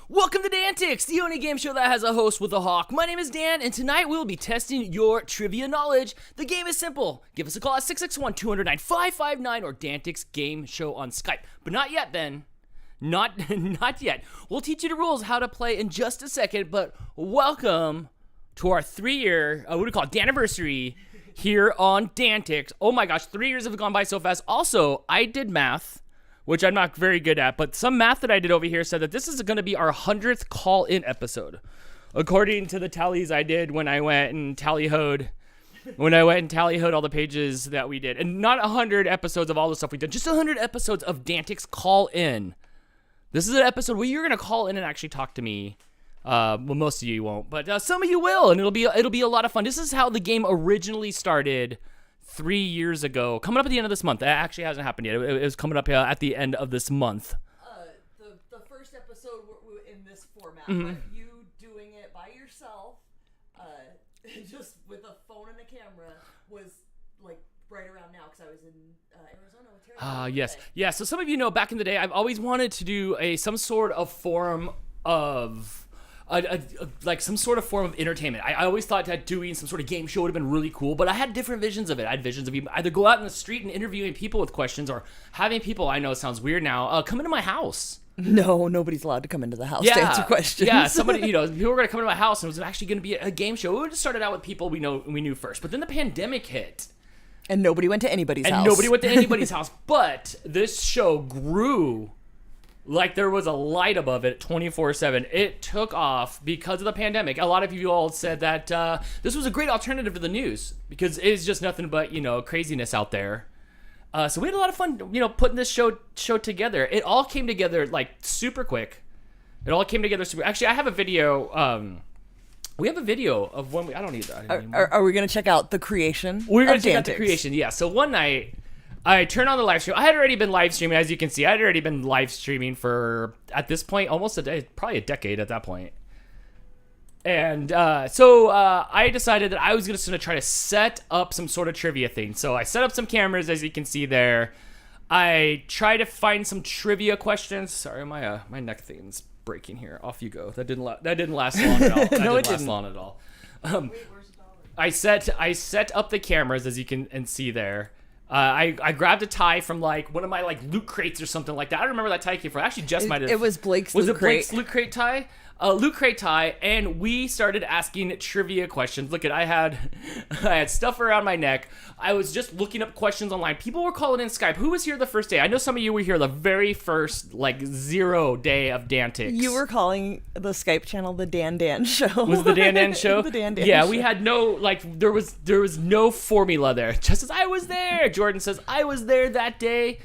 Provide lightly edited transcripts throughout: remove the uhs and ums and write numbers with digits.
Welcome to DANtics, the only game show that has a host with a hawk. My name is Dan, and tonight we'll be testing your trivia knowledge. The game is simple. Give us a call at 661-209-559 or DANtics Game Show on Skype. But not yet, then. Not yet. We'll teach you the rules, how to play in just a second, but welcome to our 3-year, what do we call it, DANniversarie here on DANtics. Oh my gosh, 3 years have gone by so fast. Also, I did math, which I'm not very good at, but some math that I did over here said that this is going to be our 100th call-in episode. According to the tallies I did when I went and tally-hoed all the pages that we did. And not 100 episodes of all the stuff we did, just 100 episodes of DANtics call-in. This is an episode where you're going to call in and actually talk to me. Well, most of you won't, but some of you will, and it'll be a lot of fun. This is how the game originally started 3 years ago. Coming up at the end of this month. That actually hasn't happened yet. It was coming up at the end of this month. The first episode in this format, but you doing it by yourself, just with a phone and a camera, was like right around now because I was in Arizona with Terry. Yes. Yeah, so some of you know back in the day, I've always wanted to do some sort of form of some sort of form of entertainment. I always thought that doing some sort of game show would have been really cool, but I had different visions of it. I had visions of either go out in the street and interviewing people with questions, or having people, I know it sounds weird now, come into my house. No, nobody's allowed to come into the house to answer questions. Yeah, somebody, people were going to come into my house, and it was actually going to be a game show. We just started out with people we knew first, but then the pandemic hit. And nobody went to anybody's house. But this show grew like there was a light above it 24/7. It took off because of the pandemic. A lot of you all said that this was a great alternative to the news because it's just nothing but, craziness out there. So we had a lot of fun, putting this show together. It all came together like super quick. Actually, I have a video. We have a video of when I don't need that anymore. Are we going to check out the creation? We're going to check out the creation, yeah. So one night, I turned on the live stream. I had already been live streaming, as you can see. I had already been live streaming for, at this point, almost probably a decade at that point. And so I decided that I was just going to try to set up some sort of trivia thing. So I set up some cameras, as you can see there. I tried to find some trivia questions. Sorry, my neck thing's breaking here. Off you go. That didn't last long at all. No, it didn't last long at all. Wait, where's the dollar? I set up the cameras, as you can see there. I grabbed a tie from one of my loot crates or something like that. I don't remember that tie came from. Actually, Jess might have. It was Blake's loot crate. Blake's loot crate tie? Loot crate tie, and we started asking trivia questions. Look, I had stuff around my neck. I was just looking up questions online. People were calling in Skype. Who was here the first day? I know some of you were here the very first 0 day of DANtics. You were calling the Skype channel the Dan Show. Was it the Dan show? The Dan yeah, show. We had no there was no formula there. Just as I was there. Jordan says I was there that day.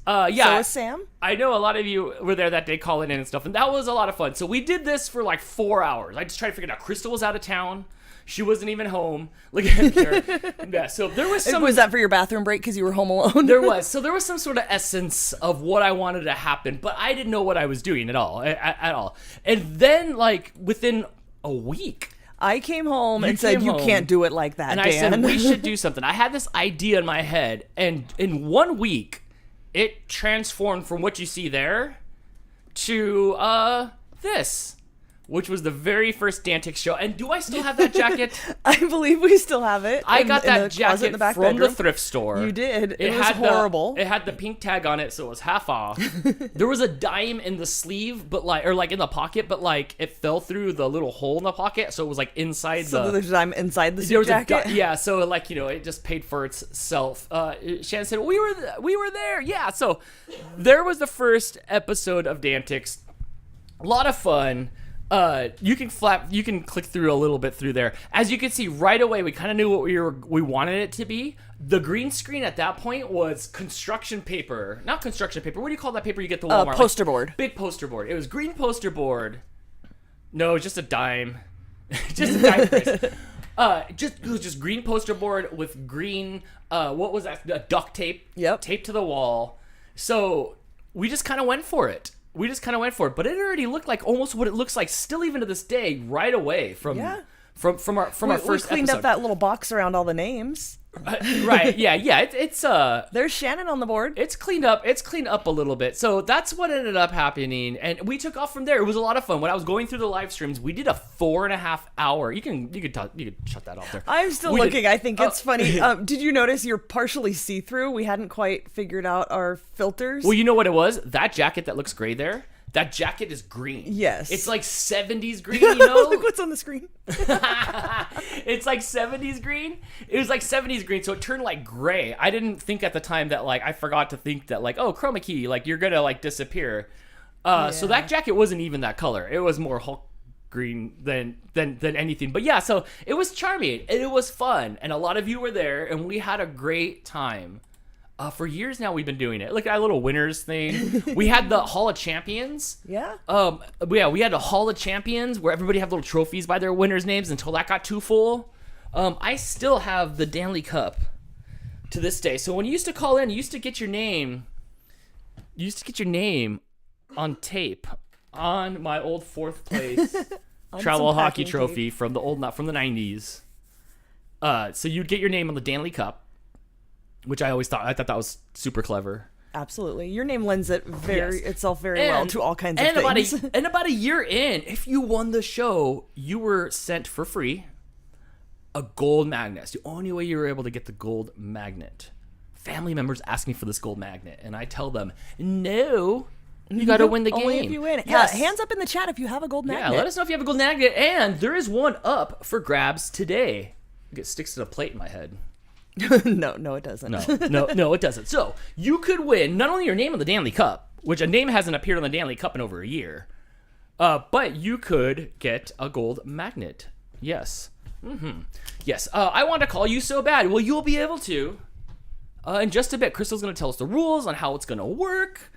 Yeah. So was Sam. I know a lot of you were there that day calling in and stuff, and that was a lot of fun. So we did this for 4 hours. I just tried to figure it out. Crystal was out of town. She wasn't even home. Look at her. Yeah, so there was some... Was that for your bathroom break because you were home alone? There was. So there was some sort of essence of what I wanted to happen, but I didn't know what I was doing at all. And then, within a week... I came home and said, you can't do it like that, and Dan. I said, we should do something. I had this idea in my head, and in 1 week... it transformed from what you see there to this, which was the very first DANtics show. And do I still have that jacket? I believe we still have it. I got that jacket from the thrift store. You did. It was horrible. It had the pink tag on it, so it was half off. There was a dime in the sleeve, but in the pocket, but it fell through the little hole in the pocket, so it was inside So there's a dime inside the suit jacket? Yeah, so it just paid for itself. Shannon said, we were there. Yeah, so there was the first episode of DANtics. A lot of fun. You can click through a little bit through there. As you can see right away, we kind of knew what we wanted it to be. The green screen at that point was construction paper. Not construction paper. What do you call that paper you get the Walmart? Poster board. Big poster board. It was green poster board. No, just a dime. Just a dime price. It was just green poster board with green, what was that? Duct tape. Yep. Taped to the wall. So we just kind of went for it. But it already looked like almost what it looks like still even to this day right away from our first episode. We cleaned up that little box around all the names. Right. Yeah. It's There's Shannon on the board. It's cleaned up. It's cleaned up a little bit. So that's what ended up happening, and we took off from there. It was a lot of fun. When I was going through the live streams, we did a 4.5 hour. You could shut that off there. I'm still looking. I think it's funny. Did you notice you're partially see-through? We hadn't quite figured out our filters. Well, you know what it was? That jacket that looks gray there. That jacket is green. Yes. It's like 70s green, you know? Look what's on the screen. It's like 70s green. It was like 70s green, so it turned like gray. I didn't think at the time that I forgot to think that oh, chroma key, you're gonna disappear. So that jacket wasn't even that color. It was more Hulk green than anything. But yeah, so it was charming and it was fun, and a lot of you were there, and we had a great time. For years now, we've been doing it. Like our little winners thing. We had the Hall of Champions. Yeah. We had a Hall of Champions where everybody had little trophies by their winners' names until that got too full. I still have the Danley Cup to this day. So when you used to call in, you used to get your name on tape on my old 4th place travel hockey trophy from the 90s. So you'd get your name on the Danley Cup, which I thought that was super clever. Absolutely. Your name lends itself very well to all kinds of things. About a year in, if you won the show, you were sent for free a gold magnet. It's the only way you were able to get the gold magnet. Family members ask me for this gold magnet, and I tell them, no, you got to win the game. Only if you win. Yes. Hands up in the chat if you have a gold magnet. Yeah, let us know if you have a gold magnet, and there is one up for grabs today. It sticks to the plate in my head. No, it doesn't. No, it doesn't. So you could win not only your name on the Danley Cup, which a name hasn't appeared on the Danley Cup in over a year, but you could get a gold magnet. Yes. Yes. I want to call you so bad. Well, you'll be able to in just a bit. Crystal's going to tell us the rules on how it's going to work,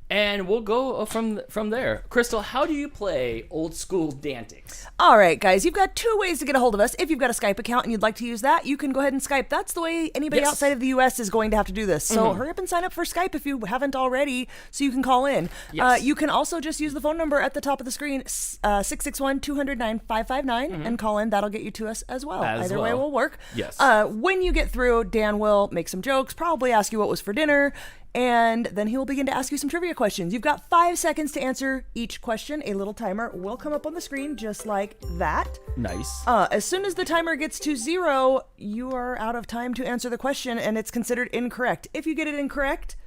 and we'll go from there. Crystal, how do you play old school DANtics? All right, guys, you've got 2 ways to get a hold of us. If you've got a Skype account and you'd like to use that, you can go ahead and Skype. That's the way anybody outside of the U.S. is going to have to do this. So hurry up and sign up for Skype if you haven't already, so you can call in. Yes. You can also just use the phone number at the top of the screen, 661-209-559, and call in. That'll get you to us as well. Either way will work. Yes. When you get through, Dan will make some jokes, probably ask you what was for dinner, and then he will begin to ask you some trivia questions. You've got 5 seconds to answer each question. A little timer will come up on the screen just like that. Nice. As soon as the timer gets to 0, you are out of time to answer the question, and it's considered incorrect. If you get it incorrect,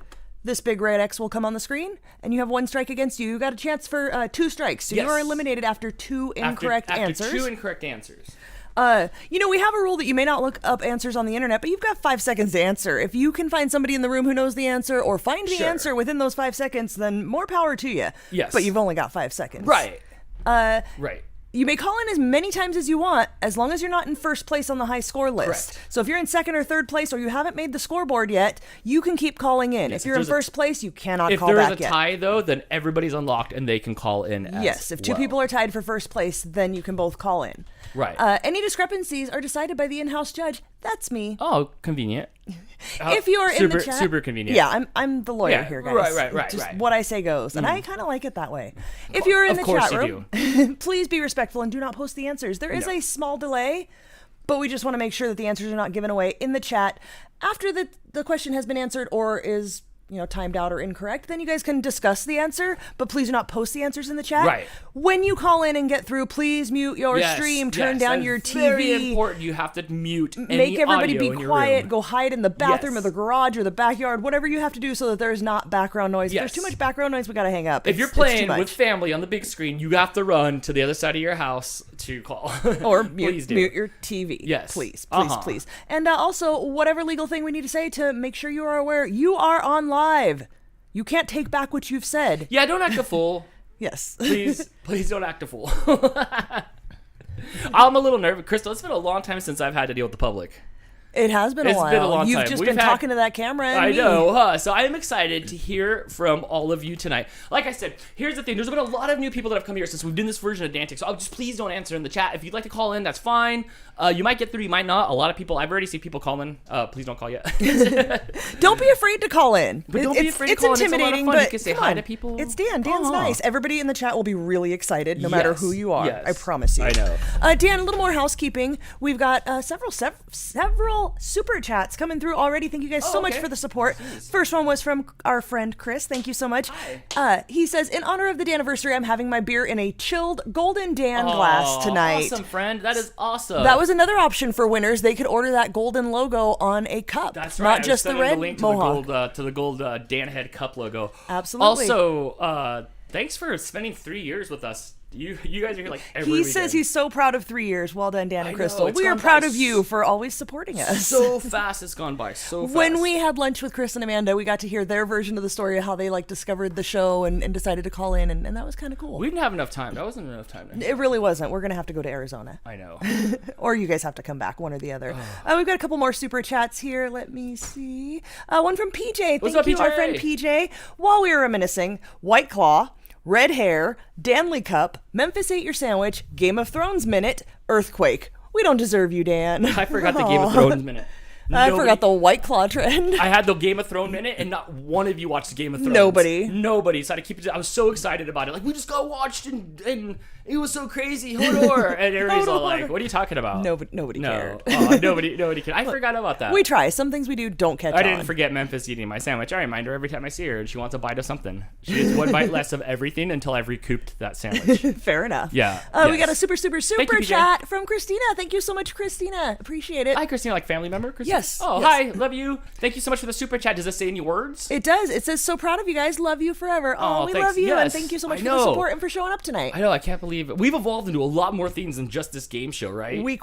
this big red X will come on the screen, and you have 1 strike against you. You got a chance for 2 strikes, so you are eliminated after 2 incorrect answers. After 2 incorrect answers. We have a rule that you may not look up answers on the internet, but you've got 5 seconds to answer. If you can find somebody in the room who knows the answer or find the answer within those 5 seconds, then more power to you. Yes. But you've only got 5 seconds. Right. Right. You may call in as many times as you want, as long as you're not in first place on the high score list. Correct. So if you're in 2nd or 3rd place, or you haven't made the scoreboard yet, you can keep calling in. Yes, if you're in first place, you cannot call back back yet. If yet. there is a tie, though, then everybody's unlocked and they can call in as Yes, if 2 people are tied for first place, then you can both call in. Right. Any discrepancies are decided by the in-house judge. That's me. Oh, convenient. If you're in the chat, super convenient. Yeah, I'm the lawyer here, guys. Right. Just what I say goes, and I kind of like it that way. If you're in the chat room, please be respectful and do not post the answers. There is a small delay, but we just want to make sure that the answers are not given away in the chat after the question has been answered or is timed out or incorrect. Then you guys can discuss the answer, but please do not post the answers in the chat. Right. When you call in and get through, please mute your stream, turn down your TV. Very important. You have to mute any Make everybody audio be in your quiet. room. Go hide in the bathroom or the garage or the backyard, whatever you have to do so that there's not background noise. If there's too much background noise, we got to hang up. If you're playing with family on the big screen, you have to run to the other side of your house to call. Or mute your TV. Yes. Please. And also, whatever legal thing we need to say to make sure you are aware, you are on live. You can't take back what you've said. Yeah, don't act a fool. Yes. Please don't act a fool. I'm a little nervous. Crystal, it's been a long time since I've had to deal with the public. It has been a while. It's been a long time. You've just been talking to that camera and I know, huh? So I am excited to hear from all of you tonight. Like I said, here's the thing. There's been a lot of new people that have come here since we've done this version of DANtics. So just please don't answer in the chat. If you'd like to call in, that's fine. You might get through, you might not. A lot of people, I've already seen people calling. Please don't call yet. Don't be afraid to call in. But don't be afraid to call in. It's intimidating, but but you can say come hi on. to people. It's Dan. Dan's nice. Everybody in the chat will be really excited, no matter who you are. Yes. I promise you. I know. Dan, a little more housekeeping. We've got several super chats coming through already. Thank you guys so much for the support. Jeez. First one was from our friend Chris. Thank you so much. Hi. He says, in honor of the DANniversary, I'm having my beer in a chilled golden Dan glass tonight. Awesome, friend. That is awesome. That was another option for winners. They could order that golden logo on a cup. That's right. Not just the red link mohawk. to the gold Dan Head Cup logo. Absolutely. Also, thanks for spending 3 years with us. You guys are here like every He weekend. says he's so proud of 3 years. Well done, Dan and know, Crystal. it's We are gone proud by of you for always supporting us. so fast. It's gone by so fast. When we had lunch with Chris and Amanda, we got to hear their version of the story of how they discovered the show and decided to call in, and that was kind of cool. we didn't have enough time. That wasn't enough time. It really wasn't. We're going to have to go to Arizona. I know. Or you guys have to come back, one or the other. We've got a couple more super chats here. Let me see. One from PJ. What's Thank up, you, PJ? our friend PJ. While we were reminiscing, White Claw, Red Hair, Danley Cup, Memphis Ate Your Sandwich, Game of Thrones Minute, Earthquake. We don't deserve you, Dan. I forgot the Game of Thrones minute. I forgot the White Claw trend. I had the Game of Thrones minute, and not one of you watched the Game of Thrones. Nobody. So I had to keep it. I was so excited about it. Like, we just got watched, and it was so crazy. Hodor. And everybody's all like, "What are you talking about?" Nobody cared. Nobody cared. I forgot about that. We try. Some things we do don't catch on. I didn't forget Memphis eating my sandwich. I remind her every time I see her, and she wants a bite of something. She gets one bite less of everything until I've recouped that sandwich. Fair enough. Yeah. We got a super you, PJ. chat from Christina. Thank you so much, Christina. Appreciate it. Hi, Christina, like family member? Christina? Yes. Oh, Yes. hi. Love you. Thank you so much for the super chat. Does this say any words? It does. It says, so proud of you guys. Love you forever. Oh, we thanks. love you. Yes. And thank you so much I for the know. support and for showing up tonight. I know. I can't believe it. We've evolved into a lot more things than just this game show, right? We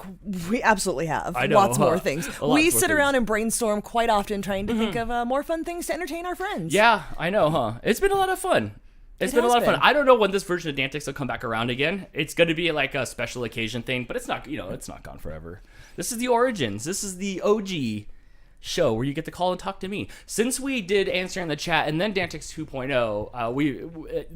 absolutely have. I know, Lots huh? more things. Lots We more sit things. around and brainstorm quite often trying to think of more fun things to entertain our friends. Yeah, I know, huh? It's been a lot of fun. It's been a lot of fun. I don't know when this version of DANtics will come back around again. It's going to be like a special occasion thing, but it's not, it's not gone forever. This is the origins. This is the OG show where you get to call and talk to me. Since we did answer in the chat and then DANtics 2.0,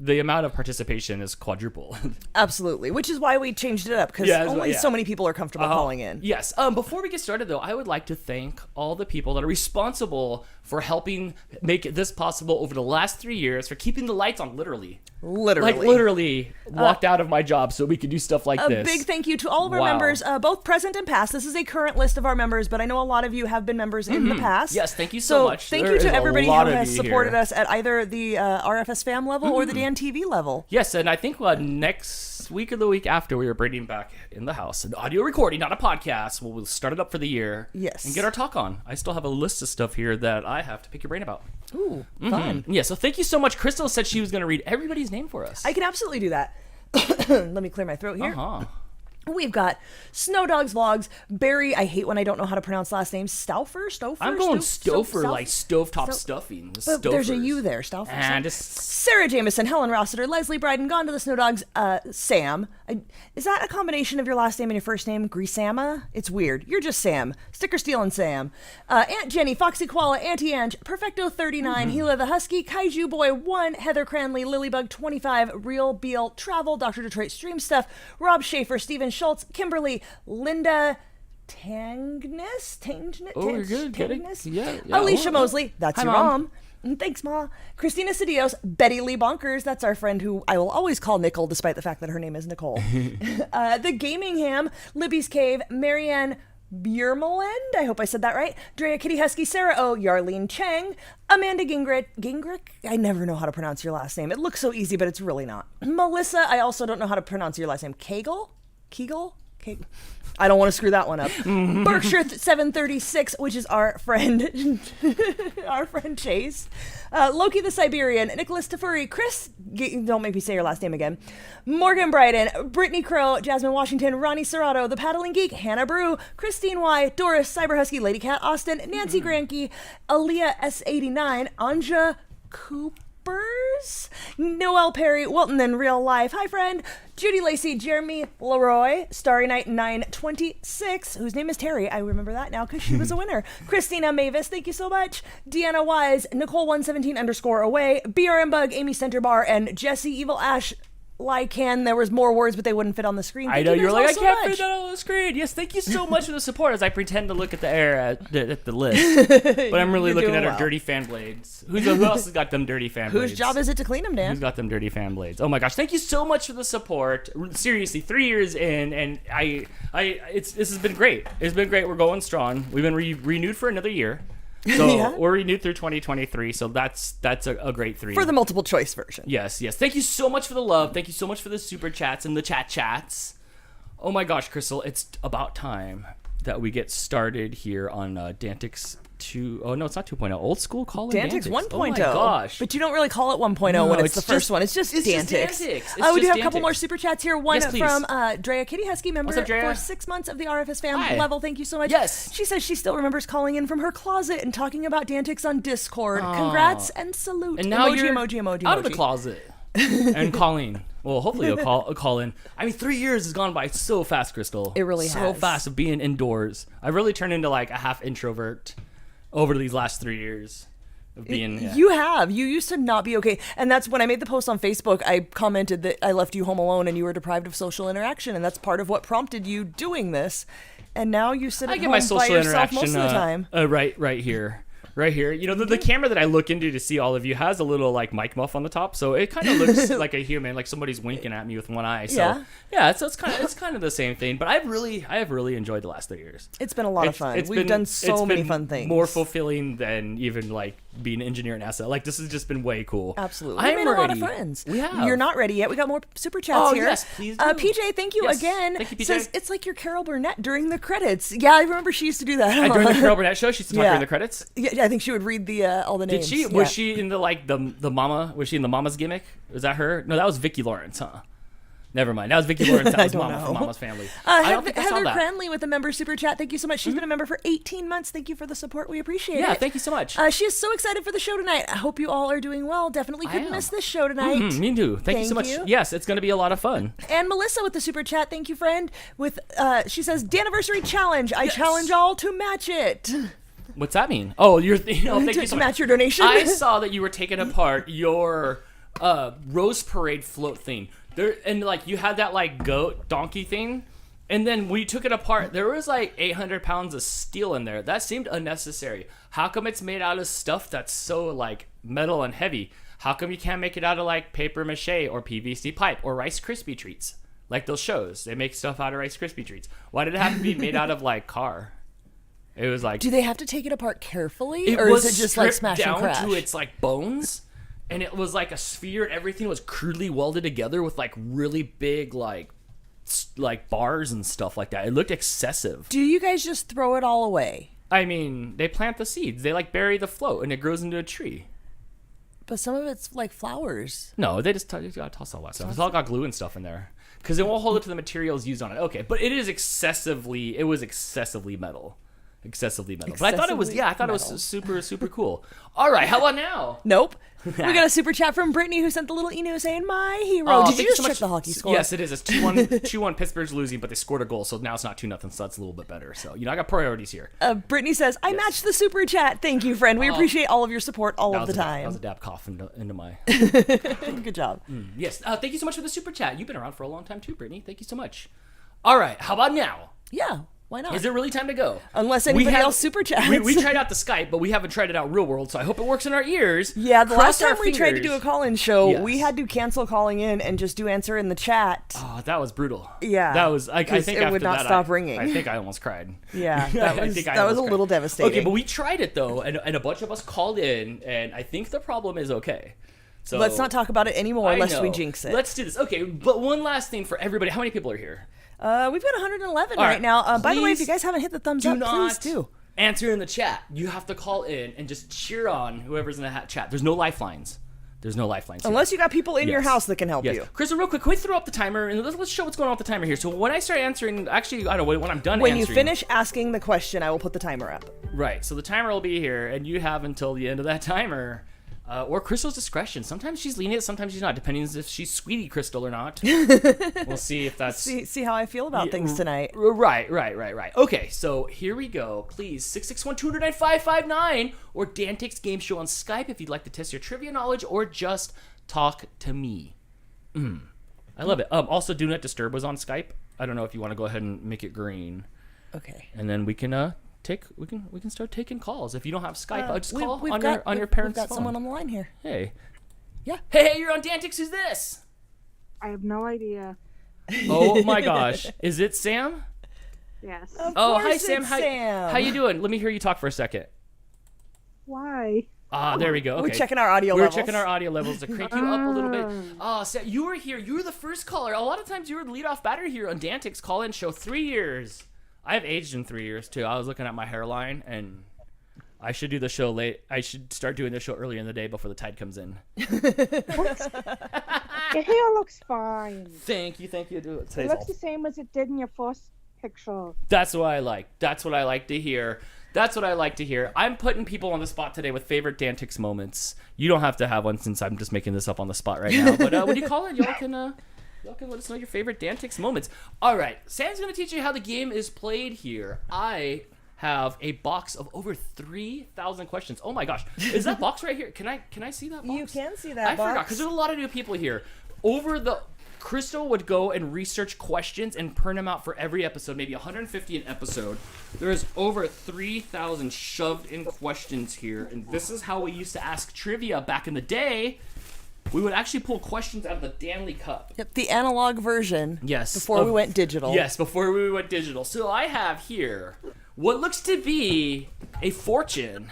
the amount of participation is quadruple. Absolutely. Which is why we changed it up, because only so many people are comfortable calling in. Yes. Before we get started, though, I would like to thank all the people that are responsible for helping make this possible over the last 3 years, for keeping the lights on, literally. Literally walked out of my job so we could do stuff like this. A big thank you to all of our members, both present and past. This is a current list of our members, but I know a lot of you have been members in the past. Yes, thank you so much. Thank There you is to a everybody who lot of has you supported here. us at either the RFS fam level or the Dan TV level. Yes, and I think next week or the week after, we are bringing back in the house an audio recording, not a podcast. We'll start it up for the year. Yes. And get our talk on. I still have a list of stuff here that I have to pick your brain about. Ooh, fun. Yeah, so thank you so much. Crystal said she was going to read everybody's name for us. I can absolutely do that. Let me clear my throat here. We've got Snow Dogs Vlogs, Barry, I hate when I don't know how to pronounce last names, Stouffer? I'm going Stouffer, like stovetop stuffing. But there's a U there, Stouffer. And Sarah Jameson, Helen Rossiter, Leslie Bryden, Gone to the Snow Dogs, Sam. Is that a combination of your last name and your first name? Grisama? It's weird. You're just Sam. Sticker stealing Sam. Aunt Jenny, Foxy Koala, Auntie Ange, Perfecto39, Gila the Husky, Kaiju Boy 1, Heather Cranley, Lilybug 25, Real Beal, Travel, Dr. Detroit Stream Stuff, Rob Schaefer, Steven Schultz, Kimberly, Linda Tangness? Oh, you're good. Tangness? Yeah. Alicia Mosley, that's Hi, your Mom. mom. Thanks, Ma. Christina Cedios, Betty Lee Bonkers, that's our friend who I will always call Nicole, despite the fact that her name is Nicole. The Gaming Ham, Libby's Cave, Marianne Bjermeland, I hope I said that right. Drea Kitty Husky, Sarah O, Yarlene Chang, Amanda Gingrich, I never know how to pronounce your last name. It looks so easy, but it's really not. Melissa, I also don't know how to pronounce your last name. Kegel? I don't want to screw that one up. Berkshire 736, which is our friend, our friend Chase. Loki the Siberian, Nicholas Tafuri, Chris, don't make me say your last name again. Morgan Bryden, Brittany Crow, Jasmine Washington, Ronnie Serrato, The Paddling Geek, Hannah Brew, Christine Y, Doris, Cyber Husky, Lady Cat Austin, Nancy Granke, Aaliyah S89, Anja Coopers, Noel Perry, Wilton in Real Life, hi friend, Judy Lacey, Jeremy Leroy, Starry Night 926, whose name is Terry, I remember that now because she was a winner, Christina Mavis, thank you so much, Deanna Wise, Nicole117_away, BRM Bug, Amy Centerbar, and Jesse Evil Ash Lycan, there was more words, but they wouldn't fit on the screen. I know, you're like, I can't fit that on the screen. Yes, thank you so much for the support as I pretend to look at the list. But I'm really looking at our dirty fan blades. Who else has got them dirty fan blades? Whose job is it to clean them, Dan? Who's got them dirty fan blades? Oh my gosh, thank you so much for the support. Seriously, 3 years in, and this has been great. It's been great. We're going strong. We've been renewed for another year. So we're renewed through 2023, so that's a great 3. For the multiple choice version. Yes. Thank you so much for the love. Thank you so much for the super chats and the chats. Oh my gosh, Crystal, it's about time that we get started here on DANtics 2. Oh no, it's not 2.0. Old school call it DANtics 1.0. Oh my gosh. But you don't really call it 1.0 when it's the first one. It's just DANtics. We do have a couple more super chats here. One from Drea Kitty Husky, member for 6 months of the RFS fam level. Thank you so much. Yes. She says she still remembers calling in from her closet and talking about DANtics on Discord. Congrats and salute. And now you're emoji. out of the closet and calling. Well, hopefully you'll call in. I mean, 3 years has gone by so fast, Crystal. It really has. So fast of being indoors. I've really turned into like a half introvert over these last 3 years of being. You have. You used to not be okay. And that's when I made the post on Facebook, I commented that I left you home alone and you were deprived of social interaction. And that's part of what prompted you doing this. And now you sit at home by yourself most of the time. Right here. Right here. You know, the camera that I look into to see all of you has a little like mic muff on the top, so it kind of looks like a human, like somebody's winking at me with one eye. So so it's kind of the same thing. But I have really enjoyed the last 3 years. It's been a lot of fun. We've done so many fun things. More fulfilling than even like being an engineer at NASA. Like this has just been way cool. Absolutely. We made a lot of friends. We have. You're not ready yet. We got more super chats here. Yes, please do. PJ, thank you again. Thank you, PJ. Says it's like your Carol Burnett during the credits. Yeah, I remember she used to do that. During the Carol Burnett show, she used to talk during the credits. Yeah, I think she would read the all the names. Did she? Was she in the mama? Was she in the mama's gimmick? Was that her? No, that was Vicki Lawrence, huh? Never mind. That was Vicki Lawrence. That was Mama from Mama's Family. I don't think I saw that. Heather Cranley with a member super chat. Thank you so much. She's been a member for 18 months. Thank you for the support. We appreciate it. Yeah, thank you so much. She is so excited for the show tonight. I hope you all are doing well. Definitely couldn't miss this show tonight. Me too. Thank you so much. Yes, it's going to be a lot of fun. And Melissa with the super chat. Thank you, friend. With she says, DANniversarie challenge. I challenge all to match it. What's that mean? Oh, thank you so much. To match your donation. I saw that you were taking apart your Rose Parade float thing. There, and like you had that like goat donkey thing, and then we took it apart. There was like 800 pounds of steel in there. That seemed unnecessary. How come it's made out of stuff that's so like metal and heavy? How come you can't make it out of like paper mache or PVC pipe or Rice Krispie treats? Like those shows, they make stuff out of Rice Krispie treats. Why did it have to be made out of like car? It was like. Do they have to take it apart carefully, or is it just like smash and crash? Down to its like bones. And it was like a sphere. Everything was crudely welded together with like really big like bars and stuff like that. It looked excessive. Do you guys just throw it all away? I mean, they plant the seeds. They like bury the float and it grows into a tree. But some of it's like flowers. No, they just gotta toss all that stuff. It's all got glue and stuff in there because it won't hold it to the materials used on it. Okay, but it was excessively metal. Excessively metal. But I thought it was it was super cool. All right, how about now? Nope. We got a super chat from Brittany who sent the little email saying, "My hero." Did you just check the hockey score? Yes, it is. It's 2-1 Pittsburgh's losing, but they scored a goal, so now it's not 2-0, so that's a little bit better. So, I got priorities here. Brittany says, I matched the super chat. Thank you, friend. We appreciate all of your support all of the time. That was a dab cough into my... Good job. Yes. Thank you so much for the super chat. You've been around for a long time too, Brittany. Thank you so much. All right. How about now? Yeah. Why not? Is it really time to go? Unless anybody else super chats. We tried out the Skype, but we haven't tried it out real world, so I hope it works in our ears. Yeah, the last time we tried to do a call-in show, we had to cancel calling in and just do answer in the chat. Oh, that was brutal. Yeah. That was, I think it would not stop ringing. I think I almost cried. Yeah, that was a little devastating. Okay, but we tried it, though, and a bunch of us called in, and I think the problem is okay. So let's not talk about it anymore, lest we jinx it. Let's do this. Okay, but one last thing for everybody. How many people are here? We've got 111 right now. By the way, if you guys haven't hit the thumbs up, please do. Answer in the chat. You have to call in and just cheer on whoever's in the chat. There's no lifelines. Unless you got people in your house that can help you. Crystal, real quick, can we throw up the timer? And let's show what's going on with the timer here. So when I start answering, actually, I don't know, when I'm done answering. When you finish asking the question, I will put the timer up. Right. So the timer will be here, and you have until the end of that timer. Or Crystal's discretion. Sometimes she's lenient, sometimes she's not, depending on if she's sweetie Crystal or not. We'll see if that's... See how I feel about things tonight. Right. Okay, so here we go. Please, 661-209-559 or DANtics Game Show on Skype if you'd like to test your trivia knowledge or just talk to me. I love it. Also, Do Not Disturb was on Skype. I don't know if you want to go ahead and make it green. Okay. And then we can we can start taking calls. If you don't have Skype, just call we've on got your parents' We've got phone. someone on the line here. Hey. Yeah. Hey, you're on DANtics. Who's this? I have no idea. Oh my gosh. Is it Sam? Yes. Of Oh, course hi Sam. it's How Sam. you doing? Let me hear you talk for a second. Why? Ah, there we go. Okay. We're checking our audio We're levels. checking our audio levels to crank you up a little bit. Sam, you were here. You were the first caller. A lot of times you were the leadoff batter here on DANtics call-in show. 3 years. I have aged in 3 years too. I was looking at my hairline, and I should do the show late. I should start doing the show earlier in the day before the tide comes in. Your hair looks fine. Thank you. Do it. It looks the same as it did in your first picture. That's what I like. That's what I like to hear. I'm putting people on the spot today with favorite DANtics moments. You don't have to have one since I'm just making this up on the spot right now. But when you call in, y'all can let us know your favorite DANtics moments. All right, Sam's going to teach you how the game is played here. I have a box of over 3,000 questions. Oh my gosh, is that box right here? Can I see that box? You can see that I box. forgot because there's a lot of new people here. Crystal would go and research questions and print them out for every episode, maybe 150 an episode. There's over 3,000 shoved in questions here, and this is how we used to ask trivia back in the day. We would actually pull questions out of the Danley Cup. Yep, the analog version. Yes. Before we went digital. Yes, before we went digital. So I have here what looks to be a fortune,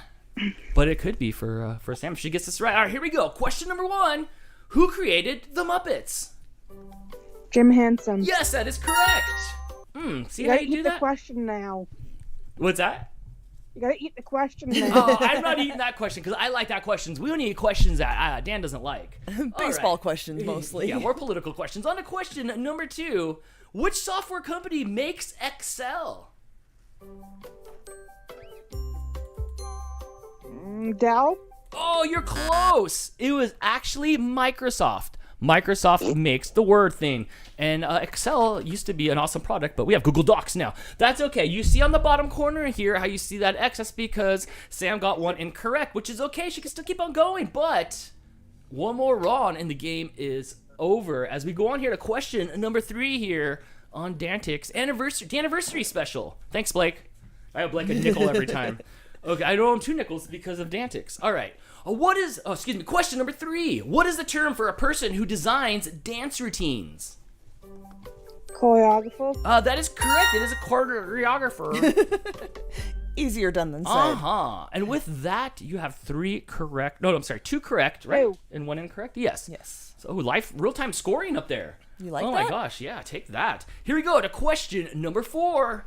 but it could be for Sam if she gets this right. All right, here we go. Question number 1. Who created the Muppets? Jim Henson. Yes, that is correct. See You how gotta you do eat the that? question now. What's that? You gotta eat the question now. Oh, I'm not eating that question because I like that questions. We don't need questions that Dan doesn't like. Baseball All right. questions mostly. Yeah, more political questions. On to question number 2. Which software company makes Excel? Dell? Oh, you're close. It was actually Microsoft. Microsoft makes the Word thing. And Excel used to be an awesome product, but we have Google Docs now. That's okay. You see on the bottom corner here how you see that X. That's because Sam got one incorrect, which is okay. She can still keep on going, but one more wrong and the game is over. As we go on here to question number 3 here on DANtics DANniversarie special. Thanks, Blake. I owe Blake a nickel every time. Okay, I don't owe him 2 nickels because of DANtics. All right. Question number 3. What is the term for a person who designs dance routines? Choreographer? That is correct. It is a choreographer. Easier done than said. And with that, you have 2 correct, right? Two. And 1 incorrect? Yes. Yes. So real-time scoring up there. You like that? Oh my gosh, yeah, take that. Here we go to question number 4.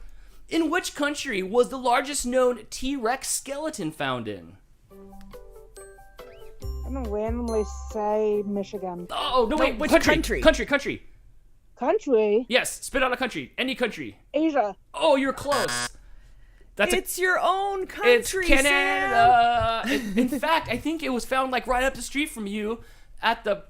In which country was the largest known T-Rex skeleton found in? I'm gonna randomly say Michigan. Oh, no, wait, which country? Country? Yes, spit out a country. Any country. Asia. Oh, you're close. It's your own country, It's Canada. In fact, I think it was found like right up the street from you at the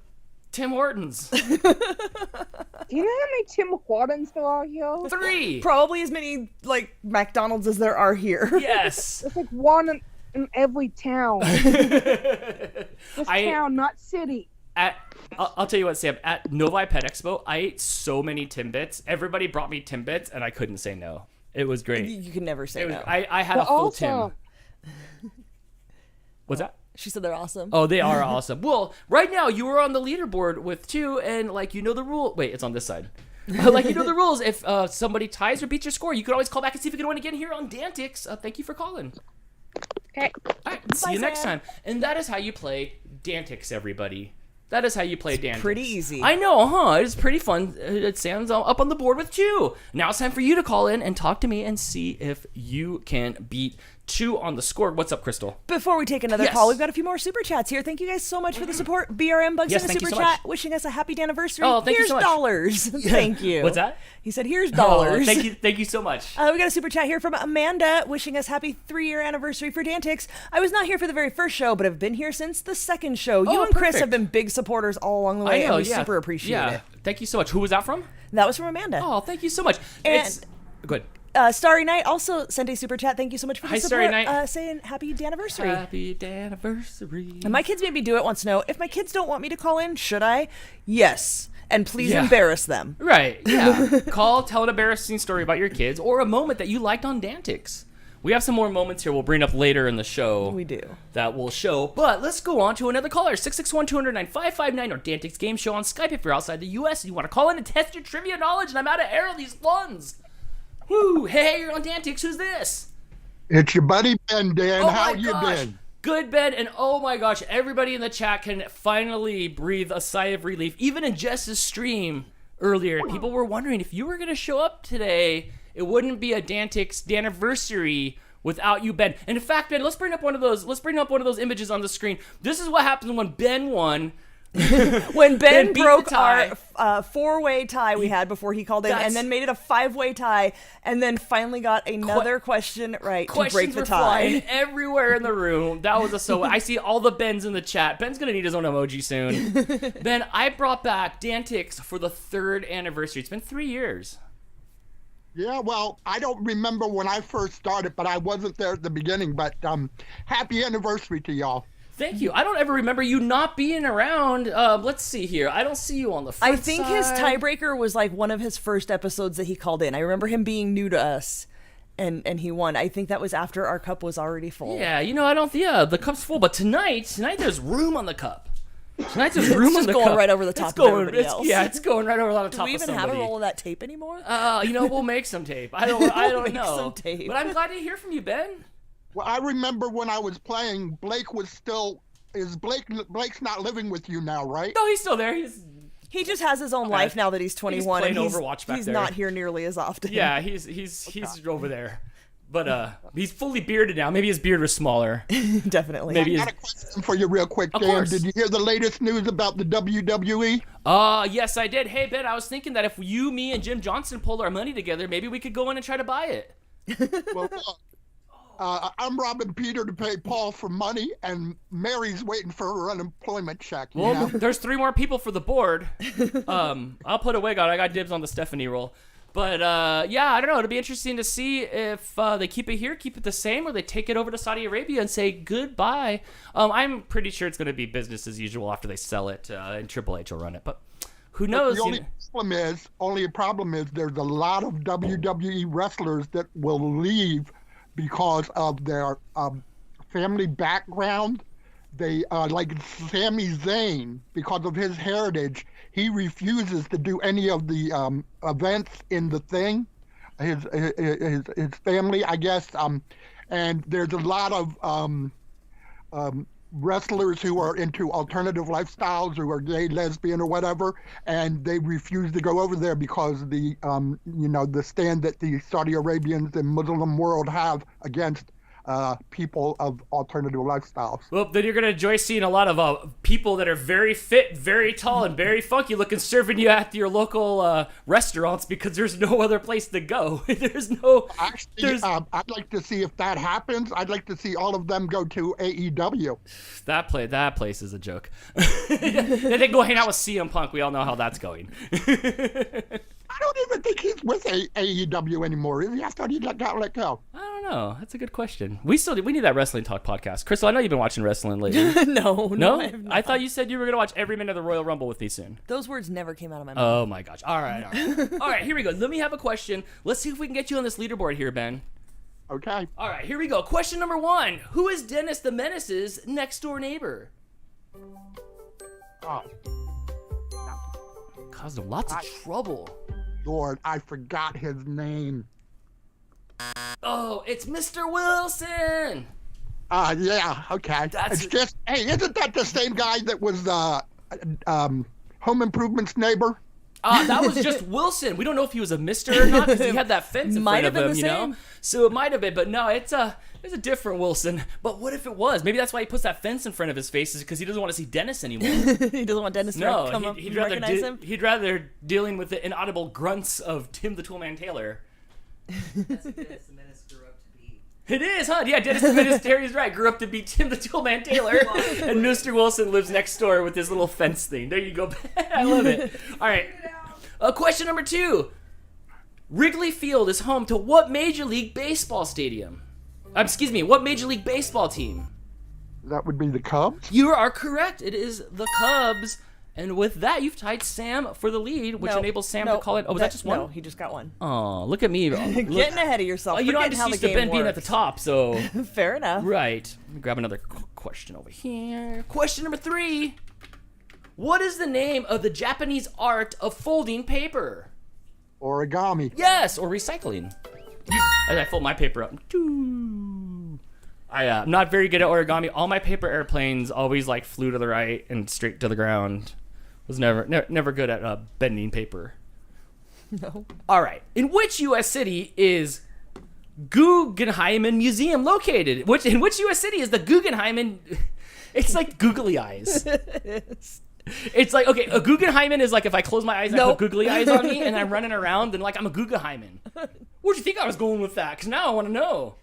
Tim Hortons. Do you know how many Tim Hortons there are here? 3. Probably as many like McDonald's as there are here. Yes. There's like one in every town. This town, not city. I'll tell you what, Sam. At Novi Pet Expo, I ate so many Timbits. Everybody brought me Timbits, and I couldn't say no. It was great. You can never say no. I had a full Tim. What's that? She said they're awesome. Oh, they are awesome. Well, right now you are on the leaderboard with 2, and like you know the rule. Wait, it's on this side. Like you know the rules. If somebody ties or beats your score, you can always call back and see if you can win again here on DANtics. Thank you for calling. Okay. All right, see you next time. And that is how you play DANtics, everybody. That is how you play DANtics. Pretty easy. I know, huh? It is pretty fun. Sam's up on the board with 2. Now it's time for you to call in and talk to me and see if you can beat 2 on the score. What's up, Crystal? Before we take another Yes. call, we've got a few more super chats here. Thank you guys so much for the support. BRM Bugs Yes, in the thank you super so chat, much. wishing us a happy DANniversary. Oh, thank you Here's so much. dollars. Thank you. What's that? He said, "Here's dollars." Oh, thank you so much. We got a super chat here from Amanda, wishing us happy 3-year anniversary for DANtics. I was not here for the very first show, but have been here since the second show. You and Chris perfect. have been big supporters all along the way, and we super appreciate it. Thank you so much. Who was that from? That was from Amanda. Oh, thank you so much. And- Good. Starry Night also sent a super chat. Thank you so much for the Hi, support. Starry Night. Saying happy DANniversarie. Happy DANniversary. And my kids made me do it once to know, if my kids don't want me to call in, should I? Yes. And please Yeah. embarrass them. Right, yeah. Call, tell an embarrassing story about your kids or a moment that you liked on DANtics. We have some more moments here we'll bring up later in the show. We do. That we'll show. But let's go on to another caller. 661-209-5559 or DANtics Game Show on Skype if you're outside the U.S. and you want to call in and test your trivia knowledge, and I'm out of air on these ones. Woo! Hey, you're on DANtics. Who's this? It's your buddy Ben, Dan. Oh How my you gosh. been? Good, Ben, and oh my gosh, everybody in the chat can finally breathe a sigh of relief. Even in Jess's stream earlier, people were wondering if you were going to show up today, it wouldn't be a DANtics DANniversary without you, Ben. And in fact, Ben, let's bring up one of those images on the screen. This is what happens when Ben won. When Ben beat broke the tie. our four-way tie we had before he called in, That's- and then made it a five-way tie, and then finally got another question right to break Questions the were tie. flying everywhere in the room. That was I see all the Bens in the chat. Ben's gonna need his own emoji soon. Ben, I brought back DANtics for the 3rd anniversary. It's been 3 years. Yeah, well, I don't remember when I first started, but I wasn't there at the beginning. But happy anniversary to y'all. Thank you. I don't ever remember you not being around. Let's see here. I don't see you on the front I think his side. tiebreaker was like one of his first episodes that he called in. I remember him being new to us, and he won. I think that was after our cup was already full. Yeah, the cup's full. But tonight there's room on the cup. Tonight there's room on the cup. It's going right over the top of everybody else. Yeah, it's going right over the top Do we of even somebody. have a roll of that tape anymore? We'll make some tape. I don't Make know. some tape. But I'm glad to hear from you, Ben. Well, I remember when I was playing, Blake was still. Blake's not living with you now, right? No, he's still there. He just has his own life now that he's 21, playing and Overwatch back he's there. not here nearly as often. Yeah, he's over there. But he's fully bearded now. Maybe his beard was smaller. Definitely. Maybe I got a question for you real quick, Dan. course. Did you hear the latest news about the WWE? Yes, I did. Hey, Ben, I was thinking that if you, me, and Jim Johnson pulled our money together, maybe we could go in and try to buy it. Well, I'm robbing Peter to pay Paul for money, and Mary's waiting for her unemployment check. You Well, know? there's 3 more people for the board. I'll put a wig on. I got dibs on the Stephanie roll. But, yeah, I don't know. It'll be interesting to see if they keep it here, keep it the same, or they take it over to Saudi Arabia and say goodbye. I'm pretty sure it's going to be business as usual after they sell it, and Triple H will run it. But who knows? The only problem is there's a lot of WWE wrestlers that will leave because of their family background. They like Sami Zayn, because of his heritage, he refuses to do any of the events in the thing. His family, I guess, and there's a lot of wrestlers who are into alternative lifestyles, who are gay, lesbian, or whatever, and they refuse to go over there because the the stand that the Saudi Arabians and Muslim world have against people of alternative lifestyles. Well, then you're going to enjoy seeing a lot of people that are very fit, very tall, and very funky looking serving you at your local restaurants because there's no other place to go. There's no... Actually, I'd like to see if that happens. I'd like to see all of them go to AEW. That place is a joke. Then they go hang out with CM Punk. We all know how that's going. I don't even think he's with AEW anymore, is he? I thought he got let go. I don't know. That's a good question. We need that Wrestling Talk podcast. Crystal, I know you've been watching wrestling lately. No, I thought you said you were going to watch every minute of the Royal Rumble with me soon. Those words never came out of my mouth. Oh my gosh. All right. All right, here we go. Let me have a question. Let's see if we can get you on this leaderboard here, Ben. Okay. All right, here we go. Question number 1. Who is Dennis the Menace's next door neighbor? Oh, Caused him lots of trouble. Lord, I forgot his name. Oh, it's Mr. Wilson. Yeah, okay. It's just, hey, isn't that the same guy that was Home Improvement's neighbor? That was just Wilson. We don't know if he was a Mr. or not because he had that fence in front of him, you know? So it might have been, but no, it's a different Wilson. But what if it was? Maybe that's why he puts that fence in front of his face, is because he doesn't want to see Dennis anymore. He doesn't want Dennis to come up and recognize him? He'd rather dealing with the inaudible grunts of Tim the Toolman Taylor. That's what Dennis the Menace grew up to be. It is, huh? Yeah, Dennis the Menace Terry's right. Grew up to be Tim the Toolman Taylor. And Mr. Wilson lives next door with his little fence thing. There you go. I love it. All right. Question number 2. Wrigley Field is home to what Major League Baseball stadium? What Major League Baseball team? That would be the Cubs. You are correct. It is the Cubs. And with that, you've tied Sam for the lead, which enables Sam to call it. Oh, was that just one? No, he just got one. Oh, look at me. Getting ahead of yourself. You know, I'm just used to Ben being at the top, so. Fair enough. Right. Let me grab another question over here. Question number 3. What is the name of the Japanese art of folding paper? Origami. Yes, or recycling. As I fold my paper up. I'm not very good at origami. All my paper airplanes always like flew to the right and straight to the ground. Was never good at bending paper. No. All right. In which U.S. city is Guggenheim Museum located? In which U.S. city is the Guggenheim? It's like googly eyes. It's like, okay, a Guggenheimen is like if I close my eyes and I put googly eyes on me and I'm running around, then like I'm a Guggenheimen. Where'd you think I was going with that? Because now I want to know.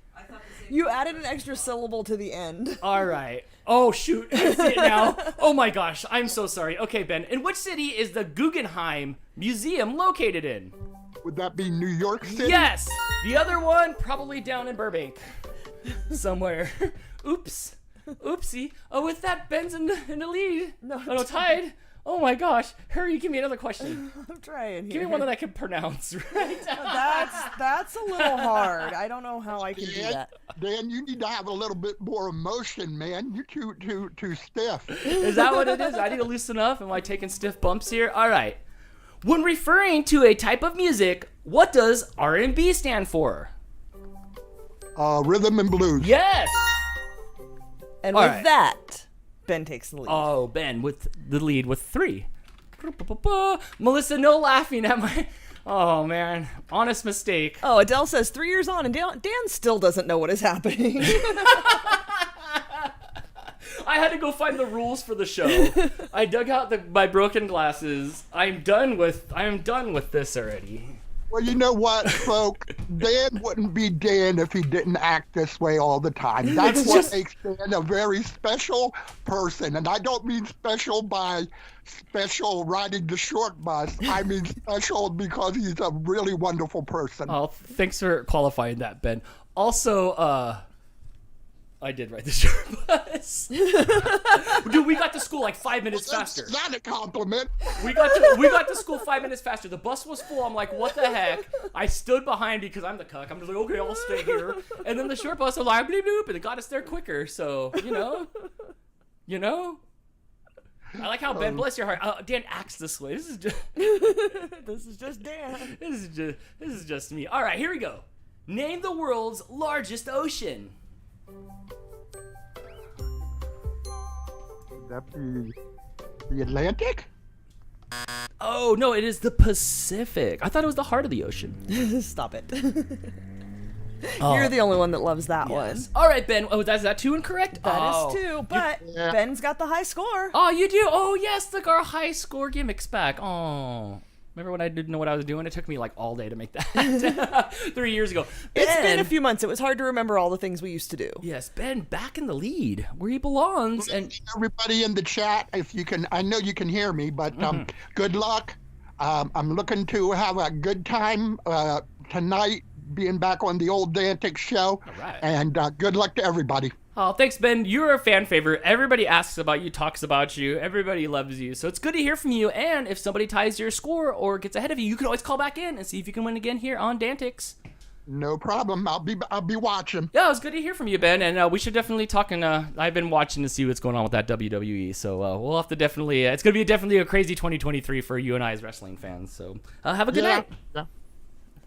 You added an extra syllable to the end. All right. Oh, shoot. I see it now. Oh, my gosh. I'm so sorry. Okay, Ben. In which city is the Guggenheim Museum located in? Would that be New York City? Yes. The other one, probably down in Burbank. Somewhere. Oops. Oopsie. Oh, with that, Ben's in the lead. No, tied. Oh my gosh. Hurry, give me another question. I'm trying here. Give me one that I can pronounce, right? That's a little hard. I don't know how I can do that. Dan, you need to have a little bit more emotion, man. You're too stiff. Is that what it is? I need to loosen up. Am I taking stiff bumps here? All right. When referring to a type of music, what does R&B stand for? Rhythm and blues. Yes. And with that, Ben takes the lead. Oh, Ben with the lead with 3. Melissa, no laughing at my... Oh, man. Honest mistake. Oh, Adele says 3 years on, and Dan still doesn't know what is happening. I had to go find the rules for the show. I dug out my broken glasses. I am done with this already. Well, you know what, folk? Dan wouldn't be Dan if he didn't act this way all the time. That's what makes Dan a very special person. And I don't mean special by special riding the short bus. I mean special because he's a really wonderful person. Oh, thanks for qualifying that, Ben. Also, I did ride the short bus. Dude, we got to school like 5 minutes faster. That's not a compliment. We got to school 5 minutes faster. The bus was full. I'm like, what the heck? I stood behind because I'm the cuck. I'm just like, okay, I'll stay here. And then the short bus was like, bloop, bloop, and it got us there quicker. So, you know. I like how Ben, bless your heart. Dan acts this way. This is just Dan. This is just me. All right, here we go. Name the world's largest ocean. Would that be the Atlantic? Oh, no, it is the Pacific. I thought it was the heart of the ocean. Stop it. You're the only one that loves that one. All right, Ben. Oh, is that 2 incorrect? That is 2, but Ben's got the high score. Oh, you do? Oh, yes, our high score gimmick's back. Oh. Remember when I didn't know what I was doing? It took me like all day to make that 3 years ago. It's been a few months. It was hard to remember all the things we used to do. Yes, Ben back in the lead where he belongs. And everybody in the chat, if you can, I know you can hear me, but good luck. I'm looking to have a good time tonight, being back on the old DANtics show. All right. And good luck to everybody. Oh, thanks, Ben. You're a fan favorite. Everybody asks about you, talks about you. Everybody loves you. So it's good to hear from you. And if somebody ties your score or gets ahead of you, you can always call back in and see if you can win again here on DANtics. No problem. I'll be watching. Yeah, it was good to hear from you, Ben. And we should definitely talk. And I've been watching to see what's going on with that WWE. So we'll have to definitely. It's going to be definitely a crazy 2023 for you and I as wrestling fans. So have a good night. Yeah.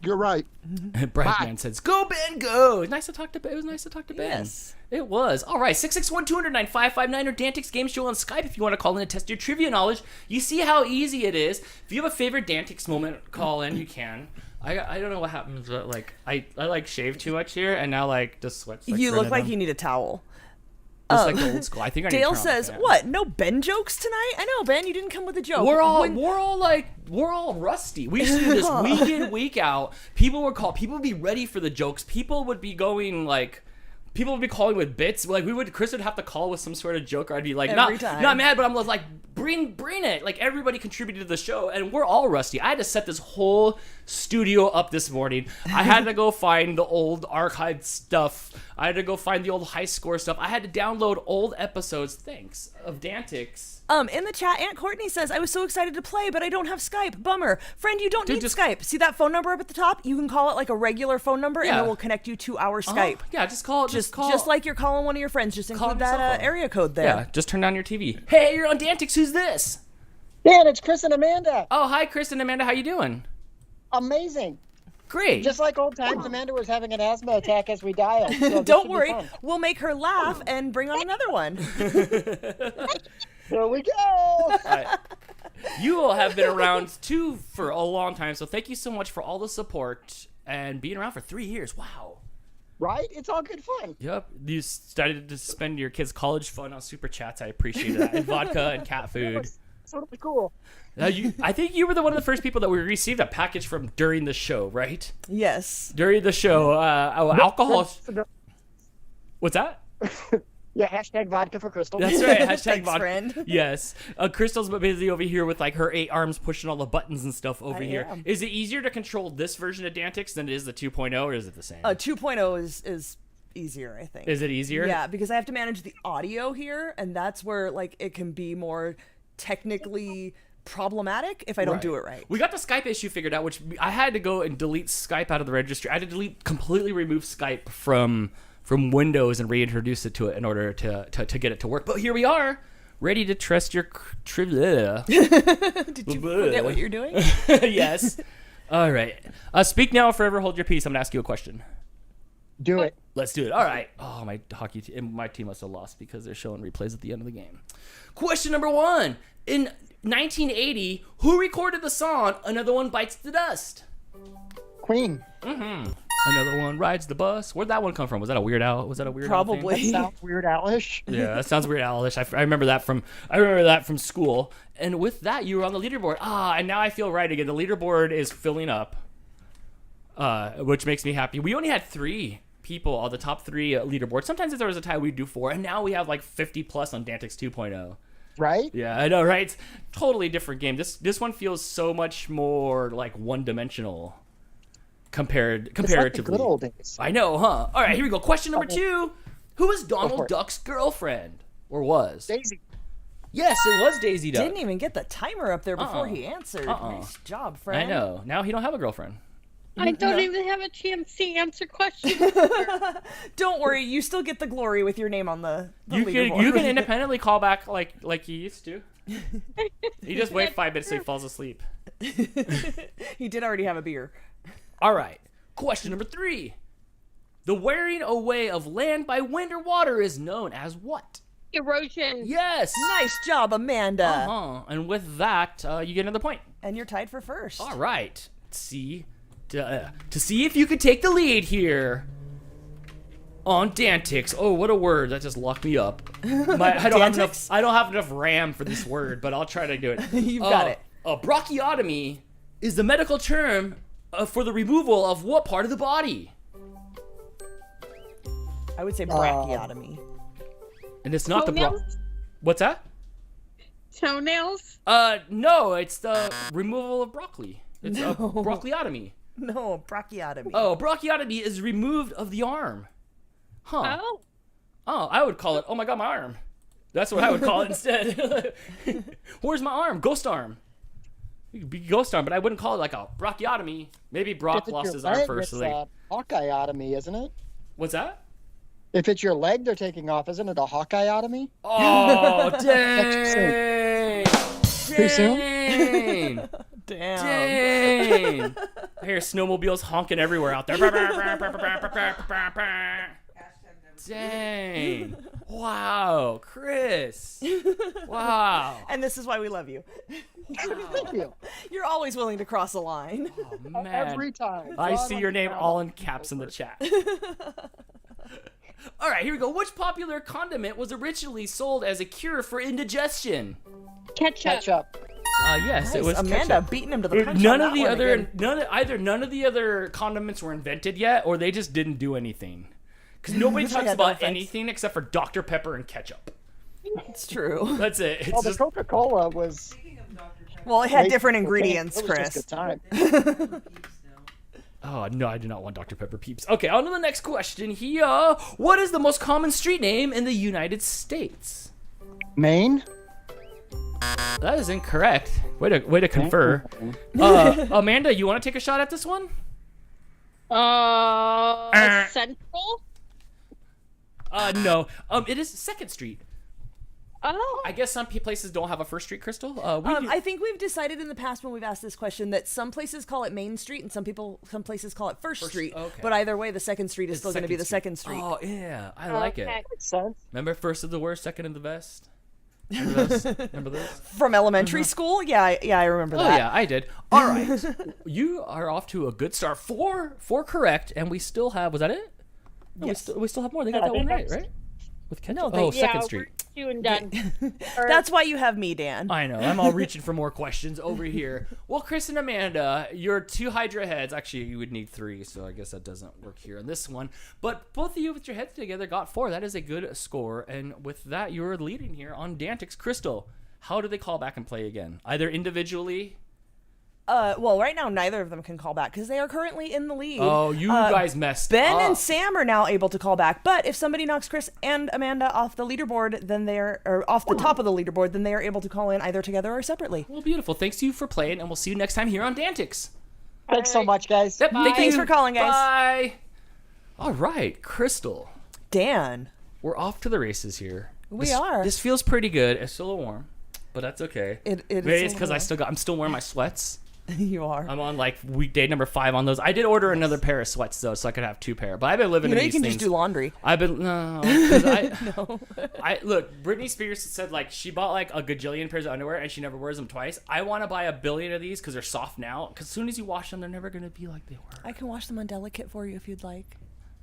You're right. Brightman says, "Go Ben, go." It was nice to talk to Ben. Yes. It was. All right, 661-200-9559 or DANtics Game Show on Skype if you want to call in and test your trivia knowledge. You see how easy it is. If you have a favorite DANtics moment, call in. You can. I don't know what happens, but like I like shave too much here, and now like the sweat's like you look like you need a towel. It's like old school. I think I need to Dale says, "What? No Ben jokes tonight? I know, Ben. You didn't come with a joke. We're all rusty. We used to do this week in, week out. People would be ready for the jokes. People would be going like people would be calling with bits. Like Chris would have to call with some sort of joke, or I'd be like, Every time. not mad, but I'm like, bring it. Like everybody contributed to the show, and we're all rusty. I had to set this whole studio up this morning. I had to go find the old archived stuff. I had to go find the old high score stuff. I had to download old episodes. Thanks of DANtics. In the chat, Aunt Courtney says, I was so excited to play, but I don't have Skype. Bummer. Friend, you don't need Skype. See that phone number up at the top? You can call it like a regular phone number, and it will connect you to our Skype. Yeah, just call. Just like you're calling one of your friends. Just include that area code there. Yeah, just turn on your TV. Hey, you're on DANtics. Who's this? Dan, it's Chris and Amanda. Oh, hi, Chris and Amanda. How you doing? Amazing. Great. Just like old times, Amanda was having an asthma attack as we dialed. So Don't worry. We'll make her laugh and bring on another one. Here we go. You all have been around, too, for a long time, so thank you so much for all the support and being around for 3 years. Wow. Right? It's all good fun. Yep. You started to spend your kids' college fund on Super Chats. I appreciate that. And vodka and cat food. Totally cool. I think you were one of the first people that we received a package from during the show, right? Yes. During the show. Alcohol. What's that? Yeah, hashtag vodka for Crystal. That's right. Hashtag Thanks, vodka. friend. Yes. Crystal's busy over here with like her 8 arms pushing all the buttons and stuff over here. am. Is it easier to control this version of DANtics than it is the 2.0, or is it the same? 2.0 is easier, I think. Is it easier? Yeah, because I have to manage the audio here, and that's where like it can be more technically problematic if I don't do it right. We got the Skype issue figured out, which I had to go and delete Skype out of the registry. I had to completely remove Skype from Windows and reintroduce it to it in order to get it to work. But here we are, ready to test your trivia. Did you forget what you're doing? Yes. All right. Speak now or forever hold your peace. I'm going to ask you a question. Do it. Let's do it. All right. Oh, my my team must have lost because they're showing replays at the end of the game. Question number 1. In 1980, who recorded the song Another One Bites the Dust? Queen. Mm-hmm. Another One Rides the Bus. Where'd that one come from? Was that a Weird Al? Was that a Weird Al thing? Probably. That sounds Weird Al-ish. Yeah, that sounds Weird Al-ish. I remember that from school. And with that, you were on the leaderboard. And now I feel right again. The leaderboard is filling up, which makes me happy. We only had 3 people on the top 3 leaderboard. Sometimes if there was a tie, we'd do 4. And now we have like 50 plus on DANtics 2.0. Right? Yeah, I know, right? It's a totally different game. This one feels so much more like one-dimensional comparatively. It's like the good old days. I know, huh? All right, here we go. Question number 2. Who is Donald Duck's girlfriend? Or was? Daisy. Yes, it was Daisy Duck. Didn't even get the timer up there before he answered. Nice job, friend. I know. Now he don't have a girlfriend. I don't even have a chance to answer questions. Don't worry, you still get the glory with your name on the You leaderboard. can independently call back like you used to. You just wait 5 minutes so he falls asleep. He did already have a beer. All right. Question number 3. The wearing away of land by wind or water is known as what? Erosion. Yes. Nice job, Amanda. And with that, you get another point. And you're tied for first. All right. To see if you could take the lead here on DANtics. Oh, what a word! That just locked me up. I don't have enough RAM for this word, but I'll try to do it. You've got it. A brachiotomy is the medical term for the removal of what part of the body? I would say brachiotomy. And it's not Toenails? What's that? Toenails? No, it's the removal of broccoli. It's a brachiotomy. No, brachiotomy. Oh, brachiotomy is removed of the arm. Huh. Oh. Oh, I would call it, oh my god, my arm. That's what I would call it instead. Where's my arm? Ghost arm. It could be ghost arm, but I wouldn't call it like a brachiotomy. Maybe Brock lost his arm first. It's a Hawkeyeotomy, isn't it? What's that? If it's your leg they're taking off, isn't it a Hawkeyeotomy? Oh, dang. Too soon? Damn. Dang. I hear snowmobiles honking everywhere out there. Dang. Wow, Chris. Wow. And this is why we love you. Thank you. You're always willing to cross a line. Oh, man. Every time. I see your name all in caps in the chat. All right, here we go. Which popular condiment was originally sold as a cure for indigestion? Ketchup. Yes, it was Amanda ketchup. beating him to the punch. None on of the that one other again. none of the other condiments were invented yet, or they just didn't do anything. Because nobody talks had no about offense. anything except for Dr. Pepper and ketchup. It's true. That's it. It's Well, the just Coca-Cola was. Well, it had different It ingredients, was Chris. just good time. oh no, I do not want Dr. Pepper Peeps. Okay, on to the next question here. What is the most common street name in the United States? Maine. That is incorrect. Way to confer. Amanda, you want to take a shot at this one? Central? No. It is 2nd Street. Oh. I guess some places don't have a first street, Crystal. I think we've decided in the past when we've asked this question that some places call it Main Street and some places call it First Street. okay. But either way, the 2nd Street is still going to be the 2nd Street. Oh yeah, I like it. Makes sense. Remember, first is the worst, second is the best. Remember those? Remember those? From elementary school? Yeah, I remember Oh that. yeah, I did. All right, you are off to a good start. Four correct, and we still have. Was that it? No, Yes. we still have more. They got that one right? With ketchup. No, they- 2nd Street. We're doing done. That's why you have me, Dan. I know. I'm all reaching for more questions over here. Well, Chris and Amanda, you're 2 Hydra heads. Actually, you would need 3, so I guess that doesn't work here in this one. But both of you with your heads together got 4. That is a good score. And with that, you're leading here on DANtics. Crystal, how do they call back and play again? Either individually? Well, right now, neither of them can call back because they are currently in the lead. Oh, you guys messed Ben up. and Sam are now able to call back, but if somebody knocks Chris and Amanda off the leaderboard, then or off the top of the leaderboard, then they are able to call in either together or separately. Well, beautiful. Thanks to you for playing, and we'll see you next time here on DANtics. Thanks so much, guys. Yep, Thanks for calling, guys. Bye. All right, Crystal. Dan, We're off to the races here. We are. This feels pretty good. It's still a little warm, but that's okay. It Maybe is it's a because little I'm still wearing my sweats. you are. I'm on like weekday number 5 on those. I did order another pair of sweats though, so I could have 2 pair. But I've been living You know in you these can things. just do laundry. I've been no, 'cause I look. Britney Spears said like she bought like a gajillion pairs of underwear and she never wears them twice. I want to buy a billion of these because they're soft now. Because as soon as you wash them, they're never gonna be like they were. I can wash them on delicate for you if you'd like.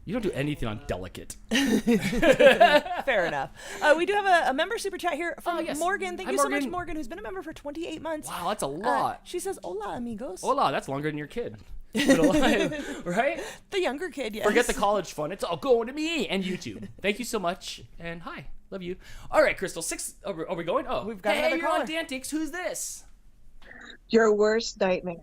You don't do anything on delicate. Fair enough. We do have a member super chat here from yes. Morgan. Thank Hi, you so much, Morgan. Morgan, who's been a member for 28 months. Wow, that's a lot. She says, "Hola, amigos." Hola, that's longer than your kid. Right? The younger kid, yes. Forget the college fund. It's all going to me and YouTube. Thank you so much. And hi. Love you. All right, Crystal. 6. Are we going? Oh, We've got hey, another you're on caller. DANtics. Who's this? Your worst nightmare.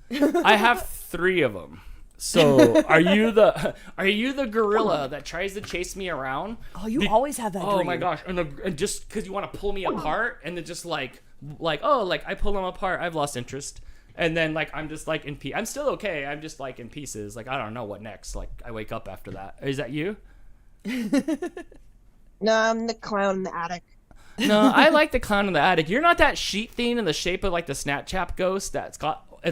I have 3 of them. So are you the gorilla that tries to chase me around? Oh, you always have that Oh dream. my gosh! And just because you want to pull me apart, and then just like I pull them apart, I've lost interest. And then like I'm just like I'm still okay. I'm just like in pieces. Like I don't know what next. Like I wake up after that. Is that you? No, I'm the clown in the attic. No, I like the clown in the attic. You're not that sheet thing in the shape of like the Snapchat ghost it's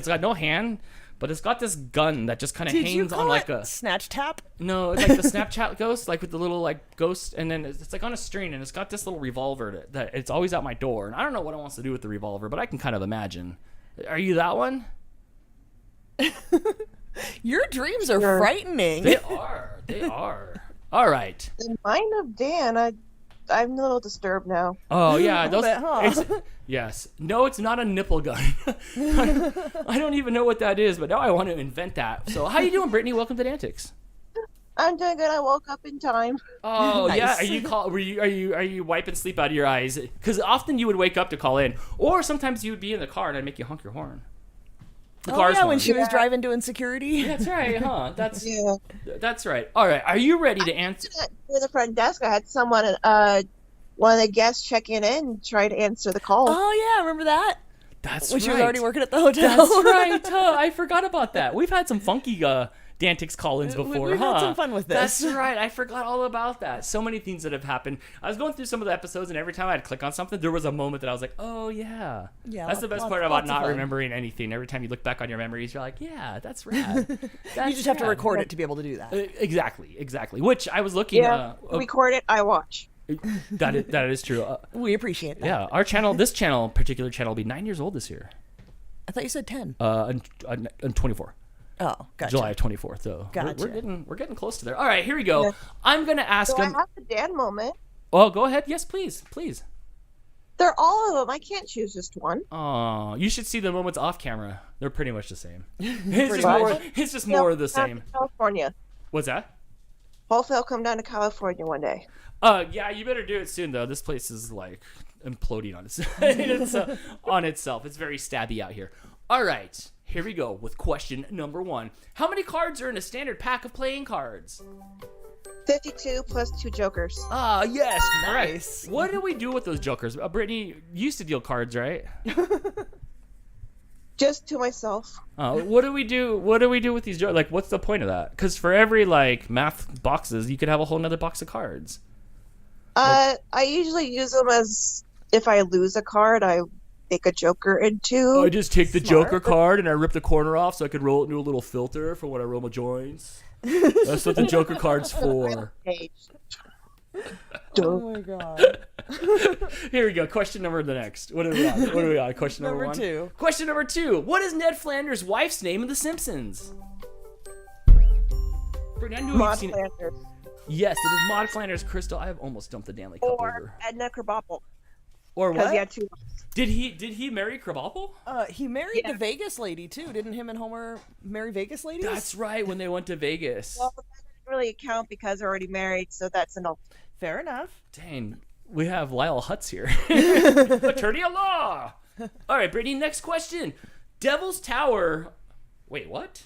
got no hand, but it's got this gun that just kind of Did you hangs call on like it a snatch tap? no, it's like the Snapchat ghost, like with the little like ghost, and then it's like on a string, and it's got this little revolver that it's always at my door, and I don't know what it wants to do with the revolver, but I can kind of imagine. Are you that one? Your dreams are frightening. They are. They are. All right. The mind of Dan, I'm a little disturbed now. Oh yeah, those. bit, huh? Yes. No, it's not a nipple gun. I don't even know what that is, but now I want to invent that. So, how you doing, Brittany? Welcome to DANtics. I'm doing good. I woke up in time. Oh yeah, Nice. are you wiping sleep out of your eyes? Because often you would wake up to call in, or sometimes you would be in the car and I'd make you honk your horn. The Oh car's yeah, when horn. she was driving doing security. That's right, huh? Yeah. That's right. All right, are you ready to answer? To the front desk, I had someone, one of the guests checking in, try to answer the call. Oh yeah, remember that? That's When right. she was already working at the hotel. That's right. Huh? I forgot about that. We've had some funky DANtics call-ins before, We've huh? had some fun with this. That's right. I forgot all about that. So many things that have happened. I was going through some of the episodes, and every time I'd click on something, there was a moment that I was like, "Oh yeah." Yeah, That's the best lots- part about lots of not fun. remembering anything. Every time you look back on your memories, you're like, "Yeah, that's rad." You just have to record it to be able to do that. Exactly. Which I was looking. Yeah, record it, I watch. That is true. We appreciate that. Yeah, our channel, particular channel, will be 9 years old this year. I thought you said 10. On 24. Oh, gotcha. July 24th, though. Gotcha. We're getting close to there. All right, here we go. Yeah. I'm gonna ask So I him. have the Dan moment. Oh, go ahead. Yes, please. They're all of them. I can't choose just one. Oh, you should see the moments off camera. They're pretty much the same. Pretty much. It's just more of the I'm same. in California. What's that? Hopefully, I'll come down to California one day. Yeah, you better do it soon though. This place is like imploding on on itself. It's very stabby out here. All right, here we go with question number 1. How many cards are in a standard pack of playing cards? 52 plus 2 jokers. Ah, yes, Nice. Right. What do we do with those jokers? Brittany, you used to deal cards, right? Just to myself. What do we do? What do we do with these jokers? Like, what's the point of that? Because for every like math boxes, you could have a whole nother box of cards. I usually use them as if I lose a card, I make a joker into. I just take the joker card and I rip the corner off so I could roll it into a little filter for when I roll my joints. That's what the joker card's for. Oh my god. Here we go. Question number the next. What are we on? What are we on? Question number 1. 2. Question number 2. What is Ned Flanders' wife's name in The Simpsons? Brittany, I knew you've Maud seen it. Flanders. Yes, it is Maud Flanders Crystal. I have almost dumped the damn cup Or over. Edna Krabappel. Or Because what? he had 2. Did he marry Krabappel? He married Yeah. the Vegas lady too. Didn't him and Homer marry Vegas ladies? That's right, when they went to Vegas. Well, that doesn't really count because they're already married, so that's enough. Fair enough. Dang, we have Lyle Hutz here. Attorney at law. All right, Brittany, next question. Devil's Tower. Wait, what?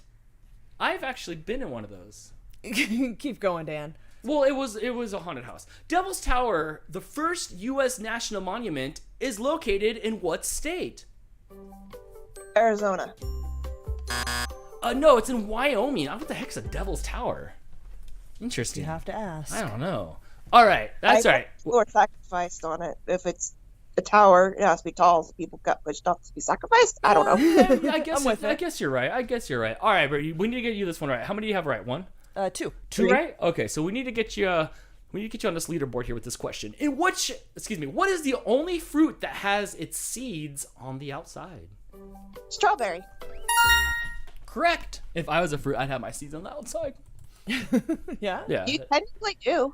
I've actually been in one of those. Keep going, Dan. Well, it was a haunted house. Devil's Tower, the first U.S. national monument, is located in what state? Arizona. No, it's in Wyoming. What the heck's a Devil's Tower? Interesting. You have to ask. I don't know. All right, that's all right. People are sacrificed on it. If it's a tower, it has to be tall, so people got pushed up to be sacrificed. I don't know. I guess I'm with I it. guess you're right. All right, Brittany, we need to get you this one right. How many do you have right? 1? 2. 2 right? Okay, so we need to get you on this leaderboard here with this question. What is the only fruit that has its seeds on the outside? Strawberry. Correct. If I was a fruit, I'd have my seeds on the outside. Yeah. Yeah. You technically do.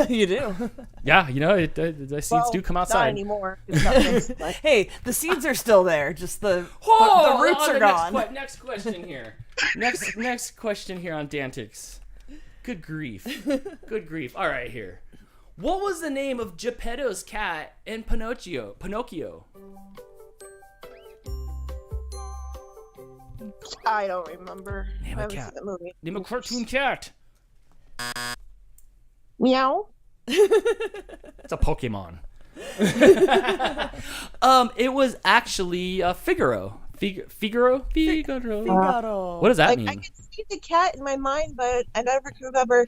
You do. Yeah, the seeds do come Not outside. anymore. It's not fixed, but- Hey, the seeds are still there. Just the roots are gone. Next question here. Next question here on DANtics. Good grief. Good grief. All right, here. What was the name of Geppetto's cat in Pinocchio? I don't remember. Name I a haven't cat. seen the movie. Name a cartoon cat. Meow. It's a Pokemon. It was actually Figaro. Figaro. Figaro. What does that I mean? can see the cat in my mind, but I never can remember.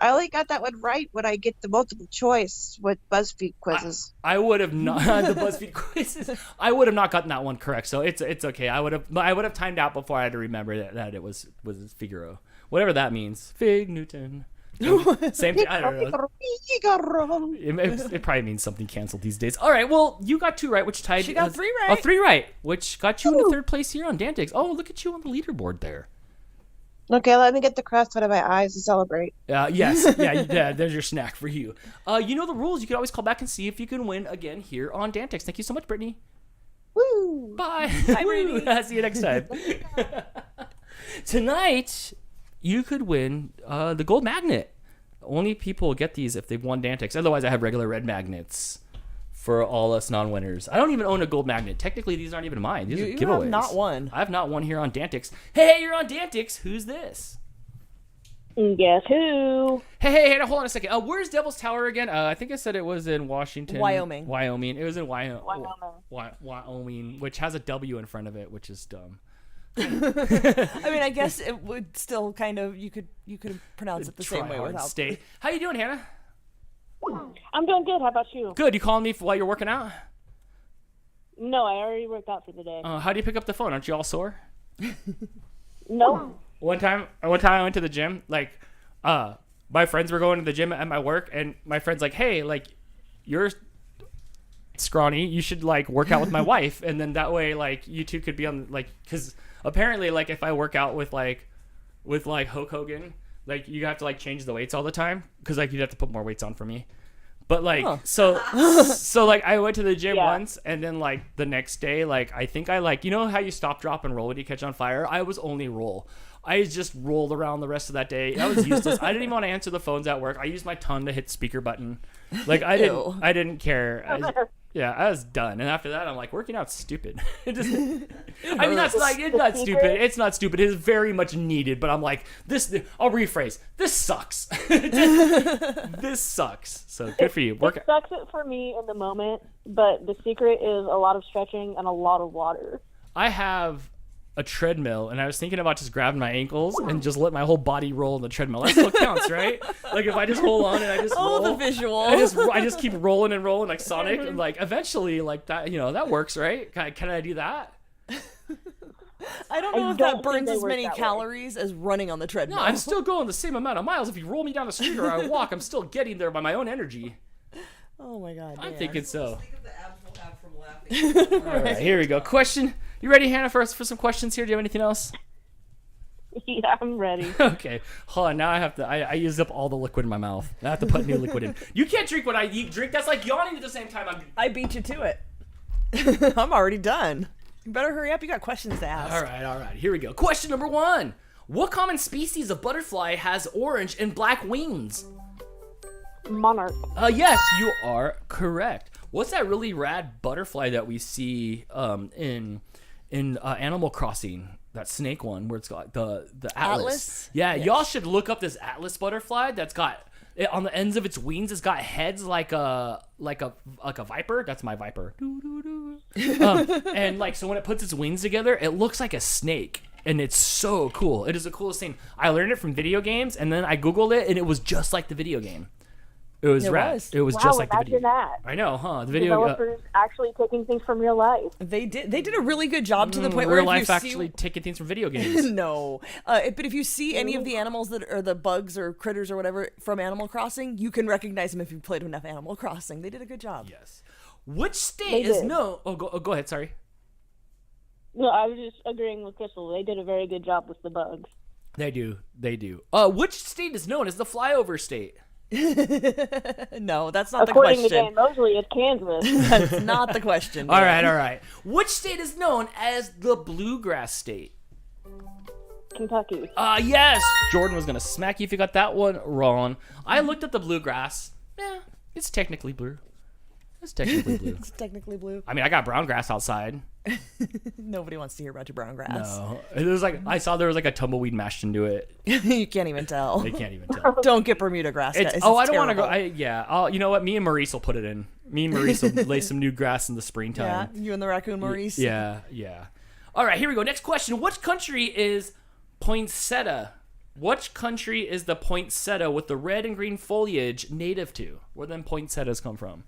I only got that one right when I get the multiple choice with BuzzFeed quizzes. I would have not the BuzzFeed quizzes. I would have not gotten that one correct, so it's okay. I would have timed out before I had to remember that it was Figaro, whatever that means. Fig Newton. Same thing. I don't know. It probably means something canceled these days. All right. Well, you got 2 right, which tied. She got 3 right. Oh, 3 right, which got you into 3rd place here on DANtics. Oh, look at you on the leaderboard there. Okay, let me get the crust out of my eyes to celebrate. Yes. Yeah. There's your snack for you. You know the rules. You can always call back and see if you can win again here on DANtics. Thank you so much, Brittany. Woo! Bye. Bye, Brittany. See you next time. Tonight, you could win the gold magnet. Only people get these if they've won DANtics. Otherwise, I have regular red magnets for all us non-winners. I don't even own a gold magnet. Technically, these aren't even mine. These are You giveaways. have not won. I have not won here on DANtics. Hey, you're on DANtics. Who's this? Guess who? Hey, hold on a second. Where's Devil's Tower again? I think I said it was in Washington. Wyoming. It was in Wyoming, which has a W in front of it, which is dumb. I mean, I guess it would still kind of you could pronounce it the same way without. State. How you doing, Hannah? I'm doing good. How about you? Good. You calling me while you're working out? No, I already worked out for the day. How do you pick up the phone? Aren't you all sore? No. One time I went to the gym. Like, my friends were going to the gym at my work, and my friend's like, "Hey, like, you're scrawny. You should like work out with my wife, and then that way, like, you two could be on like, because apparently, like, if I work out with Hulk Hogan, like, you have to like change the weights all the time because like you'd have to put more weights on for me." But like, so like I went to the gym once, and then like the next day, like I think I like, you know how you stop, drop, and roll when you catch on fire? I was only roll. I just rolled around the rest of that day. I was useless. I didn't even want to answer the phones at work. I used my tongue to hit the speaker button. Like I didn't care. I was done. And after that, I'm like, working out's stupid. It's not stupid. It's not stupid. It is very much needed. But I'm like, I'll rephrase. This sucks. This sucks. So good for you. It sucks it for me in the moment, but the secret is a lot of stretching and a lot of water. I have a treadmill, and I was thinking about just grabbing my ankles and just let my whole body roll in the treadmill. That still counts, right? Like if I just hold on and I just roll. the visual. I just keep rolling and rolling like Sonic, and like eventually, like that, that works, right? Can I do that? I don't know if that burns as many calories as running on the treadmill. No, I'm still going the same amount of miles. If you roll me down the street or I walk, I'm still getting there by my own energy. Oh my God, I'm thinking so. Think of the abs we'll have from laughing. All right, here we go. Question. You ready, Hannah, for some questions here? Do you have anything else? Yeah, I'm ready. Okay. Hold on. Now I have to. I used up all the liquid in my mouth. I have to put new liquid in. You can't drink what I drink. That's like yawning at the same time. I beat you to it. I'm already done. You better hurry up. You got questions to ask. All right. Here we go. Question number 1. What common species of butterfly has orange and black wings? Monarch. Yes, you are correct. What's that really rad butterfly that we see in Animal Crossing? That snake one where it's got the atlas. Yeah, yes. Y'all should look up this atlas butterfly that's got on the ends of its wings. It's got heads like a viper. That's my viper. And like so when it puts its wings together, it looks like a snake. And it's so cool. It is the coolest thing. I learned it from video games, and then I Googled it, and it was just like the video game. It was rad. It was just like the video. That. I know, huh? The video developers actually taking things from real life. They did a really good job to the point where real life actually taking things from video games. No, but if you see any of the animals that are the bugs or critters or whatever from Animal Crossing, you can recognize them if you've played enough Animal Crossing. They did a good job. Yes. Which state is known? Oh, go ahead. Sorry. No, I was just agreeing with Crystal. They did a very good job with the bugs. They do. Which state is known as the flyover state? No, that's not the question. According to Dan Mosley, it's Kansas. That's not the question. All right. Which state is known as the bluegrass state? Kentucky. Yes. Jordan was gonna smack you if you got that one wrong. I looked at the bluegrass. Yeah, it's technically blue. It's technically blue. I mean, I got brown grass outside. Nobody wants to hear about your brown grass. No, it was like I saw there was like a tumbleweed mashed into it. You can't even tell. They can't even tell. Don't get Bermuda grass, guys. I don't want to go. You know what? Me and Maurice will put it in. Me and Maurice will lay some new grass in the springtime. Yeah, you and the raccoon, Maurice. Yeah. All right, here we go. Next question. Which country is poinsettia? Which country is the poinsettia with the red and green foliage native to? Where then poinsettias come from?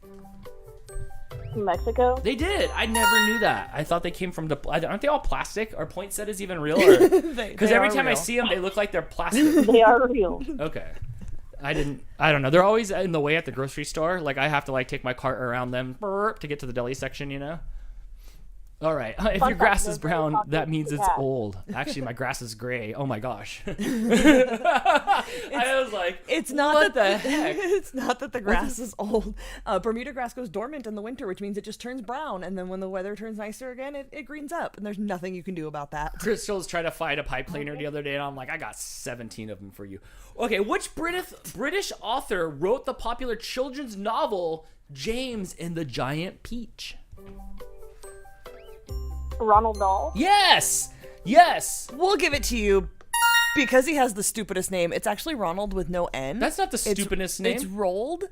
Mexico. They did. I never knew that. I thought they came from aren't they all plastic? Are poinsettias even real? Because every time I see them, they look like they're plastic. They are real. Okay. I don't know. They're always in the way at the grocery store. Like I have to like take my cart around them to get to the deli section, you know? All right. If your grass is brown, that means it's old. Actually, my grass is gray. Oh my gosh. I was like, it's not what the heck? It's not that the grass is old. Bermuda grass goes dormant in the winter, which means it just turns brown. And then when the weather turns nicer again, it greens up. And there's nothing you can do about that. Crystal's trying to find a pipe cleaner the other day, and I'm like, I got 17 of them for you. Okay, which British author wrote the popular children's novel James and the Giant Peach? Ronald Dahl? Yes! We'll give it to you because he has the stupidest name. It's actually Ronald with no N. That's not the stupidest name. It's Roald.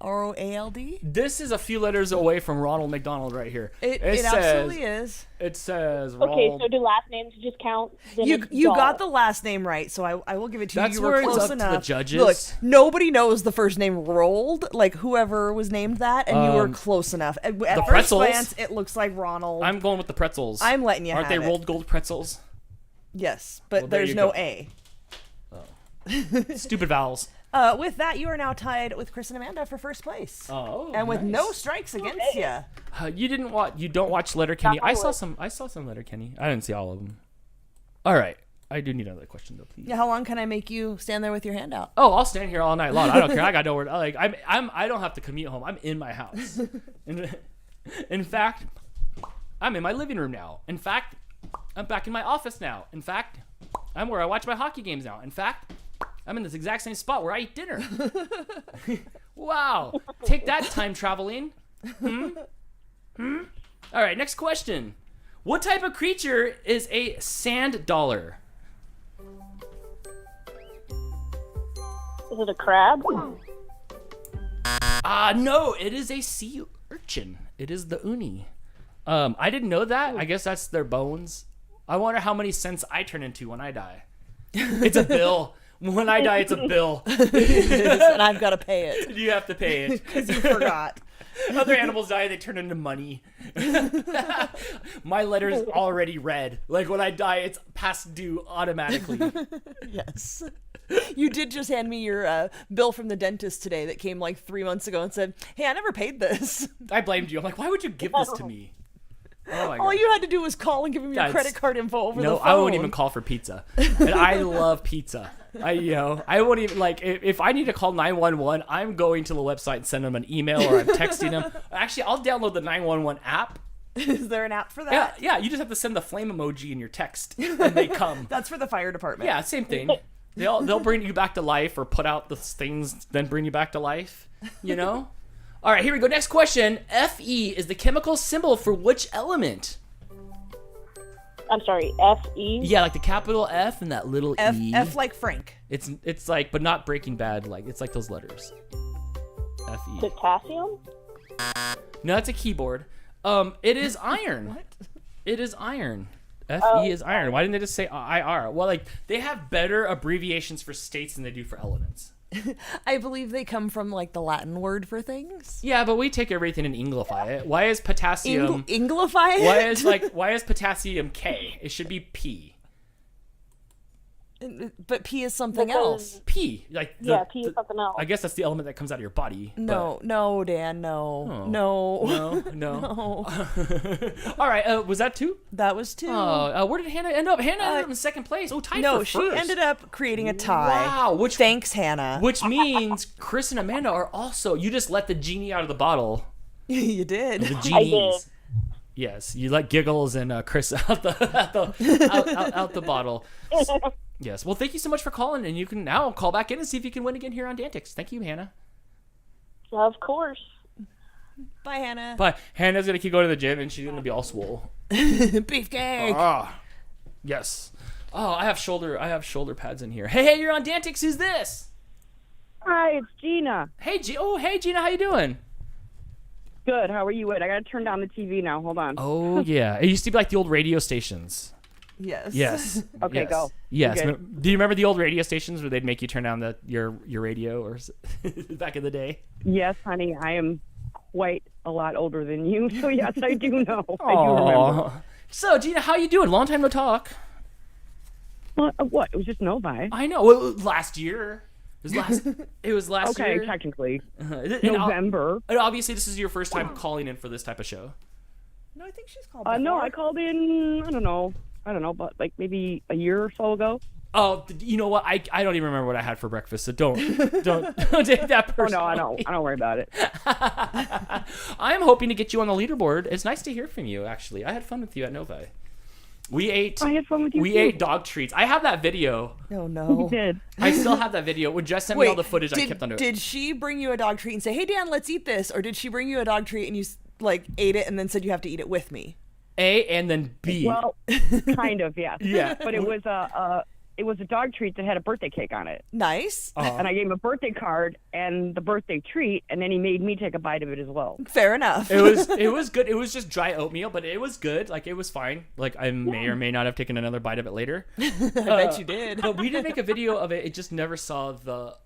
R-O-A-L-D. This is a few letters away from Ronald McDonald right here. It absolutely is. It says Okay, so do last names just count? You got the last name right, so I will give it to you. That's you where were it's close up enough. to the judges. Look, nobody knows the first name Roald, like whoever was named that, and you were close enough. At first pretzels. glance, it looks like Ronald. I'm going with the pretzels. I'm letting you Aren't have they it. rolled gold pretzels? Yes, but Well, there there's you no go. A. Stupid vowels. With that, you are now tied with Chris and Amanda for first place. Oh, and with nice. no strikes against you. You don't watch Letterkenny. I saw some Letterkenny. I didn't see all of them. All right. I do need another question though, please. Yeah, how long can I make you stand there with your hand out? Oh, I'll stand here all night long. I don't care. I got nowhere. I don't have to commute home. I'm in my house. In fact, I'm in my living room now. In fact, I'm back in my office now. In fact, I'm where I watch my hockey games now. In fact, I'm in this exact same spot where I eat dinner. Wow. Take that, time traveling. All right, next question. What type of creature is a sand dollar? Is it a crab? No, it is a sea urchin. It is the uni. I didn't know that. I guess that's their bones. I wonder how many cents I turn into when I die. It's a bill. When I die, it's a bill. And I've got to pay it. You have to pay it. Because you forgot. Other animals die, they turn into money. My letter's already read. Like when I die, it's past due automatically. Yes. You did just hand me your bill from the dentist today that came like 3 months ago and said, hey, I never paid this. I blamed you. I'm like, why would you give this to me? Oh my God. All you had to do was call and give him your credit card info over the phone. No, I won't even call for pizza. And I love pizza. I won't even, like, if I need to call 911, I'm going to the website and send them an email, or I'm texting them. Actually, I'll download the 911 app. Is there an app for that? Yeah, you just have to send the flame emoji in your text, and they come. That's for the fire department. Yeah, same thing. They'll bring you back to life, or put out the things, then bring you back to life, you know? All right, here we go. Next question. Fe is the chemical symbol for which element? I'm sorry, F-E? Yeah, like the capital F and that little E. F like Frank. It's like, but not Breaking Bad, like, it's like those letters. F-E. Potassium? No, that's a keyboard. It is iron. What? It is iron. Fe is iron. Why didn't they just say IR? Well, like, they have better abbreviations for states than they do for elements. I believe they come from like the Latin word for things. Yeah, but we take everything and Englify it. Why is potassium... Englify it? Why is potassium K? It should be P. But P is something else. P. Like P is something else. I guess that's the element that comes out of your body. No, Dan, no. Oh. No. No. All right, was that 2? That was 2. Where did Hannah end up? Hannah ended up in second place. Oh, tied for first. No, she ended up creating a tie. Wow. Thanks, Hannah. Which means Chris and Amanda are also... You just let the genie out of the bottle. You did. The genies. Yes, you let Giggles and Chris out the bottle. Yes. Well, thank you so much for calling, and you can now call back in and see if you can win again here on DANtics. Thank you, Hannah. Of course. Bye, Hannah. Bye. Hannah's gonna keep going to the gym, and she's gonna be all swole. Beefcake. Ah, yes. Oh, I have shoulder pads in here. Hey, you're on DANtics. Who's this? Hi, it's Gina. Hey, hey, Gina. How you doing? Good. How are you? Wait, I gotta turn down the TV now. Hold on. Oh yeah, it used to be like the old radio stations. Yes. Yes. Okay, yes. go. Yes. Okay. Do you remember the old radio stations where they'd make you turn down your radio, or back in the day? Yes, honey. I am quite a lot older than you, so yes, I do know. Aww. I do remember. So, Gina, how you doing? Long time no talk. What? It was just Novi. I know. Well, last year. It was last okay, year. technically. And November. And obviously, this is your first time calling in for this type of show. No, I think she's called. No, I called in. I don't know, but like maybe a year or so ago. Oh, you know what? I don't even remember what I had for breakfast, so don't take that personally. Oh no, I don't worry about it. I am hoping to get you on the leaderboard. It's nice to hear from you. Actually, I had fun with you at Novi. I had fun with you. We ate dog treats. I have that video. Oh no. You did. I still have that video. When Jess sent me all the footage, I kept on doing. Did she bring you a dog treat and say, "Hey Dan, let's eat this," or did she bring you a dog treat and you like ate it and then said you have to eat it with me? A and then B. Well, kind of, yeah. Yeah. But it was a dog treat that had a birthday cake on it. Nice. And I gave him a birthday card and the birthday treat, and then he made me take a bite of it as well. Fair enough. It was good. It was just dry oatmeal, but it was good. Like, it was fine. Like, I may or may not have taken another bite of it later. I bet you did. But we did make a video of it. It just never saw the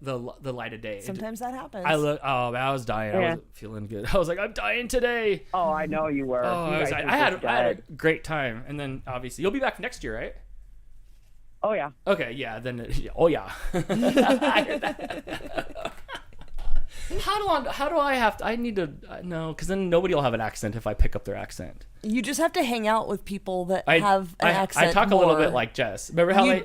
light of day. Sometimes that happens. I was dying. Yeah. I wasn't feeling good. I was like, I'm dying today. Oh, I know you were. Oh, You guys I had a dead. great time. And then obviously you'll be back next year, right? Oh yeah. Okay, yeah. Then oh yeah. I heard that. How do I have to? I need to no, because then nobody will have an accent if I pick up their accent. You just have to hang out with people that have an accent. I talk a little bit like Jess. Remember how An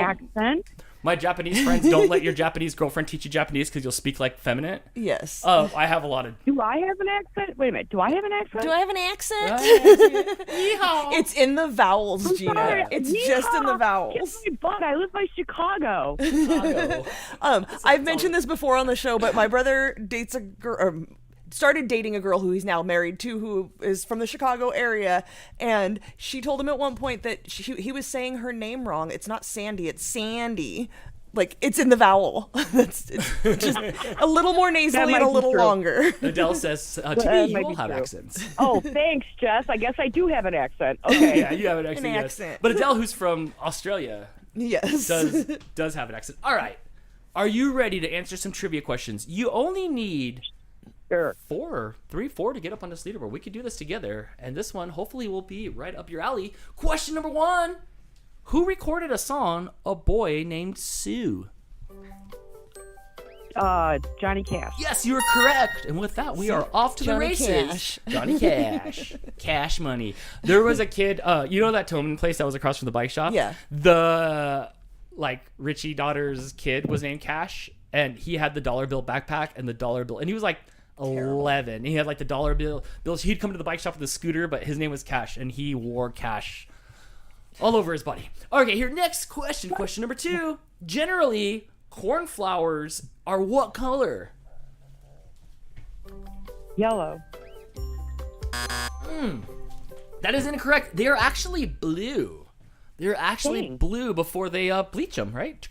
accent? My Japanese friends, don't let your Japanese girlfriend teach you Japanese because you'll speak like feminine. Yes. I have a lot of. Do I have an accent? Wait a minute. Do I have an accent? Do I have an accent? Yeehaw. It's in the vowels, I'm Gina. sorry. It's just in the vowels. Kiss my butt. I live by Chicago. I've mentioned this before on the show, but my brother dates a girl. Started dating a girl who he's now married to, who is from the Chicago area, and she told him at one point that he was saying her name wrong. It's not Sandy, it's Sandy. Like, it's in the vowel. It's just a little more nasally and a little longer. Adele says, to me, you all have accents. Oh, thanks, Jess. I guess I do have an accent. Okay. Yeah, you have an accent. Yes. But Adele, who's from Australia, yes, does have an accent. All right. Are you ready to answer some trivia questions? You only need... Sure. 4 to get up on this leaderboard. We could do this together, and this one hopefully will be right up your alley. Question number 1: Who recorded a song "A Boy Named Sue"? Johnny Cash. Yes, you are correct. And with that, we are off to the Johnny races. Cash. Johnny Cash, Cash Money. There was a kid. You know that Tobin place that was across from the bike shop? Yeah. The Richie daughter's kid was named Cash, and he had the dollar bill backpack and the dollar bill, and he was like 11. He had like the dollar bills. He'd come to the bike shop with a scooter, but his name was Cash, and he wore cash all over his body. Okay, here, next question. Question number 2. Generally, cornflowers are what color? Yellow. That is incorrect. They are actually blue. They're actually blue before they bleach them, right?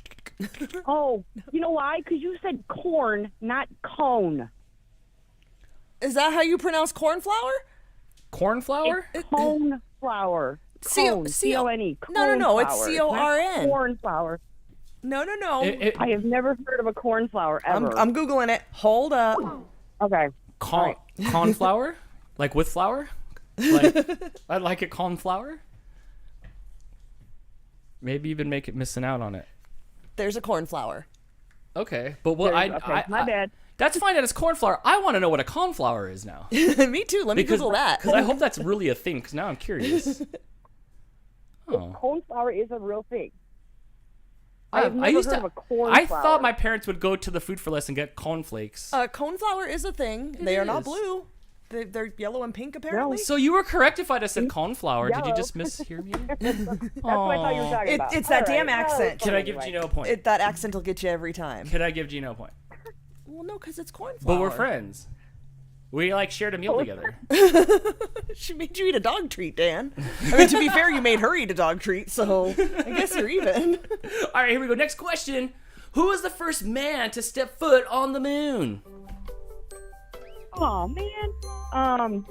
Oh, you know why? Because you said corn, not cone. Is that how you pronounce cornflower? Cornflower? Cone flower. Cone. C-O-N-E. No. It's C-O-R-N. Cornflower. No. I have never heard of a cornflower ever. I'm Googling it. Hold up. Okay. Cornflower? Like with flour? I'd like a cornflower? Maybe even make it missing out on it. There's a cornflower. Okay. But what my bad. That's fine that it's cornflower. I want to know what a coneflower is now. Me too. Let me Google that. Because I hope that's really a thing, because now I'm curious. Cornflower is a real thing. I used heard to. of a cornflower. I thought my parents would go to the food for less and get cornflakes. Coneflower is a thing. They are not blue. They're yellow and pink, apparently. So you were correct if I'd have said cornflower. Did you just mishear me? That's what I thought you were talking about. It's that damn accent. Can I give Gino a point? That accent will get you every time. Can I give Gino a point? Well, no, because it's cornflower. But we're friends. We shared a meal together. She made you eat a dog treat, Dan. I mean, to be fair, you made her eat a dog treat, so I guess you're even. All right, here we go. Next question. Who was the first man to step foot on the moon? Oh, man.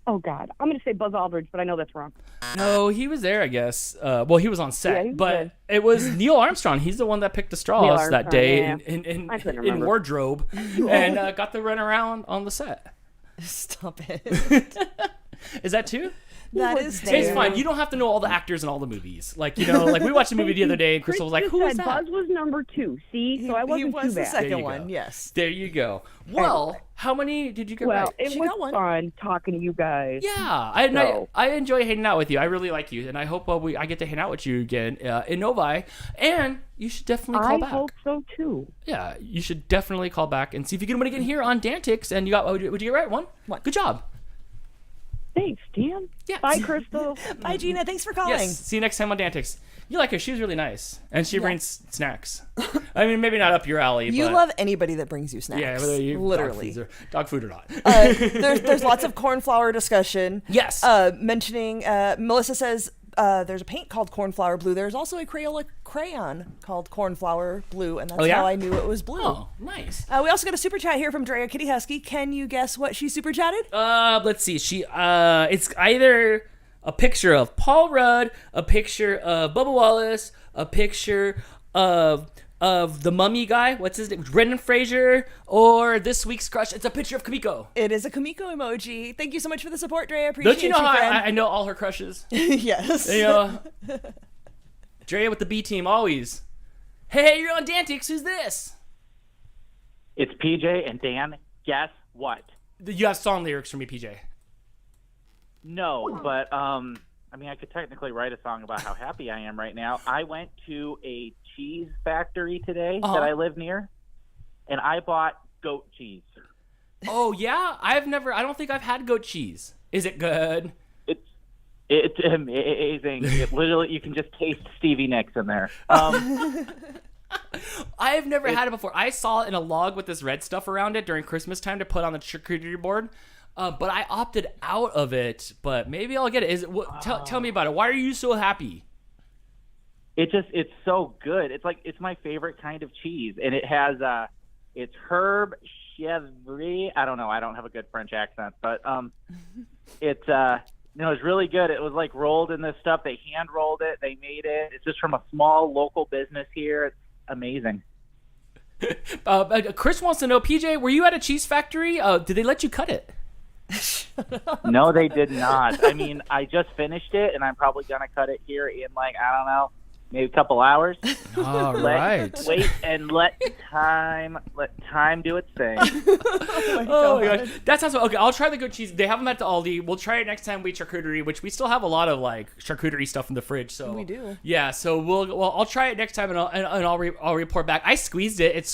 Oh, God. I'm going to say Buzz Aldridge, but I know that's wrong. No, he was there, I guess. Well, he was on set, Yeah, but it was Neil Armstrong. He's the one that picked the straws that day in wardrobe and got to run around on the set. Stop it. Is that true? That is It's fine. You don't have to know all the actors in all the movies. We watched a movie the other day, and Crystal was like, "Who is that?" Buzz was number 2. See, so I wasn't He was too bad. the second one. Yes. There you go. Well, how many did you get right? Well, it was fun talking to you guys. Yeah, I enjoy hanging out with you. I really like you, and I hope I get to hang out with you again in Novi. And you should definitely call back. I hope so too. Yeah, you should definitely call back and see if you can win again here on DANtics. And you got? Would you get right? One. Good job. Thanks, Dan. Yeah. Bye, Crystal. Bye, Gina. Thanks for calling. Yes. See you next time on DANtics. You like her. She was really nice. And she brings snacks. I mean, maybe not up your alley. You but... love anybody that brings you snacks. Yeah, whether you literally. Dog food or not. There's lots of cornflower discussion. Yes. Mentioning, Melissa says, there's a paint called Cornflower Blue. There's also a Crayola crayon called Cornflower Blue, and that's how I knew it was blue. Oh, nice. We also got a super chat here from Drea Kitty Husky. Can you guess what she super chatted? Let's see. It's either a picture of Paul Rudd, a picture of Bubba Wallace, a picture of the mummy guy. What's his name? Brendan Fraser, or this week's crush. It's a picture of Kamiko. It is a Kamiko emoji. Thank you so much for the support, Drea. Appreciate Don't you know how friend. I know all her crushes? Yes. Drea with the B team always. Hey, you're on DANtics. Who's this? It's PJ and Dan. Guess what? You have song lyrics for me, PJ. No, but I mean, I could technically write a song about how happy I am right now. I went to a cheese factory today that I live near, and I bought goat cheese. Oh, yeah? I don't think I've had goat cheese. Is it good? It's amazing. Literally, you can just taste Stevie Nicks in there. I have never had it before. I saw it in a log with this red stuff around it during Christmas time to put on the charcuterie board. But I opted out of it. But maybe I'll get it. Tell me about it. Why are you so happy? It's so good. It's my favorite kind of cheese, and it has it's herb chèvre. I don't know. I don't have a good French accent, but it's it's really good. It was like rolled in this stuff. They hand rolled it. They made it. It's just from a small local business here. It's amazing. Chris wants to know, PJ, were you at a cheese factory? Did they let you cut it? No, they did not. I mean, I just finished it, and I'm probably going to cut it here in, I don't know, maybe a couple hours. All right. Wait and let time do its thing. Oh my gosh. That sounds okay. I'll try the goat cheese. They have them at the Aldi. We'll try it next time we eat charcuterie, which we still have a lot of charcuterie stuff in the fridge. So we do. Yeah. So I'll try it next time and I'll report back. I squeezed it. It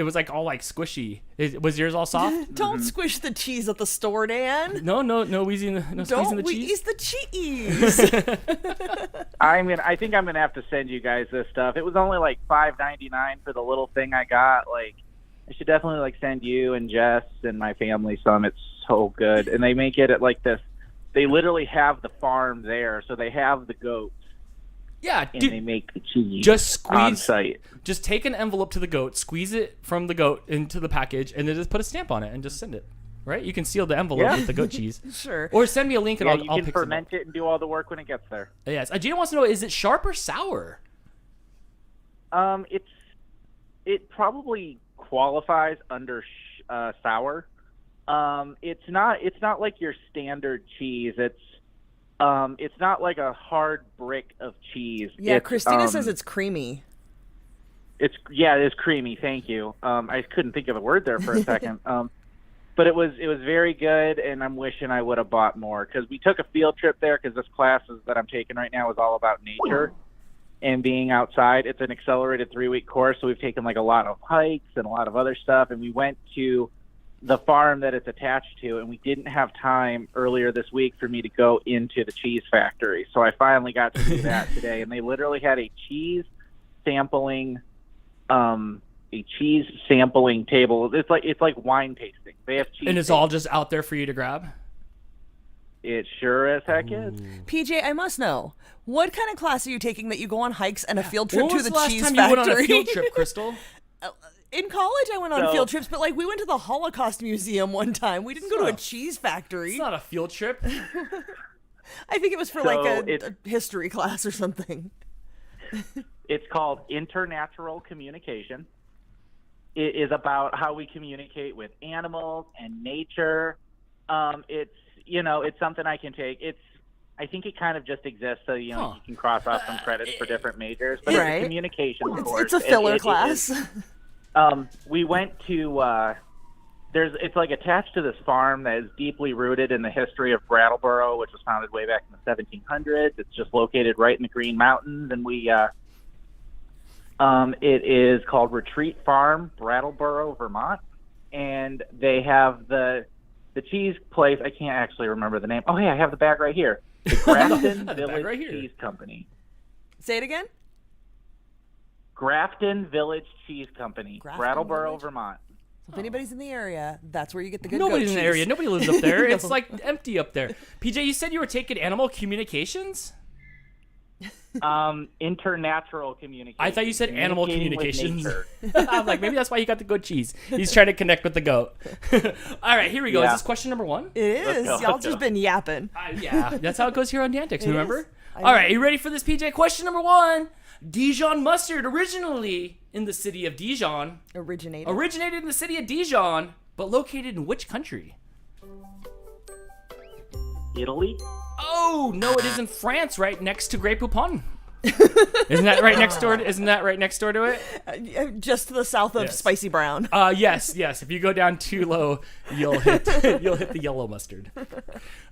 was all squishy. Was yours all soft? Don't squish the cheese at the store, Dan. No squeezing the cheese. Don't squeeze the cheese. I think I'm gonna have to send you guys this stuff. It was only $5.99 for the little thing I got. I should definitely send you and Jess and my family some. It's so good, and they make it at this. They literally have the farm there, so they have the goats. Yeah, and they make the cheese just squeeze on site. Just take an envelope to the goat, squeeze it from the goat into the package, and then just put a stamp on it and just send it. Right? You can seal the envelope with the goat chease. Sure. Or send me a link and I'll you can pick ferment it and do all the work when it gets there. Yes. Gina wants to know: is it sharp or sour? It probably qualifies under sour. It's not like your standard cheese. It's not like a hard brick of cheese. Yeah, Christina says it's creamy. It is creamy. Thank you. I couldn't think of the word there for a second. But it was very good, and I'm wishing I would have bought more because we took a field trip there because this class that I'm taking right now is all about nature and being outside. It's an accelerated 3-week course, so we've taken a lot of hikes and a lot of other stuff, and we went to the farm that it's attached to, and we didn't have time earlier this week for me to go into the cheese factory. So I finally got to do that today, and they literally had a cheese sampling table. It's like wine tasting. They have cheese. And it's all just out there for you to grab? It sure as heck is. PJ, I must know, what kind of class are you taking that you go on hikes and a field trip to the cheese factory? When was the last time you went on a field trip, Crystal? In college, I went on field trips, but we went to the Holocaust Museum one time. We didn't go to a cheese factory. It's not a field trip. I think it was for a history class or something. It's called Internatural Communication. It is about how we communicate with animals and nature. It's something I can take. I think it kind of just exists so you can cross off some credits for different majors. But it's a communication course. It's a filler class. We went to it's attached to this farm that is deeply rooted in the history of Brattleboro, which was founded way back in the 1700s. It's just located right in the Green Mountains, and we it is called Retreat Farm, Brattleboro, Vermont, and they have the cheese place. I can't actually remember the name. Oh, hey, I have the bag right here. The Grafton Village Cheese Company. Say it again. Grafton Village Cheese Company, Brattleboro, Vermont. So if anybody's in the area, that's where you get the good Nobody's goat in the cheese. area. Nobody lives up there. It's empty up there. PJ, you said you were taking animal communications? Internatural communication. I thought you said animal communications. I was like, maybe that's why you got the goat cheese. He's trying to connect with the goat. All right, here we go. Yeah. Is this question number 1? It is. Y'all just been yapping. Yeah, that's how it goes here on DANtics, remember? All right, you ready for this, PJ? Question number 1. Dijon mustard originated in the city of Dijon. Originated in the city of Dijon, but located in which country? Italy? Oh, no, it is in France, right next to Grey Poupon. Isn't that right next door? Isn't that right next door to it? Just to the south of Spicy Brown. Yes. If you go down too low, you'll hit the yellow mustard.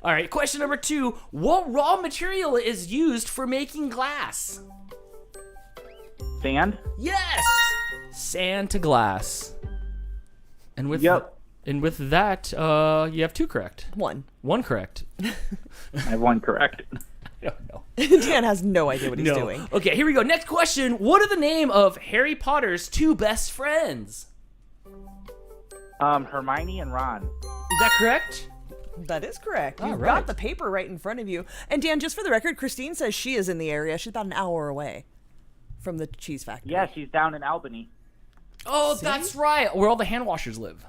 All right. Question number 2: what raw material is used for making glass? Sand? Yes. Sand to glass. And with that, you have 2 correct. 1 correct. I have 1 correct. I don't know. Dan has no idea what he's doing. Okay, here we go. Next question. What are the name of Harry Potter's 2 best friends? Hermione and Ron. Is that correct? That is correct. You've right. got the paper right in front of you. And Dan, just for the record, Christine says she is in the area. She's about an hour away from the cheese factory. Yeah, she's down in Albany. Oh, that's right. Where all the hand washers live.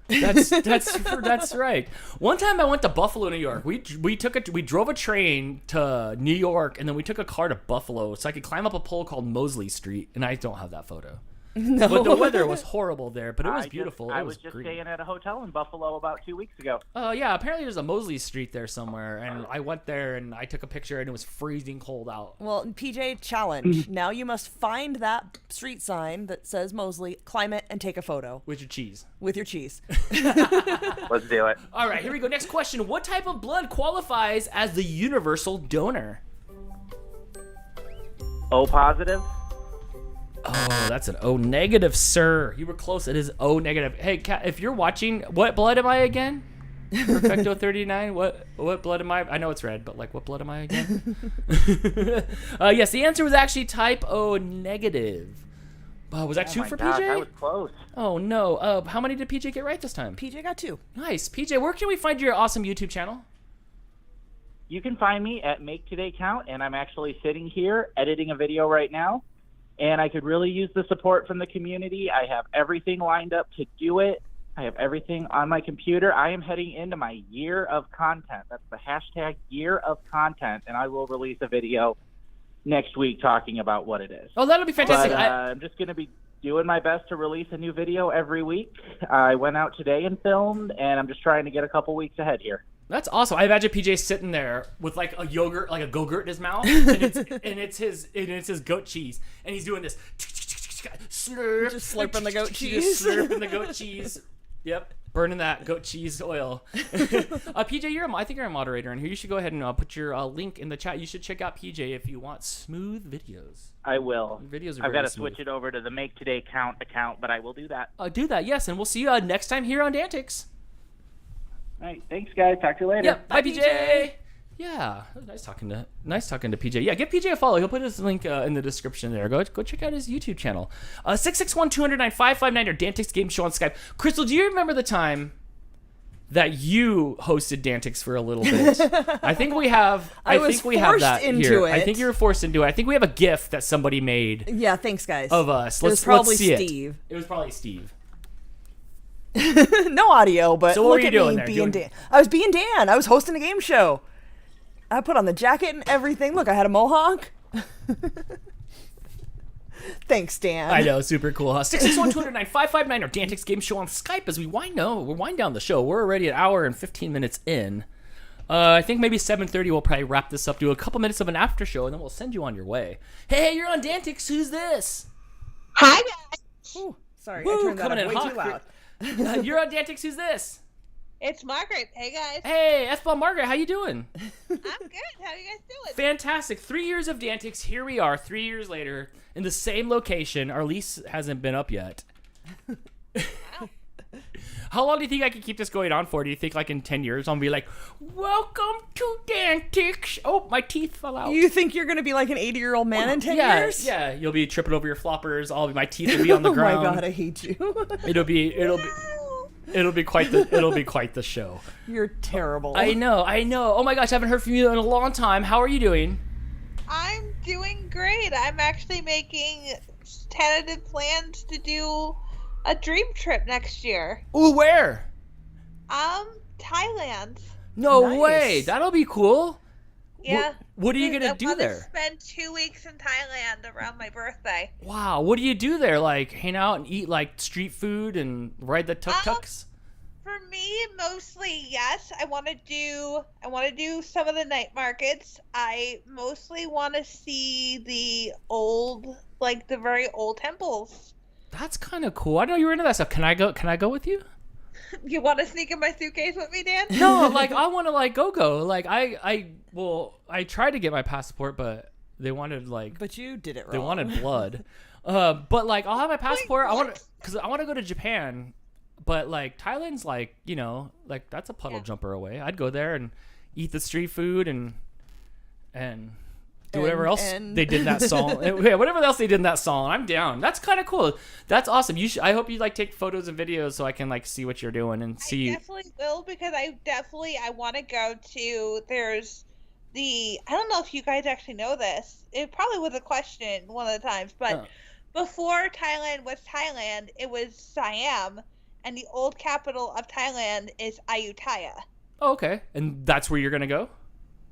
That's right. One time I went to Buffalo, New York. We drove a train to New York, and then we took a car to Buffalo so I could climb up a pole called Mosley Street, and I don't have that photo. No. But the weather was horrible there, but it was beautiful. I was just staying at a hotel in Buffalo about 2 weeks ago. Oh, yeah. Apparently there's a Mosley Street there somewhere, and I went there, and I took a picture, and it was freezing cold out. Well, PJ, challenge. Now you must find that street sign that says Mosley, climb it, and take a photo. With your cheese. With your cheese. Let's do it. All right, here we go. Next question. What type of blood qualifies as the universal donor? O positive? Oh, that's an O negative, sir. You were close. It is O negative. Hey, Kat, if you're watching, what blood am I again? Perfecto 39. What blood am I? I know it's red, but like, what blood am I again? Yes, the answer was actually type O negative. Was that 2 for PJ? I was close. Oh no. How many did PJ get right this time? PJ got 2. Nice. PJ, where can we find your awesome YouTube channel? You can find me at Make Today Count, and I'm actually sitting here editing a video right now. And I could really use the support from the community. I have everything lined up to do it. I have everything on my computer. I am heading into my year of content. That's the hashtag year of content. And I will release a video next week talking about what it is. Oh, that'll be fantastic. But, I'm just going to be doing my best to release a new video every week. I went out today and filmed, and I'm just trying to get a couple weeks ahead here. That's awesome. I imagine PJ sitting there with like a yogurt, like a Go-Gurt in his mouth, and it's his goat cheese, and he's doing this slurp, just slurping the goat cheese, just slurping the goat cheese. Yep, burning that goat cheese oil. PJ, I think you're a moderator in here. You should go ahead and put your link in the chat. You should check out PJ if you want smooth videos. I will. Videos are I've got to smooth. switch it over to the Make Today Count account, but I will do that. Do that, yes, and we'll see you next time here on DANtics. All right, thanks, guys. Talk to you later. Yep, bye, PJ. Yeah, nice talking to PJ. Yeah, give PJ a follow. He'll put his link in the description there. Go check out his YouTube channel. 661-209-559 or DANtics Game Show on Skype. Crystal, do you remember the time that you hosted DANtics for a little bit? I think we have. I think we have that here. I think you were forced into it. I think we have a GIF that somebody made. Yeah, thanks, guys. Of us. Let's see Steve. It was probably Steve. No audio, but so what look were you at doing me there? being Dan. I was being Dan. I was hosting a game show. I put on the jacket and everything. Look, I had a mohawk. Thanks, Dan. I know, super cool, huh? 661-209-559 or DANtics Game Show on Skype as we wind down the show. We're already an hour and 15 minutes in. I think maybe 7:30 we'll probably wrap this up, do a couple minutes of an after show, and then we'll send you on your way. Hey, you're on DANtics. Who's this? Hi, guys. Ooh, sorry, Woo, I turned that coming up in way hot. too loud. You're on DANtics. Who's this? It's Margaret. Hey, guys. Hey, F-Bomb Margaret. How you doing? I'm good. How you guys doing? Fantastic. 3 years of DANtics. Here we are, 3 years later, in the same location. Our lease hasn't been up yet. Wow. How long do you think I can keep this going on for? Do you think like in 10 years I'll be like, welcome to DANtics. Oh, my teeth fell out. You think you're going to be like an 80-year-old man in 10 years? Yeah, you'll be tripping over your floppers. My teeth will be on the ground. Oh my God, I hate you. It'll be quite the show. You're terrible. I know. Oh my gosh, I haven't heard from you in a long time. How are you doing? I'm doing great. I'm actually making tentative plans to do a dream trip next year. Ooh, where? Thailand. No Nice. way. That'll be cool. Yeah. What are you gonna do there? Spend 2 weeks in Thailand around my birthday. Wow. What do you do there? Like hang out and eat like street food and ride the tuk-tuks? For me, mostly, yes. I want to do some of the night markets. I mostly want to see the very old temples. That's kind of cool. I know you were into that stuff. Can I go with you? You want to sneak in my suitcase with me, Dan? No, like I want to like go. Like I tried to get my passport, but they wanted like. But you did it wrong. They wanted blood. But like I'll have my passport. Because I want to go to Japan, but like Thailand's like like that's a puddle jumper away. I'd go there and eat the street food and do whatever else they did in that song. Yeah, whatever else they did in that song, I'm down. That's kind of cool. That's awesome. I hope you like take photos and videos so I can like see what you're doing and see. I definitely will, because I want to go to. There's I don't know if you guys actually know this. It probably was a question one of the times, but before Thailand was Thailand, it was Siam, and the old capital of Thailand is Ayutthaya. Oh, okay, and that's where you're gonna go.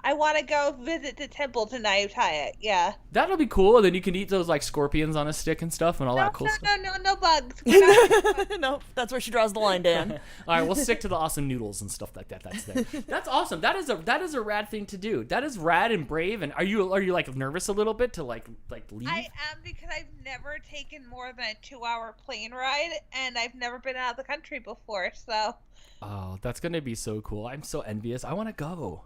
I want to go visit the temple to Ayutthaya. Yeah. That'll be cool. And then you can eat those like scorpions on a stick and stuff and all that cool stuff. No bugs. No, that's where she draws the line, Dan. All right, we'll stick to the awesome noodles and stuff like that. That's awesome. That is a rad thing to do. That is rad and brave. And are you like nervous a little bit to like leave? I am, because I've never taken more than a 2-hour plane ride, and I've never been out of the country before. So. Oh, that's gonna be so cool. I'm so envious. I want to go.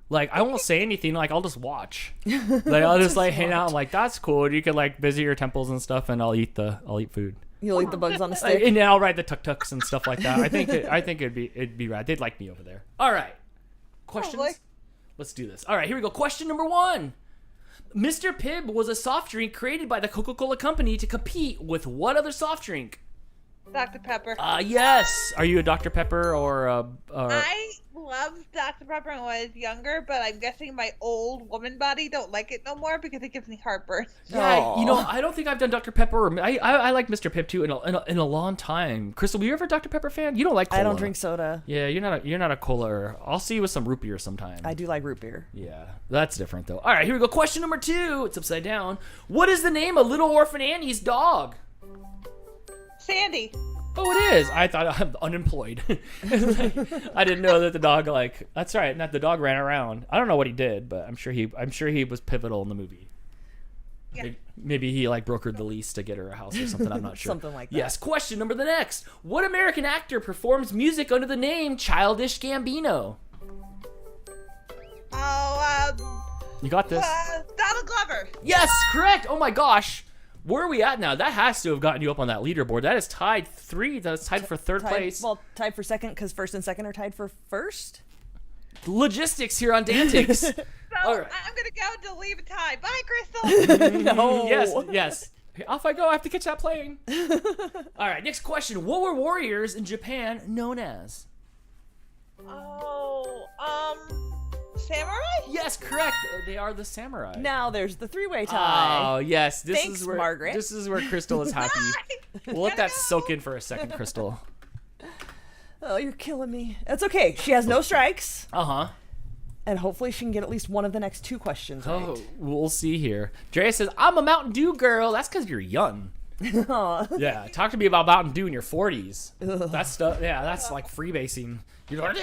Like, I won't say anything. Like, I'll just watch. Like, I'll just like hang out. I'm like, that's cool. You can like visit your temples and stuff, and I'll eat food. You'll eat the bugs on a stick. And then I'll ride the tuk-tuks and stuff like that. I think it'd be rad. They'd like me over there. All right, questions. Probably. Let's do this. All right, here we go. Question number 1. Mr. Pibb was a soft drink created by the Coca-Cola Company to compete with what other soft drink? Dr. Pepper. Yes. Are you a Dr. Pepper or? I loved Dr. Pepper when I was younger, but I'm guessing my old woman body don't like it no more because it gives me heartburn. Yeah, I don't think I've done Dr. Pepper. I like Mr. Pibb too in a long time. Crystal, were you ever a Dr. Pepper fan? You don't like cola. I don't drink soda. Yeah, you're not a cola. I'll see you with some root beer sometime. I do like root beer. Yeah, that's different though. All right, here we go. Question number 2. It's upside down. What is the name of Little Orphan Annie's dog? Sandy. Oh, it is. I thought I'm unemployed. I didn't know that the dog that's right. Not the dog ran around. I don't know what he did, but I'm sure he was pivotal in the movie. Yeah. Maybe he like brokered the lease to get her a house or something. I'm not sure. Something like that. Yes. Question number the next. What American actor performs music under the name Childish Gambino? You got this. Donald Glover. Yes, correct. Oh my gosh. Where are we at now? That has to have gotten you up on that leaderboard. That is tied 3. That's tied for third place. Well, tied for second because first and second are tied for first. Logistics here on DANtics. So all right. I'm going to go to leave a tie. Bye, Crystal. No. Yes. Off I go. I have to catch that plane. All right, next question. What were warriors in Japan known as? Samurai? Yes, correct. They are the samurai. Now there's the 3-way tie. Oh, yes. Thanks, Margaret. This is where Crystal is happy. We'll let that soak in for a second, Crystal. Oh, you're killing me. That's okay. She has no strikes. Uh-huh. And hopefully she can get at least one of the next 2 questions right. Oh, we'll see here. Drea says, I'm a Mountain Dew girl. That's because you're young. Yeah, talk to me about Mountain Dew in your 40s. That's stuff. Yeah, that's like freebasing. You're like,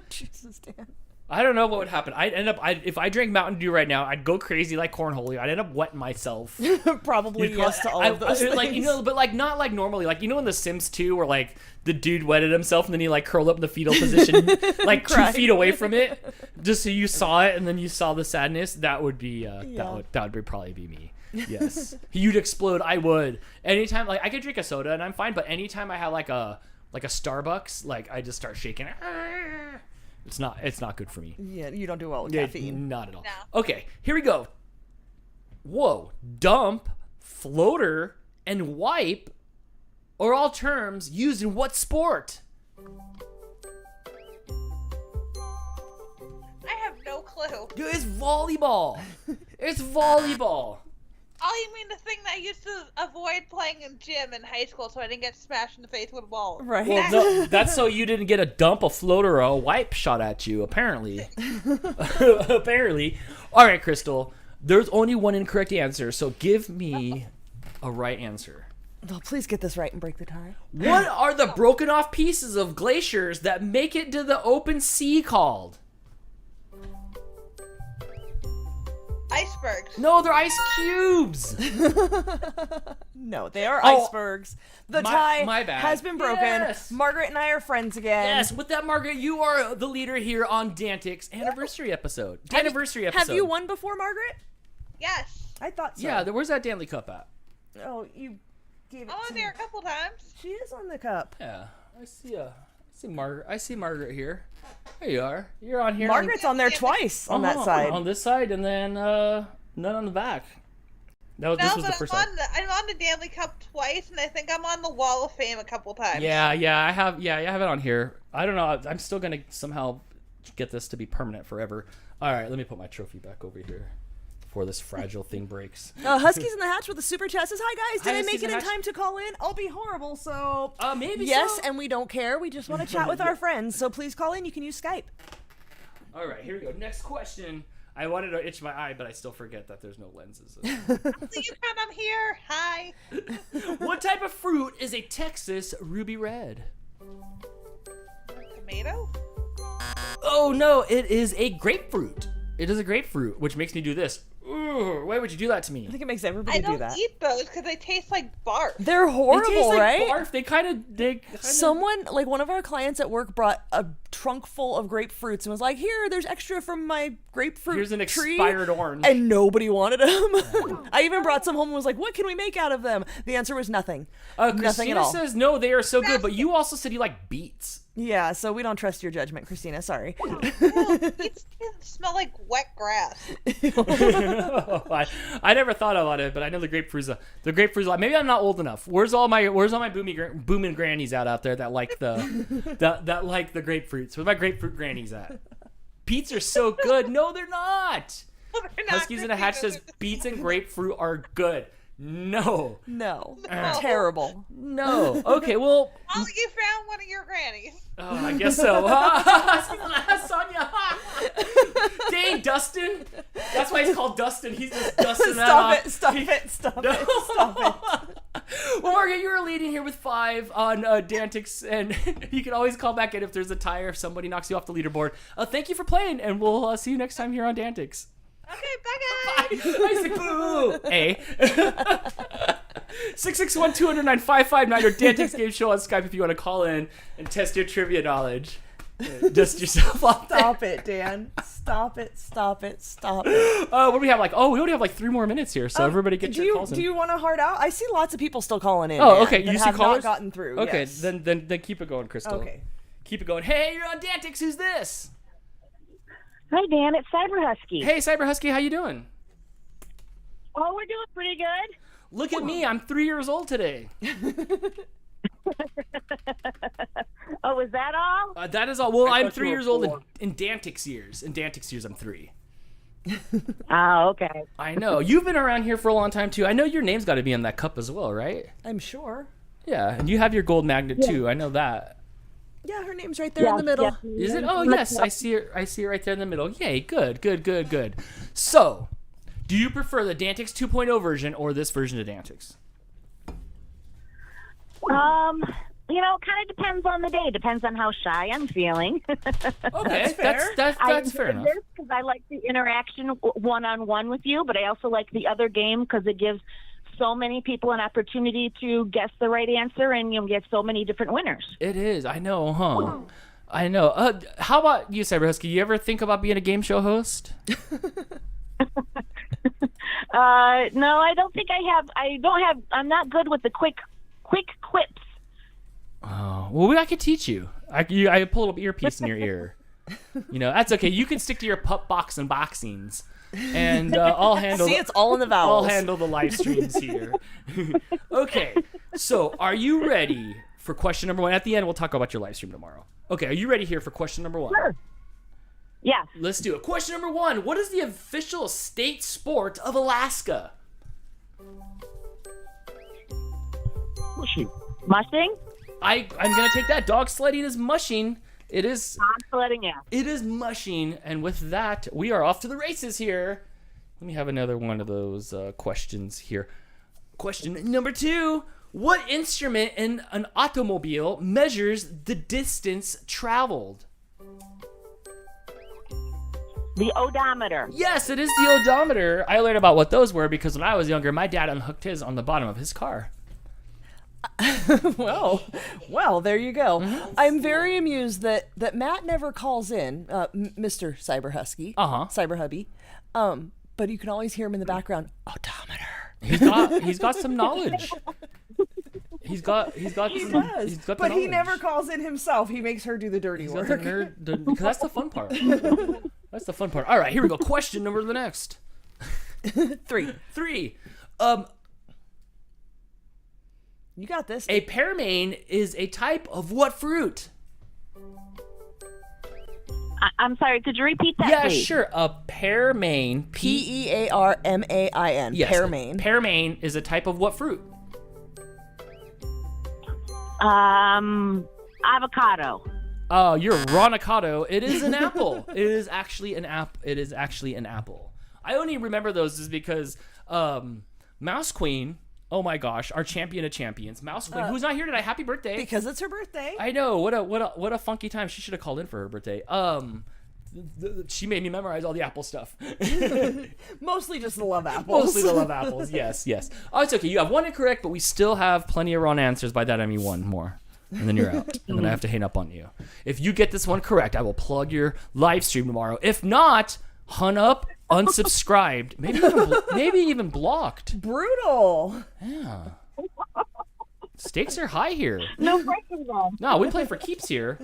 Jesus, Dan. I don't know what would happen. If I drank Mountain Dew right now, I'd go crazy like cornhole. I'd end up wetting myself. Probably yes to all of those things. Like, but like not like normally. Like, in The Sims 2 where like the dude wetted himself and then he like curled up in the fetal position like 2 feet away from it, just so you saw it and then you saw the sadness. That would be that would probably be me. Yes. You'd explode. I would. Anytime, like, I could drink a soda and I'm fine, but anytime I have like a Starbucks, like, I just start shaking. It's not good for me. Yeah, you don't do well with caffeine. Not at all. No. Okay, here we go. Whoa. Dump, floater, and wipe are all terms used in what sport? I have no clue. Dude, it's volleyball. It's volleyball. Oh, you mean the thing that I used to avoid playing in gym in high school so I didn't get smashed in the face with a ball? Right. Well, no, that's so you didn't get a dump, a floater, or a wipe shot at you, apparently. Apparently. All right, Crystal. There's only one incorrect answer, so give me a right answer. Oh, please get this right and break the tie. What are the broken off pieces of glaciers that make it to the open sea called? Icebergs. No, they're ice cubes. No, they are icebergs. The tie my bad. has been broken. Yes. Margaret and I are friends again. Yes, with that, Margaret, you are the leader here on DANtics anniversary episode. DANniversary episode. Have you won before, Margaret? Yes. I thought so. Yeah, where's that Danley Cup at? Oh, you gave it I'm to on there me. a couple times. She is on the cup. Yeah, I see Margaret. I see Margaret here. There you are. You're on here. Margaret's on there twice on that side. On this side, and then none on the back. No, this was the first time. I'm on the Danley Cup twice, and I think I'm on the Wall of Fame a couple times. Yeah, I have. Yeah, I have it on here. I don't know. I'm still gonna somehow get this to be permanent forever. All right, let me put my trophy back over here before this fragile thing breaks. Huskies in the Hatch with the super chat says, "Hi guys, did Hi, I make Huskies it in in the Hatch. time to call in? I'll be horrible, so Maybe yes, so. and we don't care. We just want to chat with our friends. So please call in. You can use Skype." All right, here we go. Next question. I wanted to itch my eye, but I still forget that there's no lenses. See you when I'm here. Hi. What type of fruit is a Texas ruby red? Tomato? Oh no, it is a grapefruit. It is a grapefruit, which makes me do this. Ooh, why would you do that to me? I think it makes everybody I do that. don't eat those because they taste like barf. They're horrible, They taste like right? barf. They kind of. Someone, like one of our clients at work, brought a trunk full of grapefruits and was like, "Here, there's extra from my grapefruit Here's an tree." expired orange. And nobody wanted them. I even brought some home and was like, "What can we make out of them?" The answer was nothing. Nothing at Christina all. says no, they are so good, but you also said you like beets. Yeah, so we don't trust your judgment, Christina. Sorry. It smell like wet grass. I never thought about it, but I know the grapefruit's maybe I'm not old enough. Where's all my booming grannies out there that like that like the grapefruits? Where my grapefruit grannies at? Beets are so good. No, they're not. They're not Huskies in a Hatch says beets and grapefruit are good. No. No. Terrible. No. Okay, well. Oh, you found one of your grannies. Oh, I guess so. Sonia. Dang, Dustin. That's why he's called Dustin. He's just dusting that off. Stop it. Well, Margaret, you're leading here with 5 on DANtics, and you can always call back in if there's a tie or if somebody knocks you off the leaderboard. Thank you for playing, and we'll see you next time here on DANtics. Okay, bye guys. I said boo. 661-209-559 or DANtics Game Show on Skype if you want to call in and test your trivia knowledge. Dust yourself off. Stop it, Dan. Stop it. What do we have? We only have 3 more minutes here, so everybody get your calls in. Do you want to hard out? I see lots of people still calling in. Oh, Dan, okay. that You see have callers? not gotten through. Okay, yes. then keep it going, Crystal. Okay. Keep it going. Hey, you're on DANtics. Who's this? Hi, Dan. It's Cyber Husky. Hey, Cyber Husky. How you doing? Oh, we're doing pretty good. Look at me. I'm 3 years old today. Oh, is that all? That is all. Well, I'm 3 years old in DANtics years. In DANtics years, I'm 3. Oh, okay. I know. You've been around here for a long time, too. I know your name's got to be on that cup as well, right? I'm sure. Yeah, and you have your gold magnet, too. I know that. Yeah, her name's right there in the middle. Yes. Is it? Oh, yes. I see it right there in the middle. Yay, good. So, do you prefer the DANtics 2.0 version or this version of DANtics? Kind of depends on the day. Depends on how shy I'm feeling. Okay, that's fair enough. Because I like the interaction one-on-one with you, but I also like the other game because it gives so many people an opportunity to guess the right answer, and you'll get so many different winners. It is. I know, huh? I know. How about you, Cyber Husky? You ever think about being a game show host? No, I don't think I have. I'm not good with the quick quips. Oh, well, I could teach you. I pull a little earpiece in your ear. That's okay. You can stick to your pup box unboxings, and I'll handle. See, it's all in the vowels. I'll handle the live streams here. Okay, so are you ready for question number 1? At the end, we'll talk about your live stream tomorrow. Okay, are you ready here for question number 1? Sure. Yeah. Let's do it. Question number 1. What is the official state sport of Alaska? Mushing? I'm going to take that. Dog sledding is mushing. It is. Dog sledding, yeah. It is mushing. And with that, we are off to the races here. Let me have another one of those questions here. Question number 2. What instrument in an automobile measures the distance traveled? The odometer. Yes, it is the odometer. I learned about what those were because when I was younger, my dad unhooked his on the bottom of his car. Well, there you go. I'm very amused that Matt never calls in, Mr. Cyber Husky, Cyber Hubby, but you can always hear him in the background. Odometer. He's got some knowledge. He's got the But he knowledge. never calls in himself. He makes her do the dirty He's work. got because that's the fun part. That's the fun part. All right, here we go. Question number the next. 3. You got this. A pearmain is a type of what fruit? I'm sorry, could you repeat that, Yeah, please? sure. A pearmain. Pearmain. Yes. Pearmain. Pearmain is a type of what fruit? Avocado. Oh, you're Ronicado. It is an apple. It is actually an apple. I only remember those is because Mouse Queen. Oh my gosh, our champion of champions, Mouse Queen, who's not here today. Happy birthday! Because it's her birthday. I know. What a funky time. She should have called in for her birthday. She made me memorize all the apple stuff. Mostly just the love apples. Mostly the love apples. Yes. Oh, it's okay. You have one incorrect, but we still have plenty of wrong answers. By that I mean one more. And then you're out. And then I have to hang up on you. If you get this one correct, I will plug your live stream tomorrow. If not, hunt up, unsubscribed, maybe even blocked. Brutal. Yeah. Stakes are high here. No breaking them. No, we play for keeps here.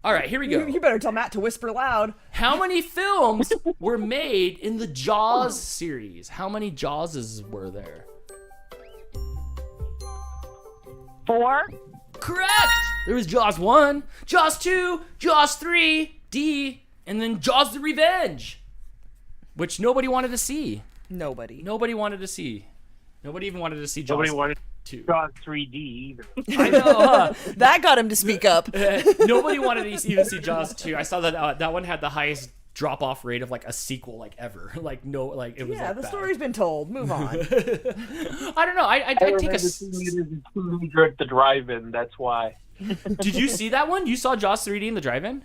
All right, here we go. You better tell Matt to whisper loud. How many films were made in the Jaws series? How many Jawses were there? 4. Correct! There was Jaws 1, Jaws 2, Jaws 3, D, and then Jaws the Revenge, which nobody wanted to see. Nobody wanted to see. Nobody even wanted to see Jaws. Nobody wanted 2. Jaws 3D either. I know, huh? That got him to speak up. Nobody wanted to even see Jaws 2. I saw that that one had the highest drop-off rate of like a sequel ever. It was Yeah, like the bad. story's been told. Move on. I don't know. I take a. seeing it as a teenager at the drive-in. That's why. Did you see that one? You saw Jaws 3D in the drive-in?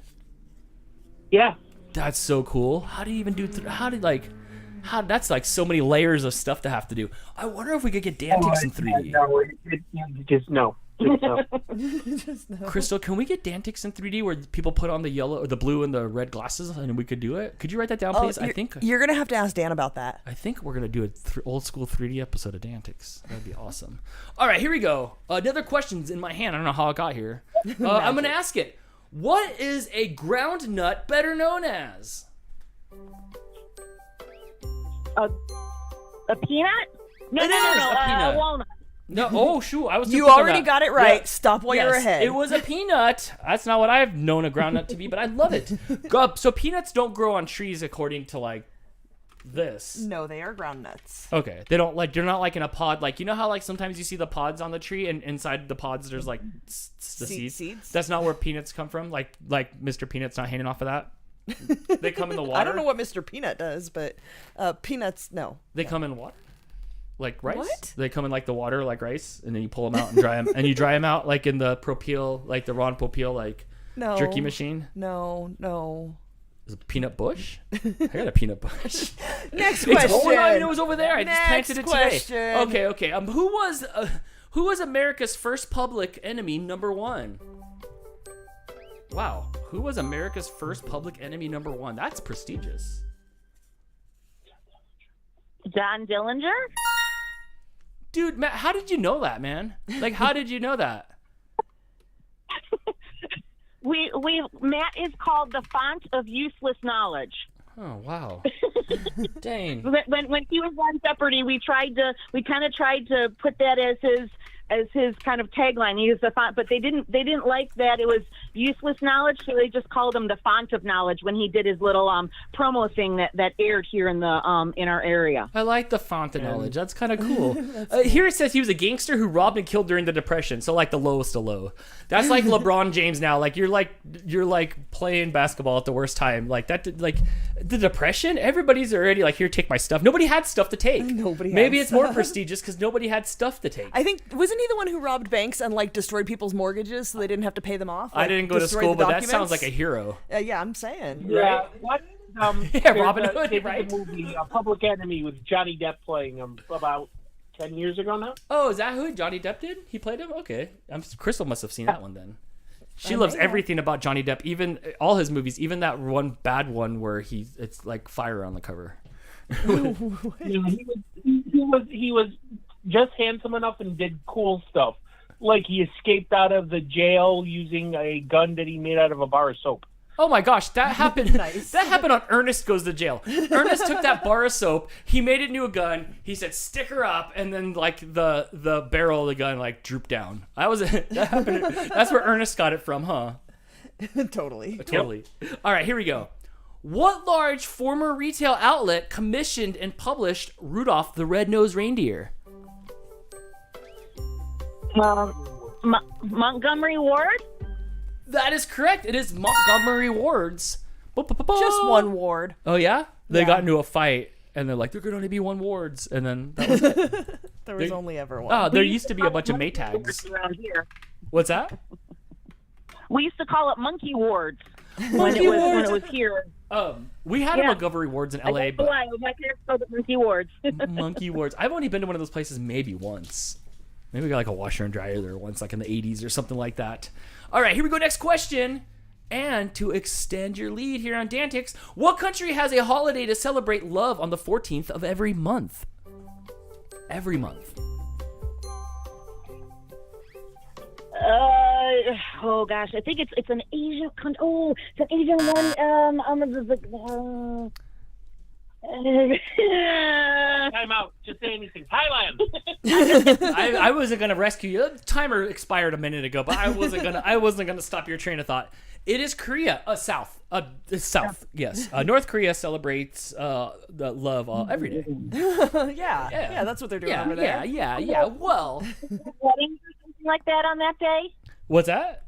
Yeah. That's so cool. How do you even do? That's like so many layers of stuff to have to do. I wonder if we could get DANtics in 3D. No. Just no. Crystal, can we get DANtics in 3D where people put on the yellow or the blue and the red glasses and we could do it? Could you write that down, please? I think you're gonna have to ask Dan about that. I think we're gonna do an old school 3D episode of DANtics. That'd be awesome. All right, here we go. Another question's in my hand. I don't know how it got here. I'm gonna ask it. What is a ground nut better known as? A peanut? No, It is a peanut. walnut. No, oh shoot! I was. too You quick on already that. got it right. Yeah. Stop while you're ahead. It was a peanut. That's not what I've known a ground nut to be, but I love it. So peanuts don't grow on trees according to like this. No, they are ground nuts. Okay, they don't like. They're not like in a pod. Like you know how like sometimes you see the pods on the tree, and inside the pods there's like the seeds. That's not where peanuts come from. Like Mr. Peanut's not hanging off of that. They come in the water. I don't know what Mr. Peanut does, but peanuts, no. They come in water. Like rice? What? They come in like the water, like rice, and then you pull them out and dry them. And you dry them out like in the Propeel, like the Ron Popeil, like No. jerky machine. No. Is it peanut bush? I got a peanut bush. Next It's question. going on. It was over there. I just planted it question. today. Okay. Who was America's first public enemy number 1? Wow. Who was America's first public enemy number 1? That's prestigious. John Dillinger? Dude, Matt, how did you know that, man? Like, how did you know that? Matt is called the font of useless knowledge. Oh, wow. Dang. When he was on Jeopardy, we kind of tried to put that as his kind of tagline. He used the font, but they didn't like that it was useless knowledge, so they just called him the font of knowledge when he did his little promo thing that aired here in the in our area. I like the font of knowledge. That's kind of cool. Here it says he was a gangster who robbed and killed during the Depression. So like the lowest of low. That's like LeBron James now. Like you're like playing basketball at the worst time. Like that, like the depression. Everybody's already like, here, take my stuff. Nobody had stuff to take. Maybe it's more prestigious because nobody had stuff to take. I think, wasn't he the one who robbed banks and like destroyed people's mortgages so they didn't have to pay them off? Like, I didn't go to school, but that sounds like a hero. Yeah, I'm saying. Yeah. Right? What? Yeah, Robin Hood, right? The movie Public Enemy with Johnny Depp playing him about 10 years ago now. Oh, is that who Johnny Depp did? He played him? Okay. Crystal must have seen that one then. She loves everything about Johnny Depp, even all his movies, even that one bad one where it's like fire on the cover. He was just handsome enough and did cool stuff. Like he escaped out of the jail using a gun that he made out of a bar of soap. Oh my gosh, that happened. Nice. That happened on Ernest Goes to Jail. Ernest took that bar of soap, he made it into a gun, he said, stick her up, and then like the barrel of the gun like drooped down. That happened. That's where Ernest got it from, huh? Totally. Yep. All right, here we go. What large former retail outlet commissioned and published Rudolph the Red-Nosed Reindeer? Montgomery Ward? That is correct. It is Montgomery Ward's. Just one ward. Oh, yeah? They got into a fight, and they're like, there could only be one Wards. And then that was it. There was only ever one. Oh, there used to be a bunch of Maytags. Around here. What's that? We used to call it Monkey Wards when it was here. We had a Montgomery Wards in LA, but my parents called it Monkey Wards. Monkey Wards. I've only been to one of those places maybe once. Maybe we got like a washer and dryer there once, like in the 80s or something like that. All right, here we go. Next question. And to extend your lead here on DANtics, what country has a holiday to celebrate love on the 14th of every month? Every month. Oh gosh, I think it's an Asian country. Oh, it's an Asian one. Time out. Just say anything. Thailand. I wasn't gonna rescue you. The timer expired a minute ago, but I wasn't gonna stop your train of thought. It is Korea. South. South. Yes. North Korea celebrates the love every day. Yeah, that's what they're doing over there. Yeah. Well, weddings or something like that on that day. What's that?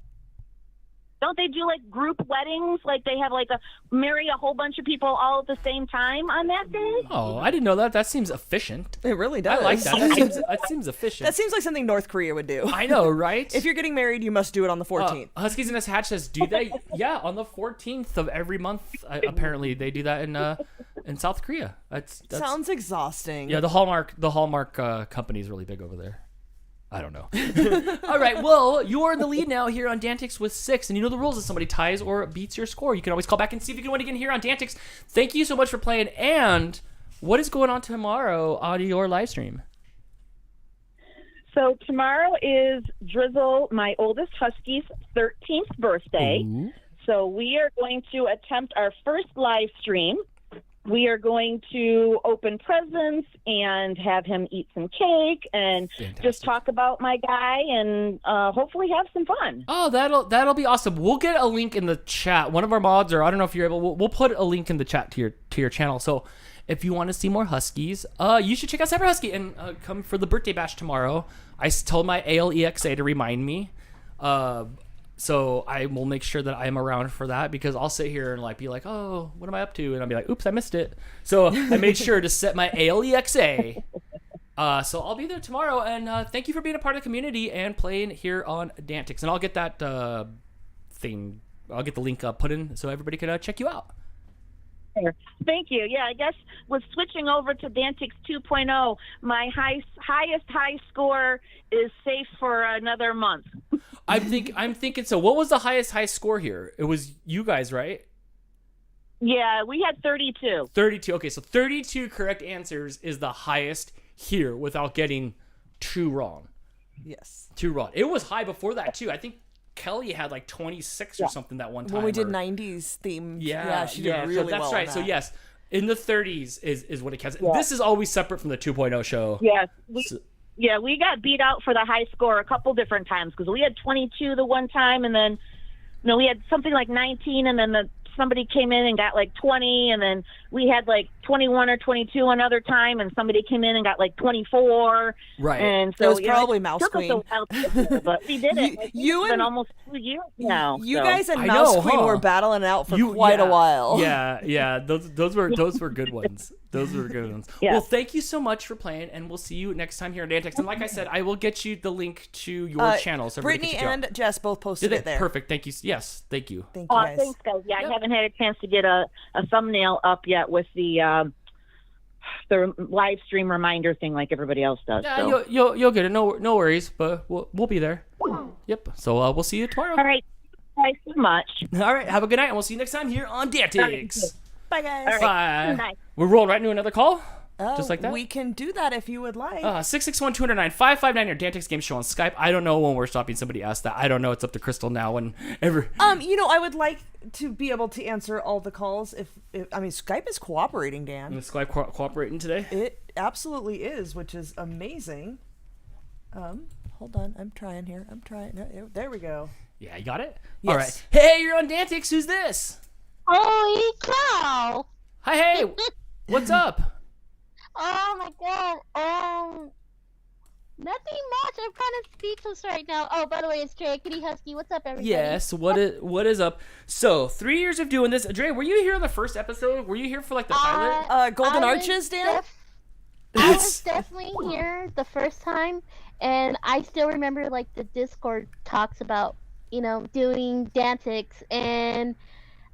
Don't they do like group weddings? Like they have like marry a whole bunch of people all at the same time on that day? Oh, I didn't know that. That seems efficient. It really does. I like that. That seems efficient. That seems like something North Korea would do. I know, right? If you're getting married, you must do it on the 14th. Huskies in a Hatch says, do they? Yeah, on the 14th of every month. Apparently, they do that in South Korea. That's sounds exhausting. Yeah, the Hallmark company is really big over there. I don't know. All right, well, you're in the lead now here on DANtics with 6, and you know the rules. If somebody ties or beats your score, you can always call back and see if you can win again here on DANtics. Thank you so much for playing, and what is going on tomorrow on your live stream? So tomorrow is Drizzle, my oldest husky's 13th birthday. Ooh. So we are going to attempt our first live stream. We are going to open presents and have him eat some cake and just talk about my guy and hopefully have some fun. Oh, that'll be awesome. We'll get a link in the chat. One of our mods, or I don't know if you're able, we'll put a link in the chat to your channel. So if you want to see more Huskies, you should check out Cyber Husky and come for the birthday bash tomorrow. I told my ALEXA to remind me. So I will make sure that I'm around for that because I'll sit here and like be like, oh, what am I up to? And I'll be like, oops, I missed it. So I made sure to set my ALEXA. So I'll be there tomorrow. And thank you for being a part of the community and playing here on DANtics. And I'll get that thing. I'll get the link put in so everybody can check you out. Thank you. Yeah, I guess with switching over to DANtics 2.0, my highest high score is safe for another month. I'm thinking so. What was the highest high score here? It was you guys, right? Yeah, we had 32. 32. Okay, so 32 correct answers is the highest here without getting 2 wrong. Yes. 2 wrong. It was high before that too. I think Kelly had like 26 or something that one time. When we did 90s themed. Yeah, she did really so that's well. Right. So yes, in the 30s is what it counts. Yeah. This is always separate from the 2.0 show. Yes. We got beat out for the high score a couple different times because we had 22 the one time, and then we had something like 19, and then somebody came in and got like 20, and then we had like 21 or 22 another time, and somebody came in and got like 24. Right. And so it was probably Mouse took us Queen. a while to get there, but we did it. It's been almost 2 years now. You so. guys and I Mouse know, Queen huh? were battling it out for quite a while. Yeah. Those were good ones. Those were good ones. Yeah. Well, thank you so much for playing, and we'll see you next time here at DANtics. And like I said, I will get you the link to your channel. So everybody Brittany can check you out. and Jess both posted Did it there. Perfect. Thank you. Yes, thank you. Thank you, guys. Thanks, guys. Yeah, I haven't had a chance to get a thumbnail up yet with the live stream reminder thing like everybody else does. Yeah, so. you'll get it. No worries, but we'll be there. Yep. So we'll see you tomorrow. All right. Thanks so much. All right. Have a good night, and we'll see you next time here on DANtics. Bye, guys. All right. Bye. Good night. We're rolling right into another call. Oh, Just like that? We can do that if you would like. 661-209-559, your DANtics Game Show on Skype. I don't know when we're stopping. Somebody asked that. I don't know. It's up to Crystal now. Whenever. I would like to be able to answer all the calls. If Skype is cooperating, Dan. Is Skype cooperating today? It absolutely is, which is amazing. Hold on. I'm trying here. No, there we go. Yeah, you got it? Yes. All right. Hey, you're on DANtics. Who's this? Holy cow! Hi, hey. What's up? Oh my god. Nothing much. I'm kind of speechless right now. Oh, by the way, it's Dre, Kitty Husky. What's up, everybody? Yes, what is up? So, 3 years of doing this. Dre, were you here on the first episode? Were you here for like the pilot? Golden Arches, Dan? I was definitely here the first time, and I still remember like the Discord talks about, doing DANtics, and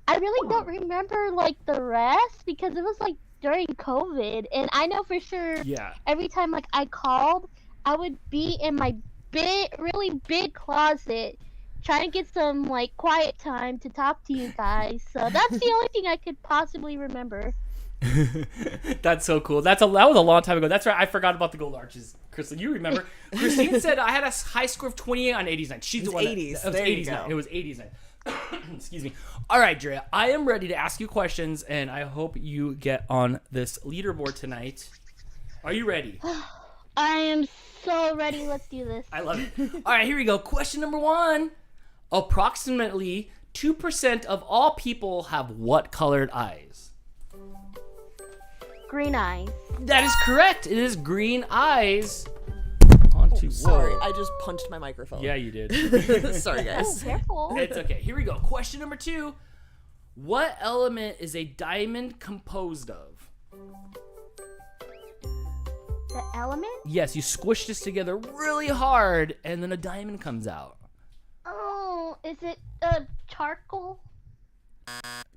I really don't remember like the rest because it was like during COVID, and I know for sure every time like I called, I would be in my really big closet trying to get some like quiet time to talk to you guys. So that's the only thing I could possibly remember. That's so cool. That was a long time ago. That's right. I forgot about the gold arches. Crystal, you remember? Christine said I had a high score of 28 on 80s night. She's the one. 80s. It was There you 80s go. night. It was 80s night. Excuse me. All right, Drea. I am ready to ask you questions, and I hope you get on this leaderboard tonight. Are you ready? I am so ready. Let's do this. I love it. All right, here we go. Question number 1. Approximately 2% of all people have what colored eyes? Green eyes. That is correct. It is green eyes. Sorry, I just punched my microphone. Yeah, you did. Sorry, guys. Oh, careful. It's okay. Here we go. Question number 2. What element is a diamond composed of? The element? Yes, you squish this together really hard, and then a diamond comes out. Oh, is it charcoal?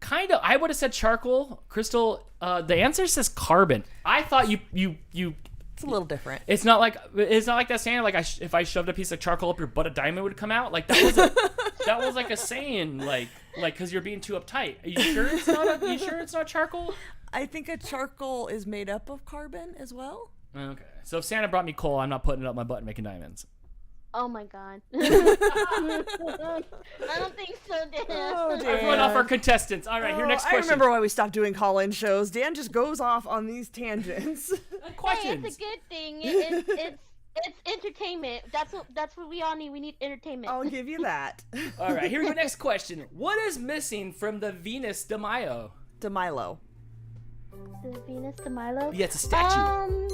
Kind of. I would have said charcoal. Crystal, the answer says carbon. I thought you It's a little different. It's not like that saying like if I shoved a piece of charcoal up your butt, a diamond would come out. Like that was like a saying like because you're being too uptight. Are you sure it's not? You sure it's not charcoal? I think a charcoal is made up of carbon as well. Okay. So if Santa brought me coal, I'm not putting it up my butt and making diamonds. Oh my god. I don't think so, Dan. Oh, Dan. Everyone off our contestants. All right, your next question. I remember why we stopped doing call-in shows. Dan just goes off on these tangents. Questions. Hey, it's a good thing. It's entertainment. That's what we all need. We need entertainment. I'll give you that. All right, here we go. Next question. What is missing from the Venus de Milo? De Milo. The Venus de Milo? Yeah, it's a statue.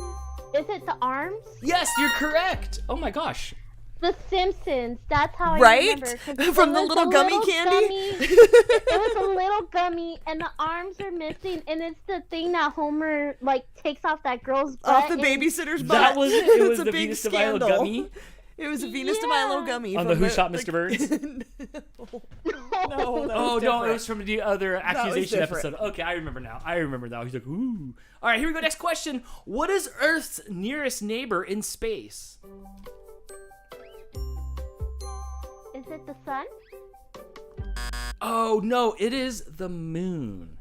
Is it the arms? Yes, you're correct. Oh my gosh. The Simpsons. That's how I right? remember. From the little gummy candy? It was a little gummy, and the arms are missing, and it's the thing that Homer, like, takes off that girl's butt. Off the babysitter's butt. That was it. It was a the big Venus de Milo scandal. gummy. It was a Venus de Milo gummy. On from the Who Shot Mr. Burns? No, no, it was from the other accusation different. episode. Okay, I remember now. He's like, ooh. All right, here we go. Next question. What is Earth's nearest neighbor in space? Is it the sun? Oh, no, it is the moon.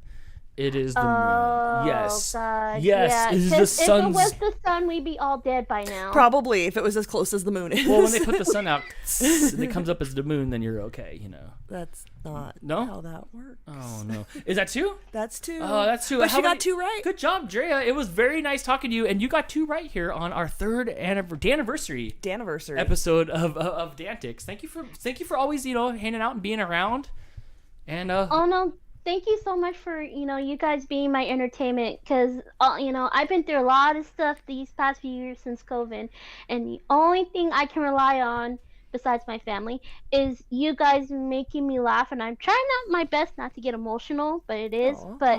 It is the moon. Yes. God. Yes, Yeah. it is the If it sun's... was the sun, we'd be all dead by now. Probably, if it was as close as the moon is. Well, when they put the sun out and it comes up as the moon, then you're okay, you know. That's not how that works. Oh, no. Is that 2? That's 2. Oh, that's 2. But she got 2 right. Good job, Drea. It was very nice talking to you, and you got 2 right here on our 3rd DANniversary episode of DANtics. Thank you for always, hanging out and being around. And oh no, thank you so much for, you guys being my entertainment, because, I've been through a lot of stuff these past few years since COVID, and the only thing I can rely on, besides my family, is you guys making me laugh, and I'm trying my best not to get emotional, but it is. But,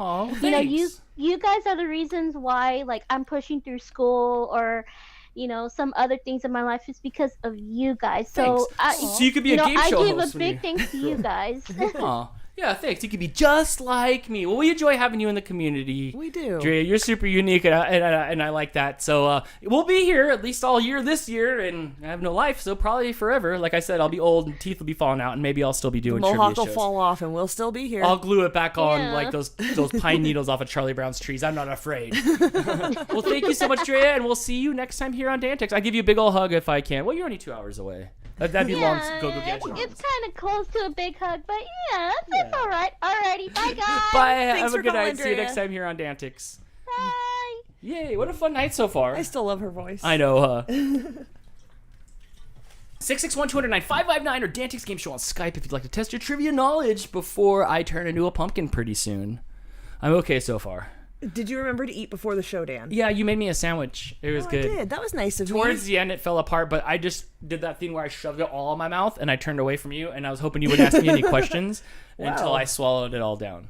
you guys are the reasons why, like, I'm pushing through school or, some other things in my life is because of you guys. So, so you could be a game show host. I give host a big thanks to you guys. Yeah, thanks. You could be just like me. Well, we enjoy having you in the community. We do. Drea, you're super unique, and I like that. So we'll be here at least all year this year, and I have no life, so probably forever. Like I said, I'll be old, and teeth will be falling out, and maybe I'll still be doing trivia Mohawk shows. will fall off, and we'll still be here. I'll glue it back on like those pine needles off of Charlie Brown's trees. I'm not afraid. Well, thank you so much, Drea, and we'll see you next time here on DANtics. I give you a big old hug if I can. Well, you're only 2 hours away. That'd be long. Go get you. It's kind of close to a big hug, but it's all right. Alrighty, bye guys. Bye. Thanks Have a for good calling, night. See you Drea. next time here on DANtics. Bye. Yay! What a fun night so far. I still love her voice. I know. 661-209-559 or DANtics Game Show on Skype if you'd like to test your trivia knowledge before I turn into a pumpkin pretty soon. I'm okay so far. Did you remember to eat before the show, Dan? Yeah, you made me a sandwich. It was good. I did. That was nice of you. Towards the end, it fell apart, but I just did that thing where I shoved it all in my mouth and I turned away from you, and I was hoping you wouldn't ask me any questions until I swallowed it all down.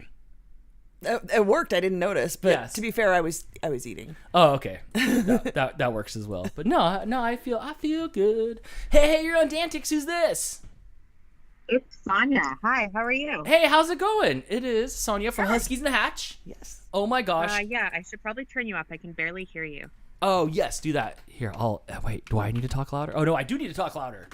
It worked. I didn't notice, but to be fair, I was eating. Oh, okay. That works as well. But no, I feel good. Hey, you're on DANtics. Who's this? It's Sonia. Hi, how are you? Hey, how's it going? It is Sonia from Huskies in the Hatch. Yes. Oh my gosh. Yeah, I should probably turn you up. I can barely hear you. Oh, yes, do that. Here, wait, do I need to talk louder? Oh, no, I do need to talk louder.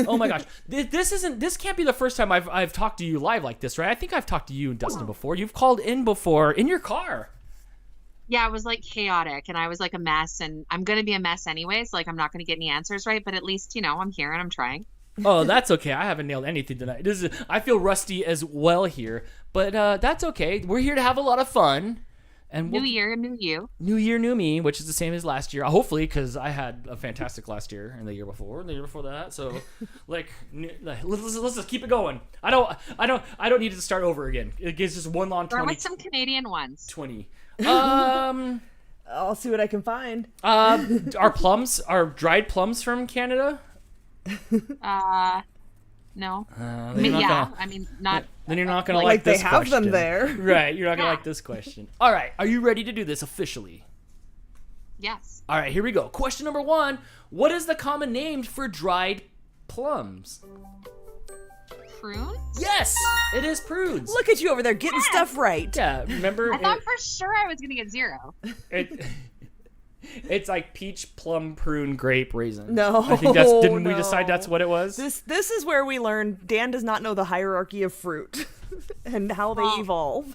Oh my gosh. This can't be the first time I've talked to you live like this, right? I think I've talked to you and Dustin before. You've called in before in your car. Yeah, it was like chaotic and I was like a mess, and I'm going to be a mess anyways. Like, I'm not going to get any answers right, but at least, I'm here and I'm trying. Oh, that's okay. I haven't nailed anything tonight. I feel rusty as well here, but that's okay. We're here to have a lot of fun. And New year, new you. New year, new me, which is the same as last year. Hopefully, because I had a fantastic last year and the year before and the year before that. So, let's just keep it going. I don't need to start over again. It gives just one long 20. Start with some Canadian ones. 20. I'll see what I can find. Are dried plums from Canada? No. Not. Then you're not gonna like this they have question. them there, right? You're not gonna like this question. All right, are you ready to do this officially? Yes. All right, here we go. Question number 1: what is the common name for dried plums? Prunes? Yes, it is prunes. Look at you over there getting stuff right. Yeah, remember? I thought for sure I was gonna get 0. It's like peach, plum, prune, grape, raisin. No, I think didn't we decide that's what it was? This is where we learn Dan does not know the hierarchy of fruit and how they evolve.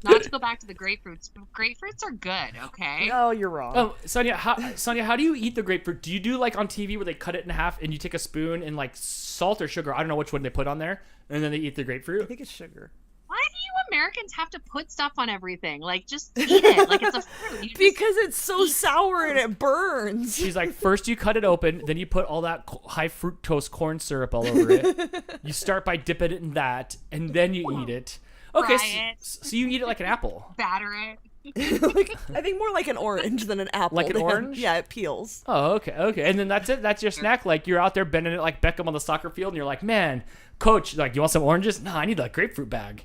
Not to go back to the grapefruits. Grapefruits are good, okay? No, you're wrong. Oh, Sonia, how do you eat the grapefruit? Do you do like on TV where they cut it in half and you take a spoon and like salt or sugar? I don't know which one they put on there, and then they eat the grapefruit. I think it's sugar. Why do you Americans have to put stuff on everything? Like, just eat it like it's a fruit. Because it's so sour and it burns. She's like, first you cut it open, then you put all that high fructose corn syrup all over it. You start by dipping it in that, and then you eat it. Okay, so you eat it like an apple. Batter it. I think more like an orange than an apple. Like an orange? Yeah, it peels. Oh, okay. And then that's it. That's your snack. Like, you're out there bending it like Beckham on the soccer field, and you're like, man, coach, like, you want some oranges? No, I need that grapefruit bag.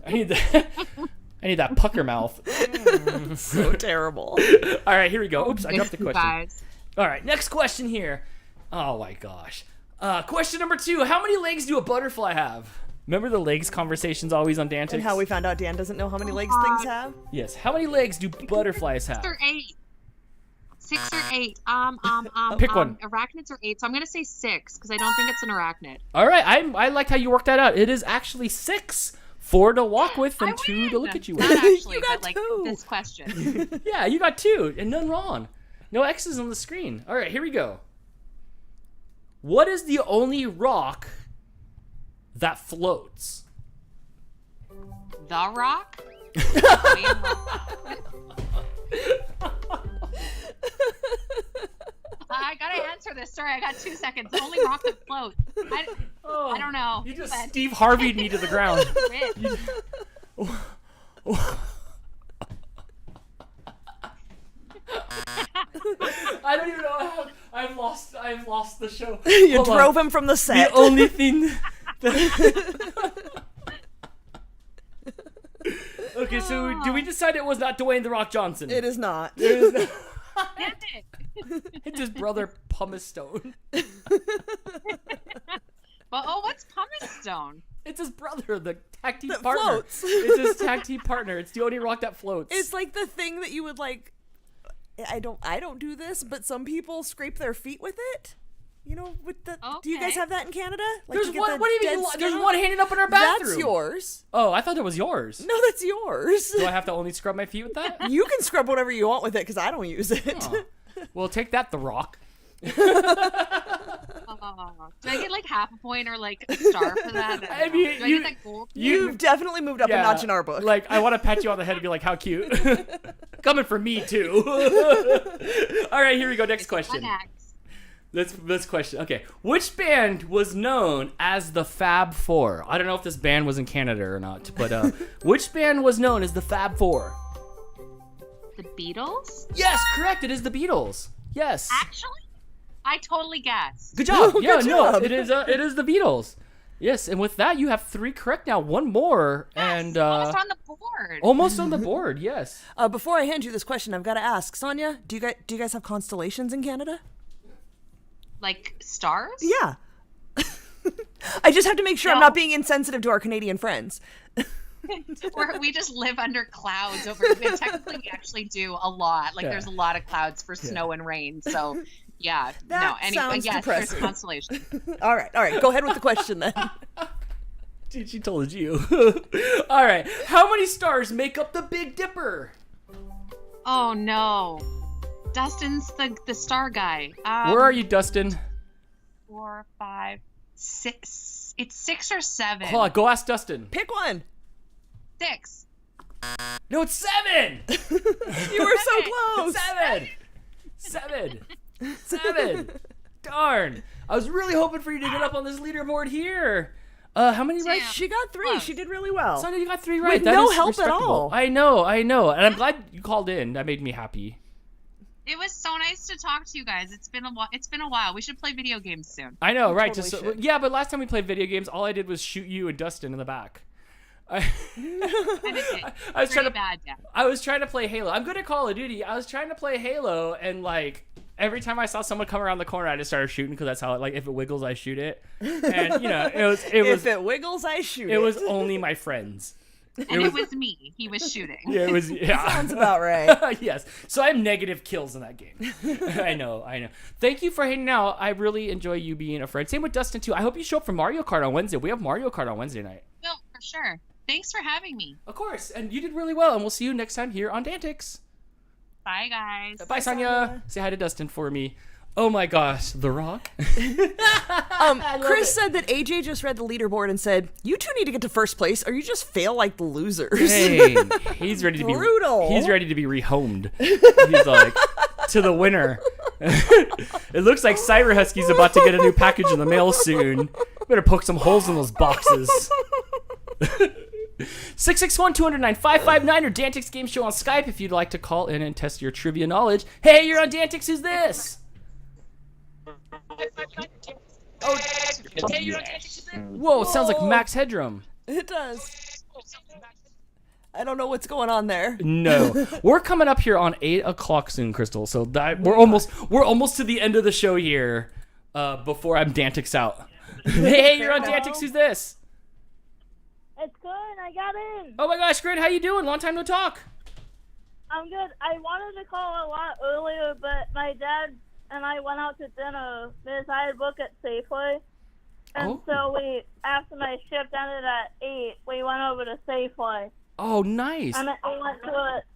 I need that pucker mouth. So terrible. All right, here we go. Oops, I dropped the question. Guys. All right, next question here. Oh my gosh. Question number 2. How many legs do a butterfly have? Remember the legs conversations always on DANtics? And how we found out Dan doesn't know how many legs things have? Yes. How many legs do butterflies have? 6 or 8. 6 or 8. Pick one. Arachnids are 8, so I'm gonna say 6 because I don't think it's an arachnid. All right. I liked how you worked that out. It is actually 6. 4 to walk with and 2 to look at you with. Not actually, You got but like 2. this question. Yeah, you got 2 and none wrong. No X's on the screen. All right, here we go. What is the only rock that floats? The Rock? I gotta answer this. Sorry, I got 2 seconds. The only rock that floats. I don't know. You just Steve Harvey'd me to the ground. I don't even know how I've lost the show. You Hold drove on. him from the set. The only thing Okay, so do we decide it was not Dwayne The Rock Johnson? It is not. It is not. Damn it. It's his brother Pumice Stone. Well, oh, what's Pumice Stone? It's his brother, the tag team That partner. floats. It's his tag team partner. It's the only rock that floats. It's like the thing that you would like. I don't do this, but some people scrape their feet with it. You know, with the. Do you guys have that in Canada? Like There's you get one. the What do you mean? dead There's skin one off? hanging up in our bathroom. That's yours. Oh, I thought that was yours. No, that's yours. Do I have to only scrub my feet with that? You can scrub whatever you want with it because I don't use it. Oh. Well, take that, The Rock. Do I get like half a point or like a star for that? I mean, do I get that gold? You've definitely moved up a notch in our book. Like, I want to pat you on the head and be like, how cute. Coming from me, too. All right, here we go. Next question. This question. Okay. Which band was known as the Fab Four? I don't know if this band was in Canada or not, but which band was known as the Fab Four? The Beatles? Yes, correct. It is the Beatles. Yes. Actually, I totally guessed. Good job. Good Yeah, no, job. it is the Beatles. Yes, and with that, you have 3 correct now. One more, and Almost on the board. almost on the board. Yes. Before I hand you this question, I've got to ask, Sonia, do you guys have constellations in Canada? Like stars? Yeah. I just have to make sure I'm not being insensitive to our Canadian friends. We just live under clouds over here. Technically, we actually do a lot. Like, there's a lot of clouds for snow and rain. So, yeah. Sounds yes, depressing. there's constellation. All right. Go ahead with the question then. Dude, she told you. All right. How many stars make up the Big Dipper? Oh, no. Dustin's the star guy. Where are you, Dustin? 4, 5, 6. It's 6 or 7. Hold on. Go ask Dustin. Pick one. 6. No, it's 7. You were so close. 7. Darn. I was really hoping for you to get up on this leaderboard here. How many right? She got 3. She did really well. Sonia, you got 3 right. With That no is help at respectable. all. I know. And I'm glad you called in. That made me happy. It was so nice to talk to you guys. It's been a while. We should play video games soon. I know, right? Totally Just should. yeah, but last time we played video games, all I did was shoot you and Dustin in the back. I was trying to play Halo. I'm good at Call of Duty. I was trying to play Halo, and like every time I saw someone come around the corner, I just started shooting because that's how like if it wiggles, I shoot it. And you know, if it wiggles, I shoot it. It was only my friends. It was me. He was shooting. Yeah, it was. Yeah, sounds about right. Yes. So I have negative kills in that game. I know. Thank you for hanging out. I really enjoy you being a friend. Same with Dustin too. I hope you show up for Mario Kart on Wednesday. We have Mario Kart on Wednesday night. No, for sure. Thanks for having me. Of course. And you did really well. And we'll see you next time here on DANtics. Bye, guys. Bye, Sonia. Say hi to Dustin for me. Oh my gosh, The Rock. Chris said that AJ just read the leaderboard and said, "You two need to get to first place, or you just fail like the losers." Dang, he's ready to be brutal. He's ready to be rehomed. He's like to the winner. It looks like Cyber Husky's about to get a new package in the mail soon. Better poke some holes in those boxes. 661-209-559 or DANtics Game Show on Skype if you'd like to call in and test your trivia knowledge. Hey, you're on DANtics. Who's this? Oh, hey, you're on DANtics. Whoa, it sounds like Max Headroom. It does. I don't know what's going on there. No, we're coming up here on 8 o'clock soon, Crystal. So we're almost to the end of the show here. Before I'm DANtics out. Hey, you're on DANtics. Who's this? It's good. I got in. Oh my gosh, great. How you doing? Long time no talk. I'm good. I wanted to call a lot earlier, but my dad and I went out to dinner because I had booked at Safeway. And so after my shift ended at 8, we went over to Safeway. Oh, nice. And we went to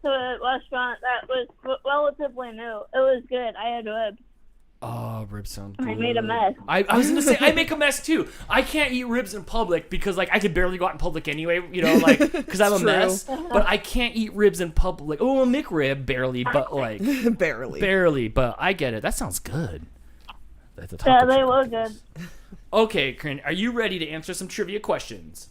a restaurant that was relatively new. It was good. I had ribs. Oh, ribs sound good. I made a mess. I was gonna say I make a mess too. I can't eat ribs in public because like I could barely go out in public anyway, you know, like because I'm a mess. But I can't eat ribs in public. Oh, a McRib barely, but like barely. But I get it. That sounds good. Yeah, they were good. Okay, Corinne, are you ready to answer some trivia questions?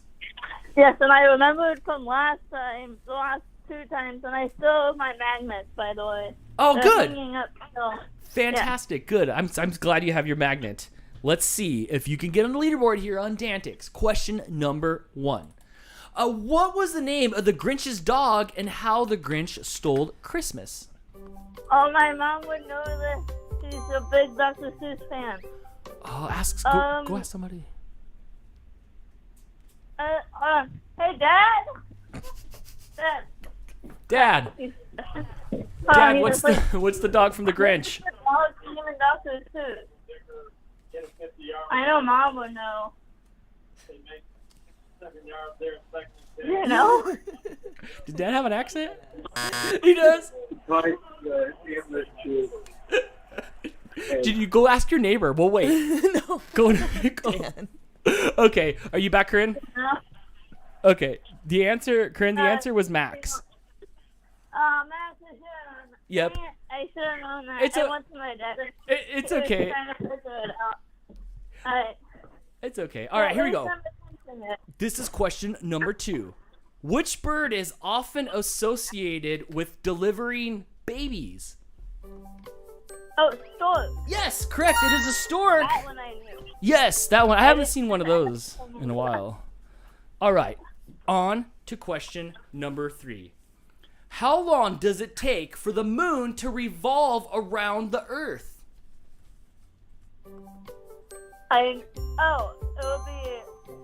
Yes, and I remembered from last time, the last 2 times, and I still have my magnets, by the way. Oh, They're good. hanging up still. Fantastic. Yeah. Good. I'm glad you have your magnet. Let's see if you can get on the leaderboard here on DANtics. Question number 1. What was the name of the Grinch's dog and how the Grinch stole Christmas? Oh, my mom would know this. She's a big Dr. Seuss fan. Oh, go ask somebody. Hey, Dad. Dad. Dad, what's the dog from the Grinch? Dr. Seuss. I know Mom would know. You know? Did Dad have an accent? He does. Did you go ask your neighbor? We'll wait. No. Go. Okay. Are you back, Corinne? Okay. The answer, Corinne, the answer was Max. Max is here. Yep. I should have known that. I went to my dad. It's okay. It's okay. All right, here we go. This is question number 2. Which bird is often associated with delivering babies? Oh, stork. Yes, correct. It is a stork. That one I knew. Yes, that one. I haven't seen one of those in a while. All right, on to question number 3. How long does it take for the moon to revolve around the Earth? It would be,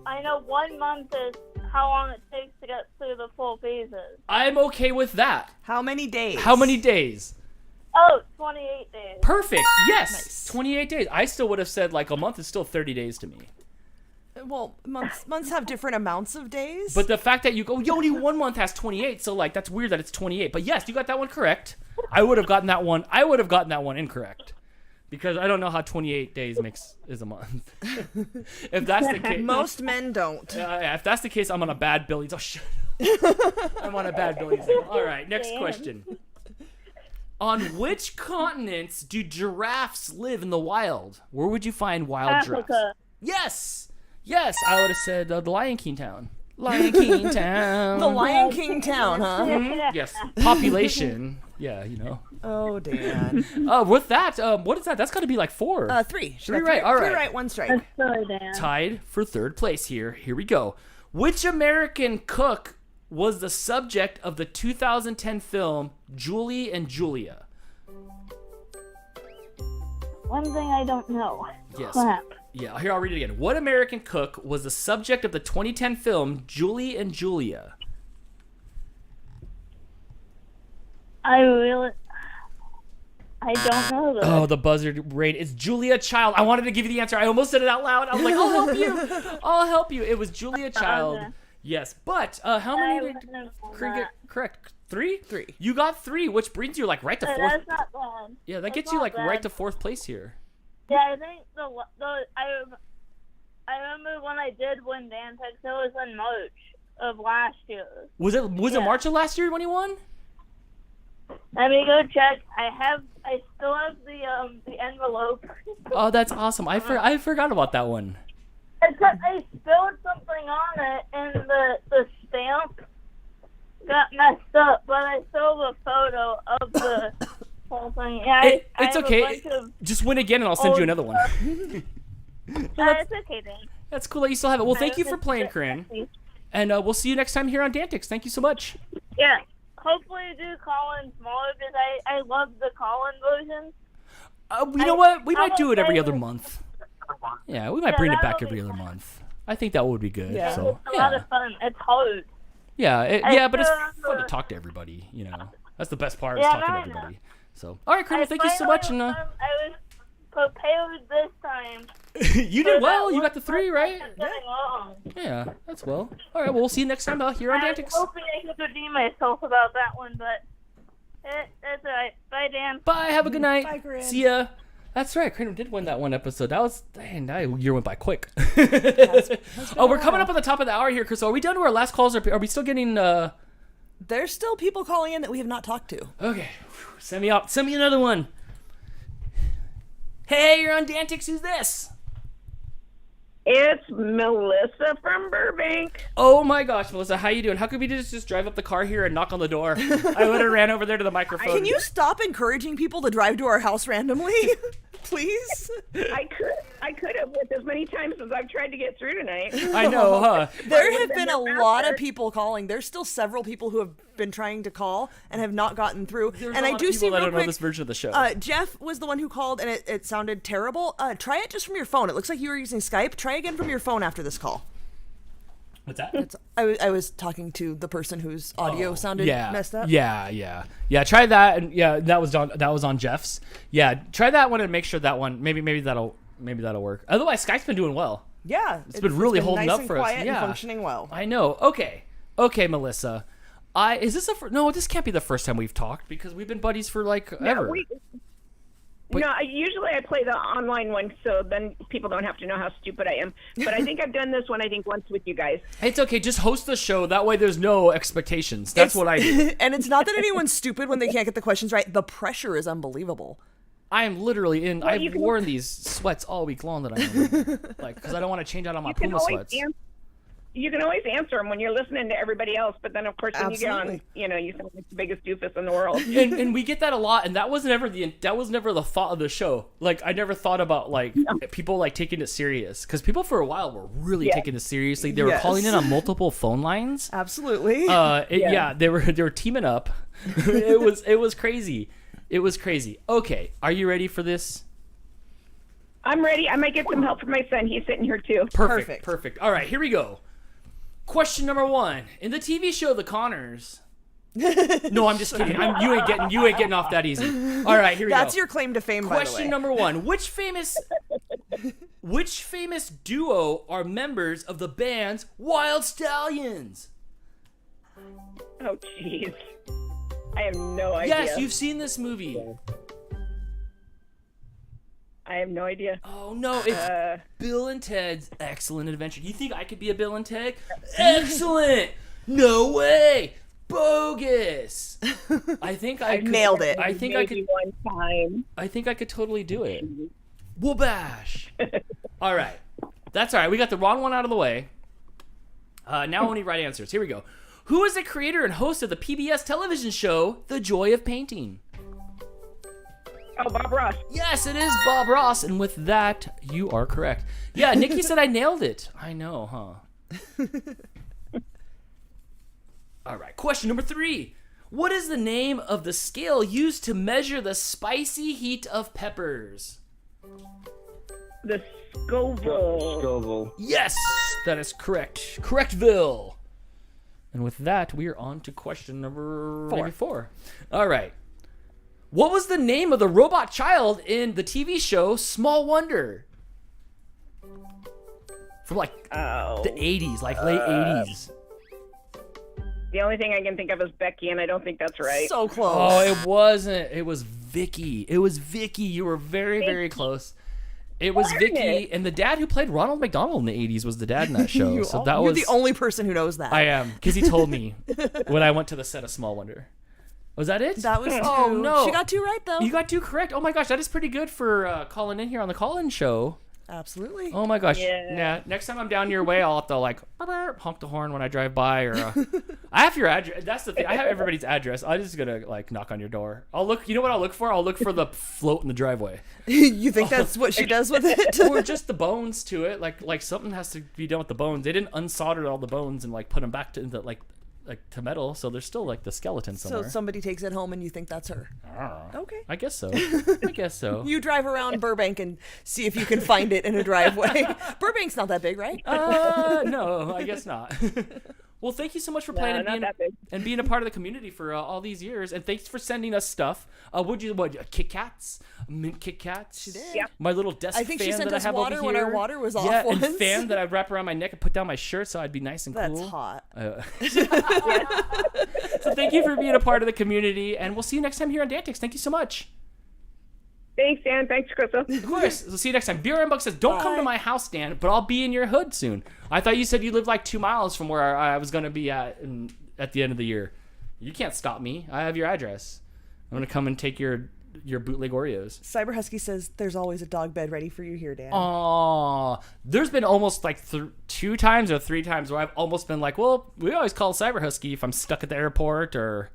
I know 1 month is how long it takes to get through the full phases. I'm okay with that. How many days? How many days? Oh, 28 days. Perfect. Yes. Nice. 28 days. I still would have said like a month is still 30 days to me. Well, months have different amounts of days. But the fact that you go, only 1 month has 28, so like that's weird that it's 28. But yes, you got that one correct. I would have gotten that one. I would have gotten that one incorrect. Because I don't know how 28 days is a month. If that's the case, most men don't. If that's the case, I'm on a bad Billy's. Oh shit! I'm on a bad Billy's. All right, next question. On which continents do giraffes live in the wild? Where would you find wild giraffes? Yes. I would have said the Lion King town. Lion King town. The Lion King town, huh? Mm-hmm. Yes. Population. Yeah, you know. Oh, Dan. With that, what is that? That's got to be like 4. 3. 3 right. All right. 3 right, 1 strike. That's silly, Dan. Tied for 3rd place here. Here we go. Which American cook was the subject of the 2010 film Julie and Julia? One thing I don't know. Yes. Crap. Yeah, here, I'll read it again. What American cook was the subject of the 2010 film Julie and Julia? I don't know that. Oh, the buzzard rate. It's Julia Child. I wanted to give you the answer. I almost said it out loud. I was like, I'll help you. I'll help you. It was Julia Child. Okay. Yes, but how many did Corinne get correct? 3? 3. You got 3, which brings you like right to 4th. That's not bad. Yeah, that That's gets you not like bad. right to 4th place here. Yeah, I think I remember when I did win DANtics, it was in March of last year. Was it March of last year when you won? Let me go check. I still have the envelope. Oh, that's awesome. I forgot about that one. Except I spilled something on it, and the stamp got messed up. But I still have a photo of the whole thing. Yeah, It's okay. Just win again, and I'll send you another one. It's okay, Dan. That's cool that you still have it. Well, thank you for playing, Corinne. And we'll see you next time here on DANtics. Thank you so much. Yeah. Hopefully do call-in smaller because I love the call-in version. You know what? We might do it every other month. Yeah, we might bring it back every other month. I think that would be good. Yeah, so, it's a lot of fun. It's hard. Yeah, but it's fun to talk to everybody, you know. That's the best part, is talking to everybody. So, all right, Corinne, thank you so much. And I was prepared this time. You did well. You got the 3, right? Wrong. Yeah, that's well. All right, well, we'll see you next time here on DANtics. I was hoping I could redeem myself about that one, but it's all right. Bye, Dan. Bye. Have a good night. Bye, Corinne. See ya. That's right. Corinne did win that one episode. That was, dang, that year went by quick. Oh, we're coming up on the top of the hour here, Chris. Are we down to our last calls, or are we still getting... There's still people calling in that we have not talked to. Okay. Send me up. Send me another one. Hey, you're on DANtics. Who's this? It's Melissa from Burbank. Oh my gosh, Melissa, how you doing? How could we just drive up the car here and knock on the door? I would have ran over there to the microphone. Can you stop encouraging people to drive to our house randomly? Please? I could have with as many times as I've tried to get through tonight. I know, huh? There have been a lot of people calling. There's still several people who have been trying to call and have not gotten through. There's and a I lot do of see people that real don't know quick, this version of the show. Jeff was the one who called, and it sounded terrible. Try it just from your phone. It looks like you were using Skype. Try again from your phone after this call. What's that? I was talking to the person whose audio sounded messed up. Yeah. Try that, and that was on Jeff's. Yeah, try that one and make sure that one maybe that'll work. Otherwise, Skype's been doing well. Yeah, it's been really holding nice up and for quiet us. And Yeah, functioning well. I know. Okay, Melissa. Is this no? This can't be the first time we've talked because we've been buddies for like ever. Usually I play the online one, so then people don't have to know how stupid I am. But I think I've done this one, once with you guys. It's okay. Just host the show. That way there's no expectations. That's what I do. And it's not that anyone's stupid when they can't get the questions right. The pressure is unbelievable. I am literally in. Well, I've worn these sweats all week long that I'm in, because I don't want to change out on my Puma sweats. You can always answer them when you're listening to everybody else, but then of course when you get on, you sound like the biggest doofus in the world. and we get that a lot, and that was never the thought of the show. Like I never thought about people like taking it serious, because people for a while were really taking this seriously. They were calling in on multiple phone lines. Absolutely. They were teaming up. It was crazy. It was crazy. Okay, are you ready for this? I'm ready. I might get some help from my son. He's sitting here too. Perfect. All right, here we go. Question number 1. In the TV show The Connors. No, I'm just kidding. You ain't getting off that easy. All right, here we go. That's your claim to fame, by the way. Question number 1. Which famous duo are members of the band's Wild Stallions? Oh, jeez. I have no idea. Yes, you've seen this movie. I have no idea. Oh no, it's Bill and Ted's Excellent Adventure. You think I could be a Bill and Ted? Excellent! No way! Bogus! I think I nailed it. I think I could one time. I think I could totally do it. Whoop-ash! All right. That's all right. We got the wrong one out of the way. Now only right answers. Here we go. Who is the creator and host of the PBS television show The Joy of Painting? Oh, Bob Ross. Yes, it is Bob Ross, and with that, you are correct. Yeah, Nikki said I nailed it. I know, huh? All right, question number 3. What is the name of the scale used to measure the spicy heat of peppers? The Scoville. Yes, that is correct. Correctville. And with that, we are on to question number 4. All right. What was the name of the robot child in the TV show Small Wonder? From the 80s, late 80s. The only thing I can think of is Becky, and I don't think that's right. So close. Oh, it wasn't. It was Vicky. You were very, very close. It was Vicky, and the dad who played Ronald McDonald in the 80s was the dad in that show. You're the only person who knows that. I am, because he told me when I went to the set of Small Wonder. Was that it? That was 2. Oh, no. She got 2 right, though. You got 2 correct. Oh, my gosh. That is pretty good for calling in here on the call-in show. Absolutely. Oh, my gosh. Yeah. Next time I'm down your way, I'll have to, honk the horn when I drive by. Or I have your address. That's the thing. I have everybody's address. I'm just going to, knock on your door. You know what I'll look for? I'll look for the float in the driveway. You think that's what she does with it? Or just the bones to it. Like something has to be done with the bones. They didn't unsolder all the bones and, put them back to the, to metal, so there's still the skeleton somewhere. So somebody takes it home and you think that's her. Okay. I guess so. You drive around Burbank and see if you can find it in a driveway. Burbank's not that big, right? No, I guess not. Well, thank you so much for playing and being a part of the community for all these years, and thanks for sending us stuff. Kit Kats, mint Kit Kats. She did. Yeah. My little desk fan I think she sent that us I have water over when here. our water was off. Yeah, once. and fan that I wrap around my neck and put down my shirt so I'd be nice and cool. That's hot. So thank you for being a part of the community, and we'll see you next time here on DANtics. Thanks so much. Thanks, Dan. Thanks, Krista. Of course. We'll see you next time. Beer Buck says, don't come to my house, Dan, but I'll be in your hood soon. I thought you said you lived 2 miles from where I was going to be at the end of the year. You can't stop me. I have your address. I'm going to come and take your your bootleg Oreos. Cyber Husky says there's always a dog bed ready for you here, Dan. Aw, there's been almost like 2 times or 3 times where I've almost been like, well, we always call Cyber Husky if I'm stuck at the airport or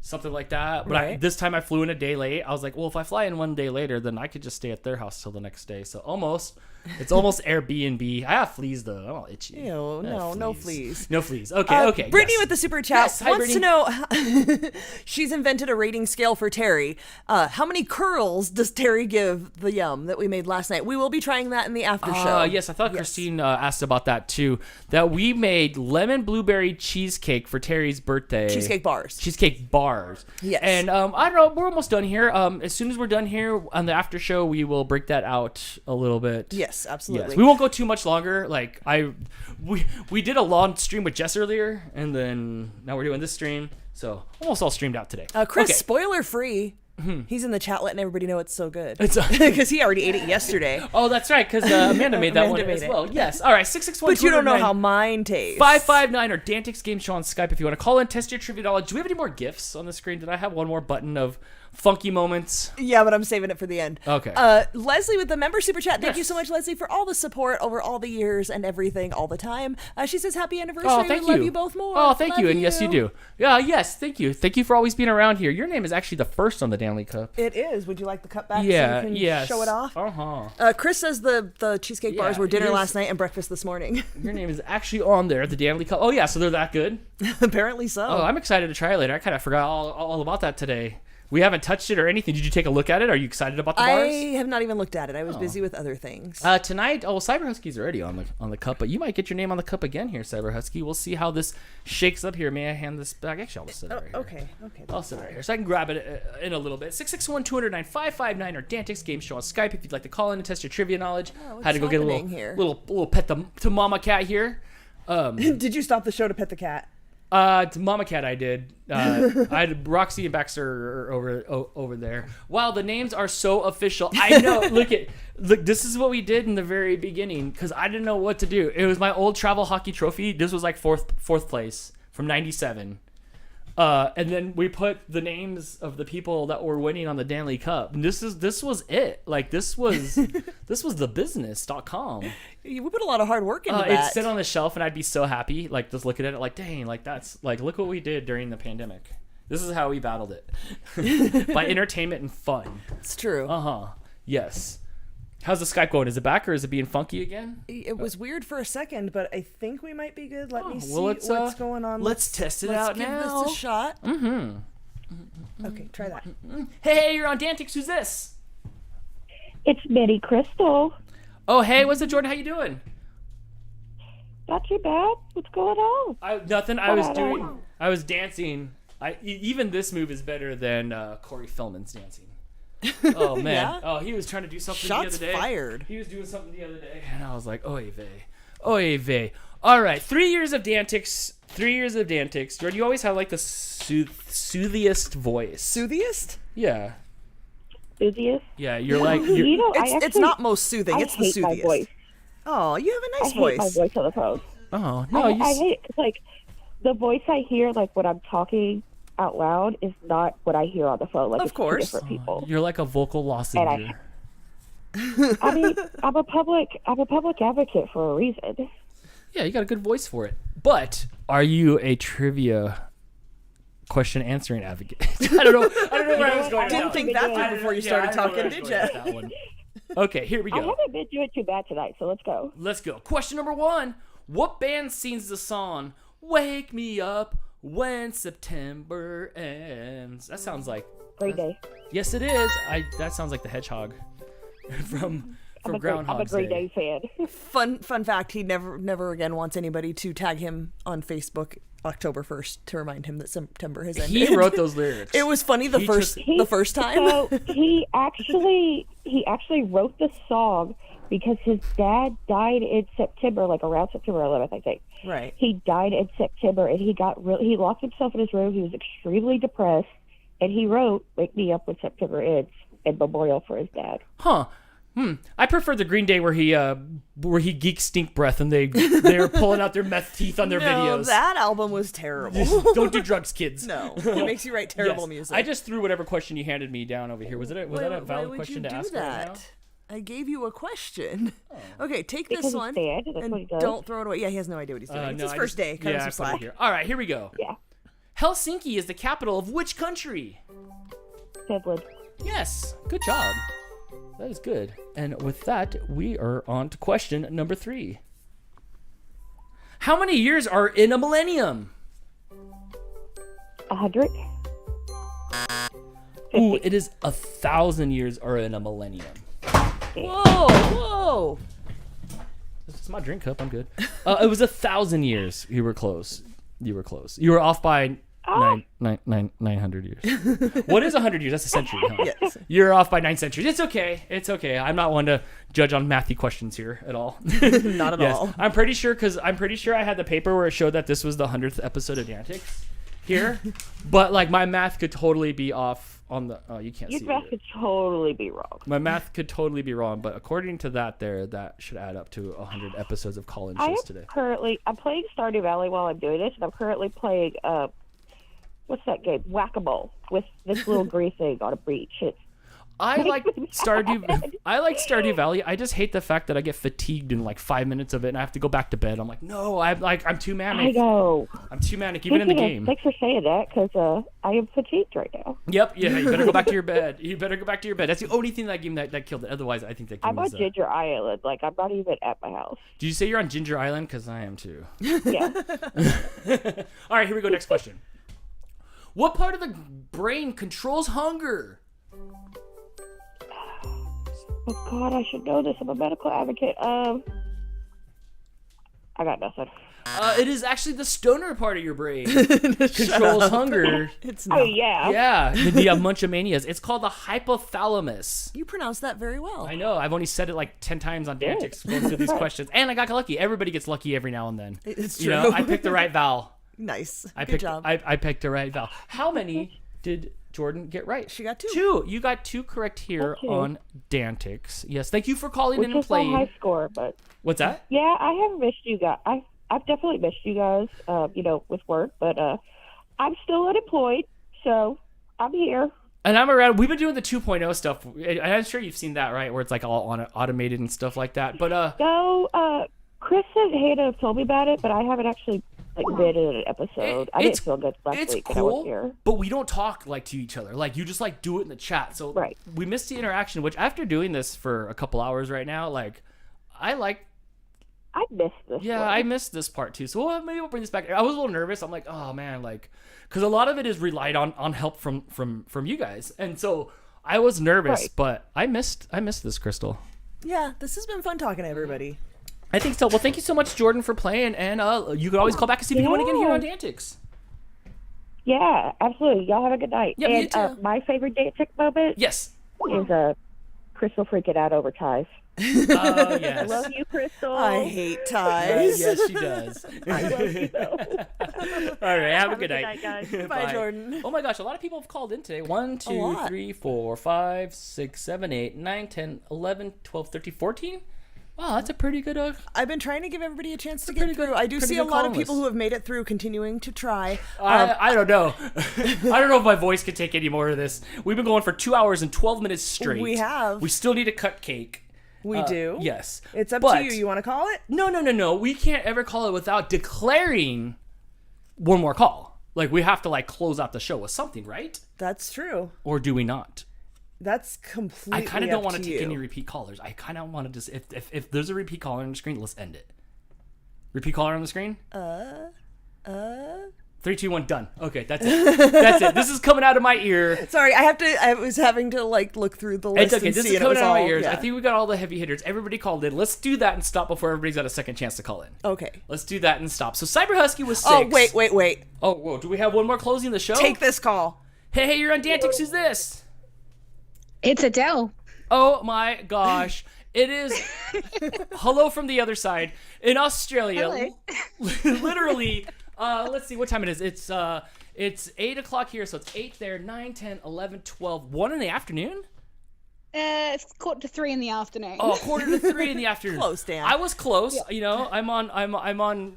something like that. But Right. this time I flew in a day late. I was like, well, if I fly in 1 day later, then I could just stay at their house till the next day. So it's almost Airbnb. I have fleas though. I'm all itchy. Ew, no fleas. No fleas. Okay. Brittany yes. with the super chat Yes, hi, wants Brittany. to know. She's invented a rating scale for Terry. How many curls does Terry give the yum that we made last night? We will be trying that in the after show. Yes, I thought Christine asked about that too. That we made lemon blueberry cheesecake for Terry's birthday. Cheesecake bars. Cheesecake bars. Yes. And I don't know. We're almost done here. As soon as we're done here on the after show, we will break that out a little bit. Yes, absolutely. Yes. We won't go too much longer. Like we did a long stream with Jess earlier, and then now we're doing this stream. So almost all streamed out today. Chris, Okay. spoiler free. He's in the chat letting everybody know it's so good. It's because he already ate it yesterday. Oh, that's right, because Amanda made that Amanda one made as it. well. Yes. All right, 661. But you don't know how mine tastes. 559 or DANtics Game Show on Skype if you want to call in, test your trivia knowledge. Do we have any more gifts on the screen? Did I have one more button of funky moments? Yeah, but I'm saving it for the end. Okay. Leslie with the member super chat. Thank Yes. you so much, Leslie, for all the support over all the years and everything all the time. She says happy anniversary. Oh, thank we you. love you both more. Oh, thank Love you. And yes, you do. Yeah, yes, thank you. Thank you for always being around here. Your name is actually the first on the Danley Cup. It is. Would you like the cut back Yeah, so you can yes. show it off? Uh-huh. Chris says the cheesecake bars Yeah, were dinner here's- last night and breakfast this morning. Your name is actually on there, the Danley Cup. Oh, yeah, so they're that good? Apparently so. Oh, I'm excited to try it later. I kind of forgot all about that today. We haven't touched it or anything. Did you take a look at it? Are you excited about the bars? I have not even looked at it. I was busy with other things. Tonight, Cyber Husky's already on the cup, but you might get your name on the cup again here, Cyber Husky. We'll see how this shakes up here. May I hand this back? Actually, I'll sit right here. Okay. I'll sit right here, so I can grab it in a little bit. 661-209-559 or DANtics Game Show on Skype if you'd like to call in and test your trivia knowledge. what's Had to go get a happening here? little pet to Mama Cat here. Did you stop the show to pet the cat? To Mama Cat, I did. I had Roxy and Baxter over there. Wow, the names are so official. I know. Look, this is what we did in the very beginning because I didn't know what to do. It was my old travel hockey trophy. This was like fourth place from '97. And then we put the names of the people that were winning on the Danley Cup. And this was it. Like this was thebusiness.com. We put a lot of hard work into that. It'd sit on the shelf and I'd be so happy, like just looking at it, like dang, like that's like look what we did during the pandemic. This is how we battled it by entertainment and fun. It's true. Yes. How's the Skype going? Is it back or is it being funky again? It was weird for a second, but I think we might be good. Let me see well, let's, what's going on. let's test it out now. Let's give this a shot. Mm-hmm. Okay, try that. Hey, you're on DANtics. Who's this? It's Betty Crystal. Oh, hey, what's up, Jordan? How you doing? Not too bad. What's going on? Nothing. I was dancing. Even this move is better than Corey Feldman's dancing. Oh man! Yeah? Oh, he was trying to do something Shots the other day. fired. He was doing something the other day, and I was like, "Oy vey, oy vey." All right, 3 years of DANtics. 3 years of DANtics. Jordan, you always have like the soothiest voice. Soothiest? Yeah. Soothiest? Yeah, you're like. You know, it's not most soothing. It's the hate my soothiest. voice. Oh, you have a nice I voice. hate my voice on the phone. Oh no! I hate it because like the voice I hear like when I'm talking out loud is not what I hear on the phone. Like Of it's course. two different people. You're like a vocal lozenge. I mean, I'm a public advocate for a reason. Yeah, you got a good voice for it. But are you a trivia question answering advocate? I don't know where I was going. Didn't think that through before you started talking, did you? Okay, here we I go. haven't been doing too bad tonight, so let's go. Let's go. Question number 1. What band sings the song "Wake Me Up When September Ends"? That sounds like Green Day. Yes, it is. That sounds like the Hedgehog from Groundhog I'm a Green Day fan. Fun fact: he never again wants anybody to tag him on Facebook October 1st to remind him that September has ended. He wrote those lyrics. It was funny the first time. So he actually wrote the song because his dad died in September, like around September 11th, I think. Right. He died in September, and he locked himself in his room. He was extremely depressed, and he wrote "Wake Me Up When September Ends" in memorial for his dad. Huh. I prefer the Green Day where he geeks stink breath and they're pulling out their meth teeth on their videos. That album was terrible. Don't do drugs, kids. No, it makes you write terrible music. I just threw whatever question you handed me down over here. Was that a valid question to ask right now? I gave you a question. Oh. Okay, take because this one and don't throw it away. Yeah, he has no idea what he's doing. It's his first day. Cut him some slack. Here. All right, here we go. Yeah. Helsinki is the capital of which country? Finland. Yes, good job. That is good. And with that, we are on to question number 3. How many years are in a millennium? 100. Ooh, it is 1,000 years are in a millennium. Whoa! This is my drink cup. I'm good. It was 1,000 years. You were close. You were off by 900 years. What is 100 years? That's a century, huh? Yes. You're off by 9 centuries. It's okay. I'm not one to judge on mathy questions here at all. Not at all. I'm pretty sure I had the paper where it showed that this was the 100th episode of DANtics here, but like my math could totally be off on the. Oh, you can't see. Your math could totally be wrong. My math could totally be wrong, but according to that, that should add up to 100 episodes of call-in shows today. I'm playing Stardew Valley while I'm doing this, and I'm currently playing what's that game? Whack-a-mole with this little gray thing on a beach. I like Stardew Valley. I just hate the fact that I get fatigued in like 5 minutes of it and I have to go back to bed. I'm like, no, I'm too manic. I know. I'm too manic even in the game. Thanks for saying that, because I am fatigued right now. Yep. Yeah. You better go back to your bed. That's the only thing that game that killed it. Otherwise, I think that game I'm on Ginger Island. Like, I'm not even at my house. Did you say you're on Ginger Island? Because I am too. Yeah. All right. Here we go. Next question. What part of the brain controls hunger? Oh God, I should know this. I'm a medical advocate. I got nothing. It is actually the stoner part of your brain controls hunger. It's not. Oh yeah. Yeah, the munchomanias. It's called the hypothalamus. You pronounced that very well. I know. I've only said it like 10 times on DANtics going through these questions, and I got lucky. Everybody gets lucky every now and then. It's true. You know, I picked the right vowel. Nice. Good job. I picked the right vowel. How many did Jordan get right? She got 2. 2. You got 2 correct here on DANtics. Yes, thank you for calling in and playing. Which is a high score, but what's that? Yeah, I have missed you guys. I've definitely missed you guys. With work, but I'm still unemployed, so I'm here. And I'm around. We've been doing the 2.0 stuff. I'm sure you've seen that, right? Where it's like all automated and stuff like that. But Chris and Hannah have told me about it, but I haven't actually been in an episode. I didn't feel good last week when I was here. But we don't talk to each other. Like, you just do it in the chat. So we missed the interaction, which after doing this for a couple hours right now, I missed this. Yeah, one. I missed this part too. So maybe we'll bring this back. I was a little nervous. I'm like, oh man, because a lot of it is relied on help from you guys, and so I was nervous. But I missed this, Crystal. Yeah, this has been fun talking to everybody. I think so. Well, thank you so much, Jordan, for playing, and you can always call back and see if you want to get here on DANtics. Yeah, absolutely. Y'all have a good night. Yeah, you too. My favorite DANtic moment is Crystal freaking out over ties. Oh, yes. I love you, Crystal. I hate ties. Yes, she does. I love you, though. All right, have a good night, guys. Bye, Jordan. Oh my gosh, a lot of people have called in today. 1, 2, 3, 4, 5, 6, 7, 8, 9, 10, 11, 12, 13, 14. Wow, that's a pretty good. I've been trying to give everybody a chance to get through. I do see a lot of people who have made it through, continuing to try. I don't know. I don't know if my voice can take any more of this. We've been going for 2 hours and 12 minutes straight. We have. We still need to cut cake. We do? Yes. It's up to you. You want to call it? No. We can't ever call it without declaring one more call. We have to close out the show with something, right? That's true. Or do we not? That's completely I kind of don't want to take you. any repeat callers. I kind of want to just if there's a repeat caller on the screen, let's end it. Repeat caller on the screen? 3, 2, 1, done. Okay, that's it. That's it. This is coming out of my ear. Sorry, I was having to look through the list. It's okay. And this see is coming out of my ears. Yeah. I think we got all the heavy hitters. Everybody called in. Let's do that and stop before everybody's got a second chance to call in. Okay. Let's do that and stop. So Cyber Husky was 6. Oh, wait. Oh, whoa. Do we have one more closing the show? Take this call. Hey, you're on DANtics. Who's this? It's Adele. Oh my gosh. It is hello from the other side in Australia. Literally, let's see what time it is. It's 8 o'clock here, so it's 8 there, 9, 10, 11, 12, 1 in the afternoon? It's 2:45 in the afternoon. Oh, 2:45 in the afternoon. Close, Dan. I was close. You know, I'm on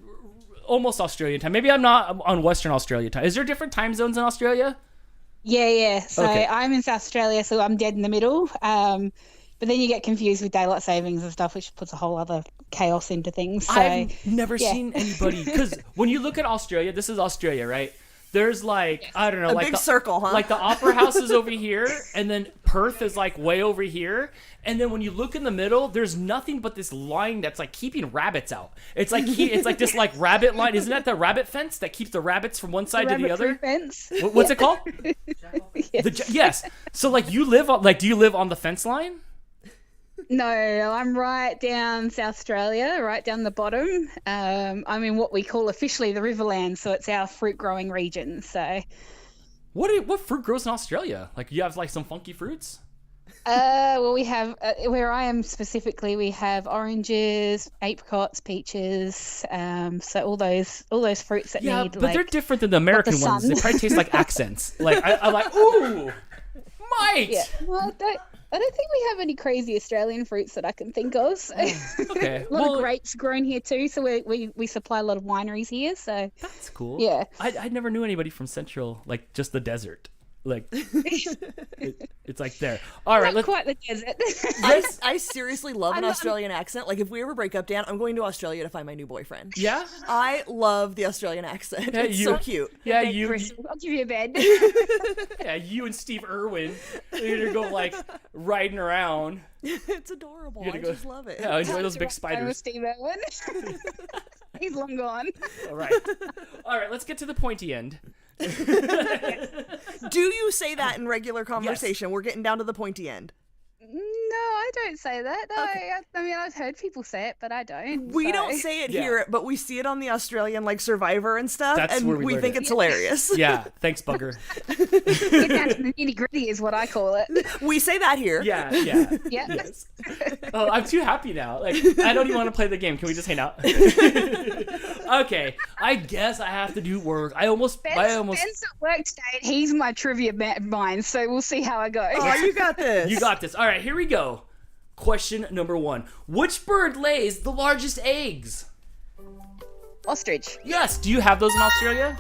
almost Australian time. Maybe I'm not on Western Australia time. Is there different time zones in Australia? Yeah. So Okay. I'm in South Australia, so I'm dead in the middle. But then you get confused with daylight savings and stuff, which puts a whole other chaos into things. So, I've never seen anybody, because when you look at Australia, this is Australia, right? There's like, I don't know, A like big circle, huh? Like the Opera House is over here, and then Perth is like way over here, and then when you look in the middle, there's nothing but this line that's like keeping rabbits out. It's like it's like this like rabbit line. Isn't that the rabbit fence that keeps the rabbits from one side to the other? Fence. What's it called? Yes. So like you live on do you live on the fence line? No, I'm right down South Australia, right down the bottom. I'm in what we call officially the Riverland, so it's our fruit growing region. So, What fruit grows in Australia? Like you have like some funky fruits? well, we have where I am specifically, we have oranges, apricots, peaches. So all those fruits that Yeah, need. but like, they're different than the American the ones. sun. They probably taste like accents. Like I'm like, ooh, mate. Yeah. Well, I don't think we have any crazy Australian fruits that I can think of. So. Okay. A lot of grapes grown here too, so we supply a lot of wineries here. So that's cool. Yeah. I never knew anybody from Central, like just the desert. Like it's like there. All right, Not quite the desert. I seriously love an Australian accent. Like if we ever break up, Dan, I'm going to Australia to find my new boyfriend. Yeah? I love the Australian accent. Yeah, It's so cute. Yeah, Bed, you. Crystal. I'll give you a bed. Yeah, you and Steve Irwin. You're gonna go like riding around. It's adorable. You're I gonna go- just love it. Yeah, enjoy those big I'm with spiders. Steve Irwin. He's long gone. All right. All right, let's get to the pointy end. Do you say that in regular conversation? We're getting down to the pointy end. No, I don't say that. No, I mean I've heard people say it, but I don't. We so. don't say it Yeah. here, but we see it on the Australian like Survivor and stuff, That's and where we learned think it. it's hilarious. Yeah, thanks, bugger. Get down to the nitty gritty is what I call it. We say that here. Yeah. Yeah. Yes. Oh, I'm too happy now. Like, I don't even want to play the game. Can we just hang out? Okay, I guess I have to do work. Ben's at work today, and he's my trivia mind, so we'll see how I go. Oh, you got this. You got this. All right, here we go. Question number 1. Which bird lays the largest eggs? Ostrich. Yes. Do you have those in Australia?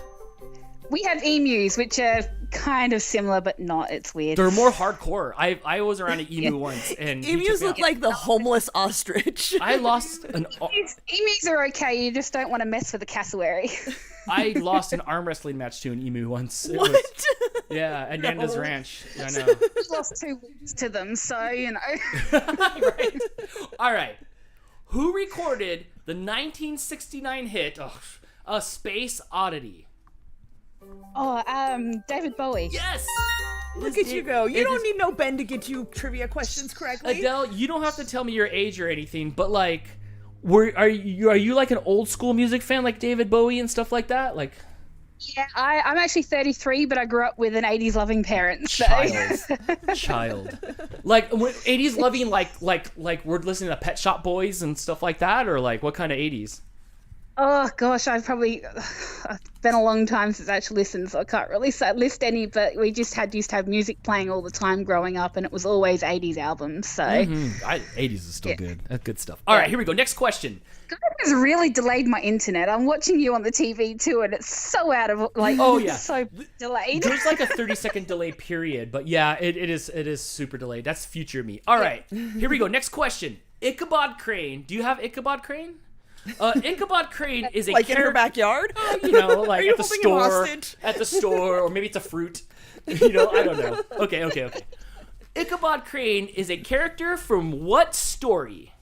We have emus, which are kind of similar, but not. It's weird. They're more hardcore. I was around an emu once, and he Emus took me look out. like the homeless ostrich. I lost an Emus are okay. You just don't want to mess with the cassowary. I lost an arm wrestling match to an emu once. It What? was- yeah, at Nanda's Ranch. I know. We lost 2 weeks to them, so you know. Right. All right. Who recorded the 1969 hit A Space Oddity? Oh, David Bowie. Yes. Look at you go. You don't need no Ben to get you trivia questions correctly. Adele, you don't have to tell me your age or anything, but like, are you like an old school music fan like David Bowie and stuff like that? Like, Yeah, I'm actually 33, but I grew up with an 80s loving parent. So. child. Like 80s loving, like we're listening to Pet Shop Boys and stuff like that, or like what kind of 80s? Oh gosh, it's been a long time since I actually listened, so I can't really list any. But we just used to have music playing all the time growing up, and it was always 80s albums. So 80s is still good. That's good stuff. All right, here we go. Next question. God has really delayed my internet. I'm watching you on the TV too, and it's so out of Oh, yeah. so delayed. There's like a 30-second delay period, but yeah, it is super delayed. That's future me. All right, here we go. Next question. Ichabod Crane. Do you have Ichabod Crane? Ichabod Crane is a like in her backyard? You know, like you at the holding him store. hostage? At the store, or maybe it's a fruit. You know, I don't know. Okay. Ichabod Crane is a character from what story?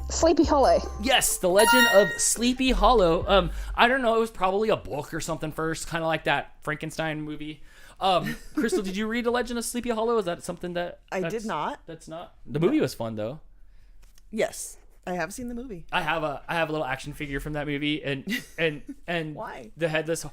Sleepy Hollow. Yes, The Legend of Sleepy Hollow. I don't know, it was probably a book or something first, kind of like that Frankenstein movie. Crystal, did you read The Legend of Sleepy Hollow? Is that something that I did not. That's not. The movie was fun though. Yes, I have seen the movie. I have a little action figure from that movie, and Why? The headless.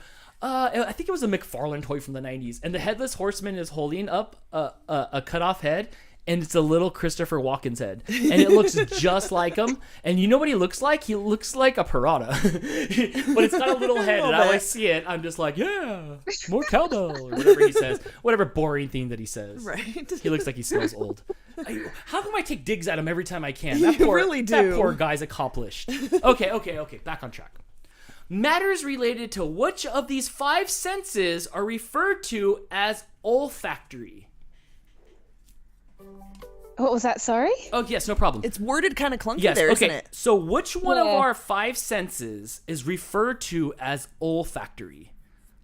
I think it was a McFarlane toy from the 90s, and the headless horseman is holding up a cut off head, and it's a little Christopher Walken's head, and it looks just like him. And you know what he looks like? He looks like a piranha, but it's got a little head. And I always see it, I'm just like, yeah, more cowbell, or whatever he says, whatever boring thing that he says. Right. He looks like he smells old. How come I take digs at him every time I can? You really do. That poor guy's accomplished. Okay. Back on track. Matters related to which of these 5 senses are referred to as olfactory? What was that? Sorry? Oh, yes, no problem. It's worded kind of clunky Yes, there, okay. isn't it? So which one of our 5 senses is referred to as olfactory?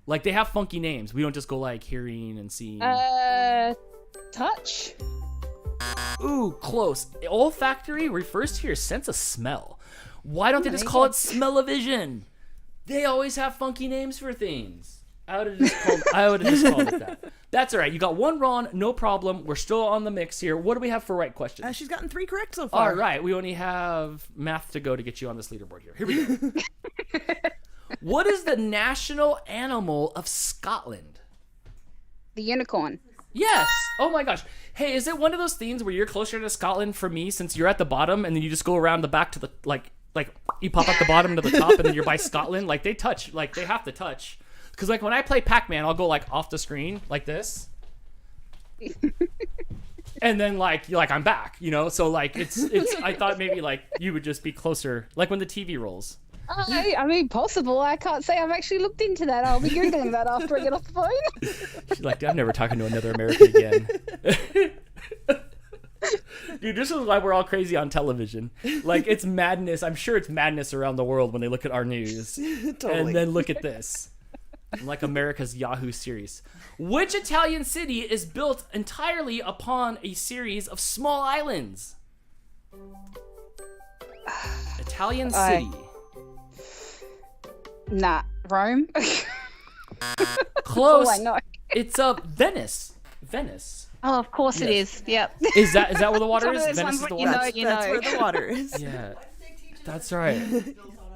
Like, they have funky names. We don't just go like hearing and seeing. Touch? Ooh, close. Olfactory refers to your sense of smell. Why don't they just call it smell-o-vision? They always have funky names for things. I would have just called it that. That's all right. You got 1 wrong. No problem. We're still on the mix here. What do we have for right questions? She's gotten 3 correct so far. All right. We only have math to go to get you on this leaderboard here. Here we go. What is the national animal of Scotland? The unicorn. Yes. Oh my gosh. Hey, is it one of those things where you're closer to Scotland for me since you're at the bottom and then you just go around the back to the like you pop at the bottom to the top and then you're by Scotland? Like they touch, like they have to touch. Because like when I play Pac-Man, I'll go like off the screen like this. And then like I'm back, you know? So like it's I thought maybe like you would just be closer, like when the TV rolls. I mean, possible. I can't say I've actually looked into that. I'll be Googling that after I get off the phone. She's like, I'm never talking to another American again. Dude, this is why we're all crazy on television. Like, it's madness. I'm sure it's madness around the world when they look at our news. Totally. And then look at this. Like America's Yahoo series. Which Italian city is built entirely upon a series of small islands? Italian city. Nah, Rome. Close. Oh, I know. It's Venice. Venice. Oh, of course it is. Yep. Is that where the water is? Venice Venice is the you water. know, That's where the water is. Yeah. That's right.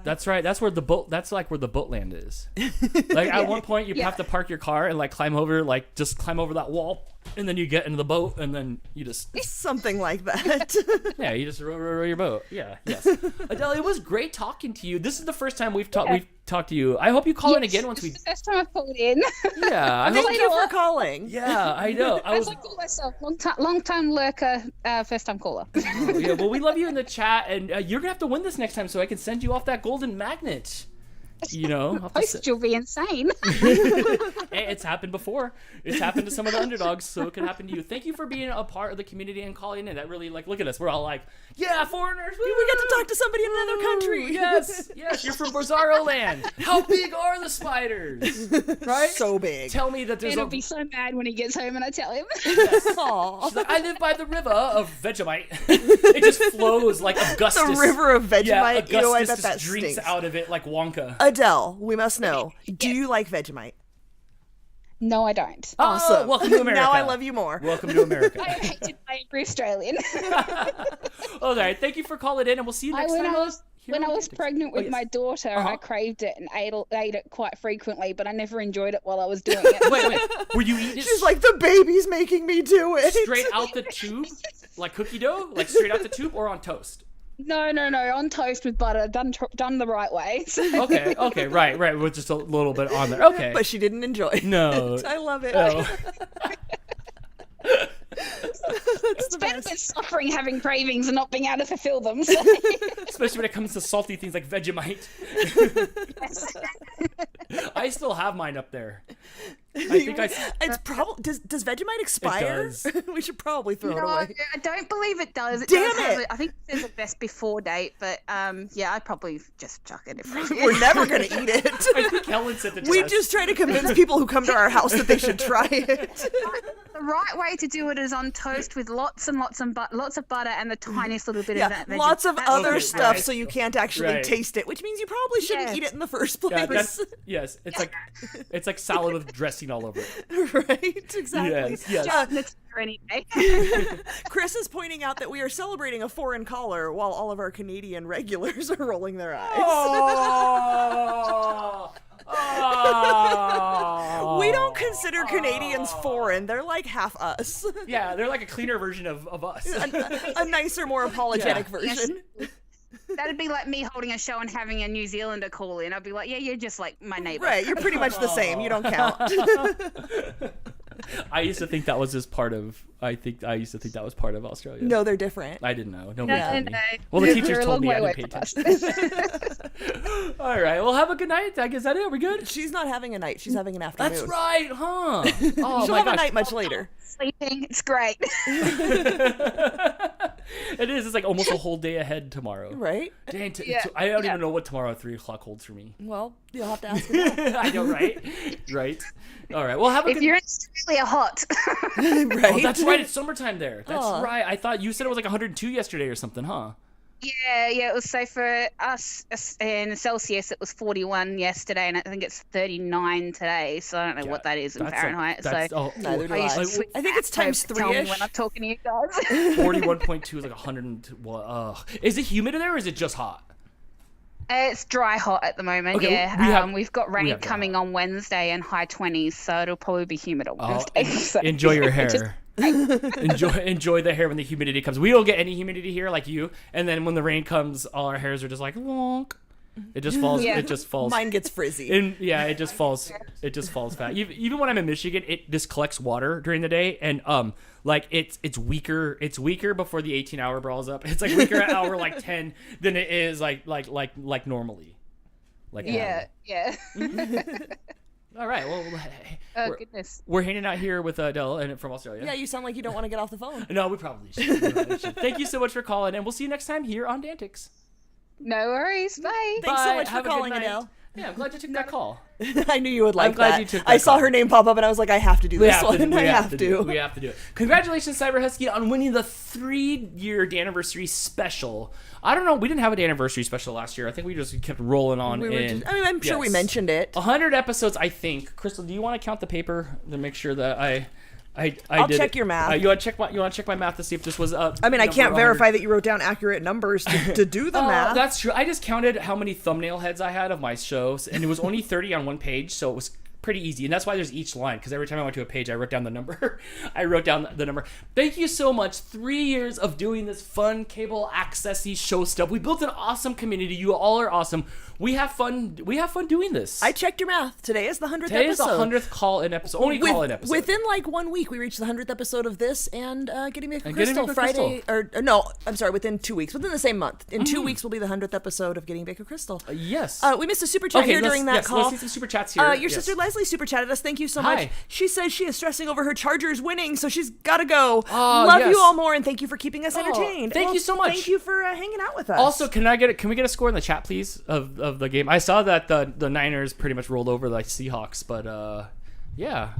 That's right. That's where the boat. That's like where the boat land is. Like at one point, you have to park your car and like climb over that wall, and then you get into the boat, and then you just something like that. Yeah, you just row your boat. Yeah. Yes. Adele, it was great talking to you. This is the first time we've talked to you. I hope you call in again once we. It's the first time I've called in. Yeah. Thank you for calling. Yeah, I know. As I call myself, long time lurker, first time caller. Oh, yeah. Well, we love you in the chat, and you're gonna have to win this next time, so I can send you off that golden magnet. You know, Post, you'll be insane. Hey, it's happened before. It's happened to some of the underdogs, so it can happen to you. Thank you for being a part of the community and calling in. That really, like, look at us. We're all like, yeah, foreigners. We get to talk to somebody in another country. Yes, you're from Bizarro land. How big are the spiders? Right? So big. Tell me that there's He'll be so mad when he gets home and I tell him. Yes. She's like, I live by the river of Vegemite. It just flows like Augustus. The river of Vegemite. Yeah, Augustus you know, I bet just that drinks stinks. out of it like Wonka. Adele, we must know. Do you like Vegemite? No, I don't. Awesome. Welcome to America. Now I love you more. Welcome to America. I am hated by every Australian. Okay, thank you for calling in, and we'll see you next time. When I was pregnant with my daughter, I craved it and ate it quite frequently, but I never enjoyed it while I was doing it. Wait. Were you eating it She's like, the baby's making me do it. straight out the tube? Like cookie dough? Like straight out the tube or on toast? No, on toast with butter, done the right way. Okay, right, with just a little bit on there. Okay. But she didn't enjoy it. No. I love it. Oh. It's better than suffering having cravings and not being able to fulfill them. So. Especially when it comes to salty things like Vegemite. I still have mine up there. I think it's probably does Vegemite expire? It does. We should probably throw it No, away. I don't believe it does. Damn does have it. I think it says a best before date, but yeah, I'd probably just chuck it. We're never gonna eat it. I think Helen said the We test. just try to convince people who come to our house that they should try it. The right way to do it is on toast with lots of butter and the tiniest little bit of that. Lots of That's other okay, stuff, right. so you can't actually taste it, which means you probably shouldn't eat it in the first place. Yes, it's like salad with dressing all over it. Right? Exactly. Yes. Anyway. Chris is pointing out that we are celebrating a foreign caller while all of our Canadian regulars are rolling their eyes. We don't consider Canadians foreign. They're like half us. Yeah, they're like a cleaner version of us. a nicer, more apologetic version. Yes. That'd be like me holding a show and having a New Zealander call in. I'd be like, yeah, you're just like my neighbor. Right, you're pretty much the same. You don't count. I used to think that was just part of. I used to think that was part of Australia. No, they're different. I didn't know. No. Well, the teachers told me I didn't pay attention. All right. Well, have a good night. I guess that it. Are we good? She's not having a night. She's having an afternoon. That's right, huh? Oh, she'll have a night much later. Sleeping. It's great. It is. It's like almost a whole day ahead tomorrow. Right? Dang, I don't even know what tomorrow at 3 o'clock holds for me. Well, you'll have to ask them. I know, right? Right. All right. Well, have a good... If you're in Australia, hot. Right? Oh, that's right. It's summertime there. That's right. I thought you said it was like 102 yesterday or something, huh? Yeah. It was, so for us in Celsius, it was 41 yesterday, and I think it's 39 today. So I don't know what that is in Fahrenheit. Neither do I think it's times 3-ish. Tell me when I'm talking to you guys. 41.2 is like 100. Is it humid in there or is it just hot? It's dry hot at the moment, okay, yeah. We've got rain coming on Wednesday and high 20s, so it'll probably be humid on Wednesday. So. Enjoy your hair. enjoy the hair when the humidity comes. We don't get any humidity here like you, and then when the rain comes, all our hairs are just like wonk. It just falls. Yeah. It just falls. Mine gets frizzy. It just falls. It just falls fast. Even when I'm in Michigan, it just collects water during the day, and like it's weaker. It's weaker before the 18-hour brawl's up. It's like weaker at hour like 10 than it is like normally. Like yeah. All right. Well, goodness. We're hanging out here with Adele and from Australia. Yeah, you sound like you don't want to get off the phone. No, we probably should. Thank you so much for calling, and we'll see you next time here on DANtics. No worries. Bye. Thanks so much Have for calling, Adele. Yeah, I'm glad you took that call. I knew you would like I'm glad that. you took that I saw call. her name pop up, and I was like, I have to do this one. We I have have to. to. We have to do it. Congratulations, Cyber Husky, on winning the 3-year DANniversary special. I don't know. We didn't have a DANniversary special last year. I think we just kept rolling on. I'm sure we mentioned it. 100 episodes, I think. Crystal, do you want to count the paper to make sure that I'll did check your math. You want to check my math to see if this was up? I mean, I can't verify that you wrote down accurate numbers to do the math. That's true. I just counted how many thumbnail heads I had of my shows, and it was only 30 on one page, so it was pretty easy. And that's why there's each line, because every time I went to a page, I wrote down the number. Thank you so much. 3 years of doing this fun cable accessy show stuff. We built an awesome community. You all are awesome. We have fun doing this. I checked your math. Today is the 100th Today episode. Today is the 100th call-in episode. Only call-in episode. Within like 1 week, we reached the 100th episode of this and Getting Back with Crystal. Friday, or no, I'm sorry, within 2 weeks. Within the same month. In 2 weeks will be the 100th episode of Getting Back with Crystal. Yes. We missed a super chat here during that call. Let's see some super chats here. Your sister Leslie super chatted us. Thank you so much. She says she is stressing over her Chargers winning, so she's got to go. Love you all more, and thank you for keeping us entertained. Thank you so much. Thank you for hanging out with us. Also, can we get a score in the chat, please, of the game? I saw that the Niners pretty much rolled over the Seahawks, but yeah,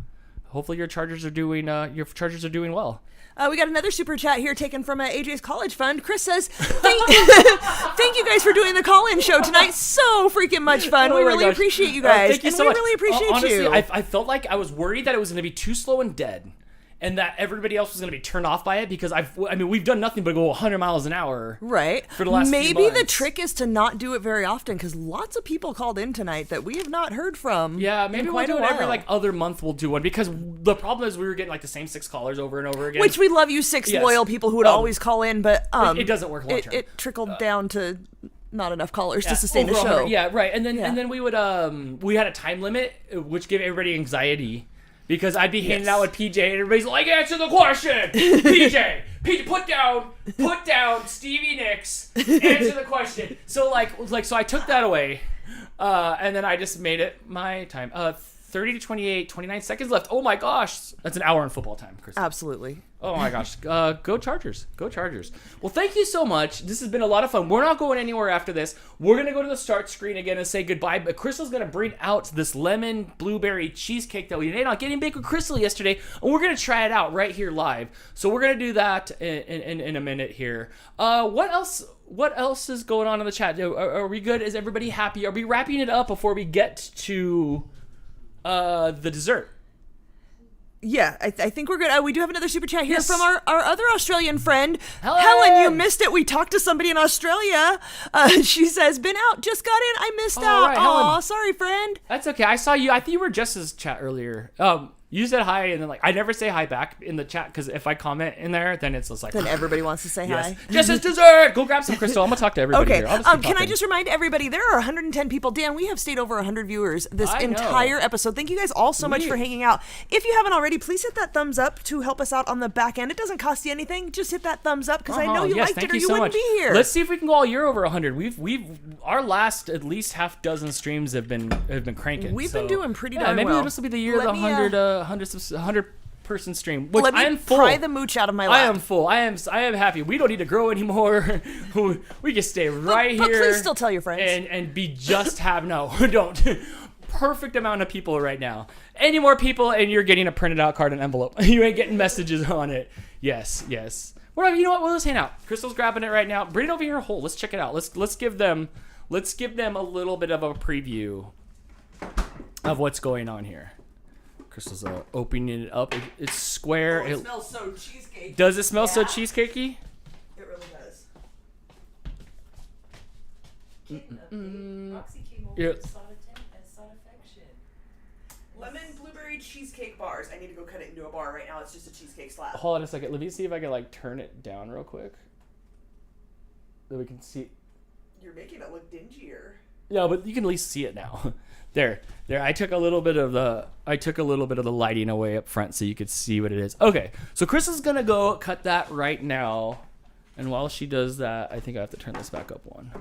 hopefully your Chargers are doing well. We got another super chat here taken from AJ's College Fund. Chris says, thank you guys for doing the call-in show tonight. So freaking much fun. We really appreciate you guys. Thank you so much. We really appreciate you. Honestly, I felt like I was worried that it was going to be too slow and dead, and that everybody else was going to be turned off by it, because we've done nothing but go 100 miles an hour. Right. For the last few Maybe months. the trick is to not do it very often, because lots of people called in tonight that we have not heard from. Yeah, maybe we'll do it every other month. We'll do one, because the problem is we were getting the same 6 callers over and over again. Which we love you 6 loyal people who would always call in, but it doesn't work long term. It trickled down to not enough callers to sustain the show. Yeah, right. And then we would we had a time limit, which gave everybody anxiety. Because I'd be hanging out with PJ and everybody's like, answer the question! PJ, put down Stevie Nicks, answer the question. So so I took that away, and then I just made it my time. 30 to 28, 29 seconds left. Oh my gosh. That's an hour in football time, Chris. Absolutely. Oh my gosh. Go Chargers. Go Chargers. Well, thank you so much. This has been a lot of fun. We're not going anywhere after this. We're going to go to the start screen again and say goodbye. But Crystal's going to bring out this lemon blueberry cheesecake that we made on Getting Baked with Crystal yesterday. And we're going to try it out right here live. So we're going to do that in a minute here. What else is going on in the chat? Are we good? Is everybody happy? Are we wrapping it up before we get to the dessert? Yeah, I think we're good. We do have another super chat here from our other Australian friend. Helen, you missed it. We talked to somebody in Australia. She says, been out, just got in. I missed out. Right, Aw, Helen. sorry, friend. That's okay. I saw you. I think you were Jess's chat earlier. You said hi, and then like I never say hi back in the chat because if I comment in there, then it's just like then everybody wants to say hi. Just as dessert. Go grab some, Crystal. I'm gonna talk to everybody Okay. here. I'll just keep Can I talking. just remind everybody there are 110 people. Dan, we have stayed over 100 viewers this I know. entire episode. Thank you guys all so much for hanging out. If you haven't already, please hit that thumbs up to help us out on the back end. It doesn't cost you anything. Just hit that thumbs up because I know you liked it or you wouldn't be here. Let's see if we can go all year over 100. Our last at least half dozen streams have been cranking. We've been doing pretty darn maybe well. this will be the year of the 100 person stream. Which Let me I am full. pry the mooch out of my lap. I am full. I am happy. We don't need to grow anymore. We can stay right but here. please still tell your friends. And be just have no. Don't. Perfect amount of people right now. Any more people and you're getting a printed out card and envelope. You ain't getting messages on it. Yes. Well, you know what? We'll just hang out. Crystal's grabbing it right now. Bring it over here. Let's check it out. Let's give them a little bit of a preview of what's going on here. Crystal's opening it up. It's square. Oh, it smells so cheesecakey. Does it smell so cheesecakey? It really does. Roxy came over Yeah. and sought affection. Lemon blueberry cheesecake bars. I need to go cut it into a bar right now. It's just a cheesecake slab. Hold on a second. Let me see if I can like turn it down real quick. That we can see. You're making it look dingier. Yeah, but you can at least see it now. There. I took a little bit of the lighting away up front so you could see what it is. Okay, so Crystal's gonna go cut that right now, and while she does that, I think I have to turn this back up one.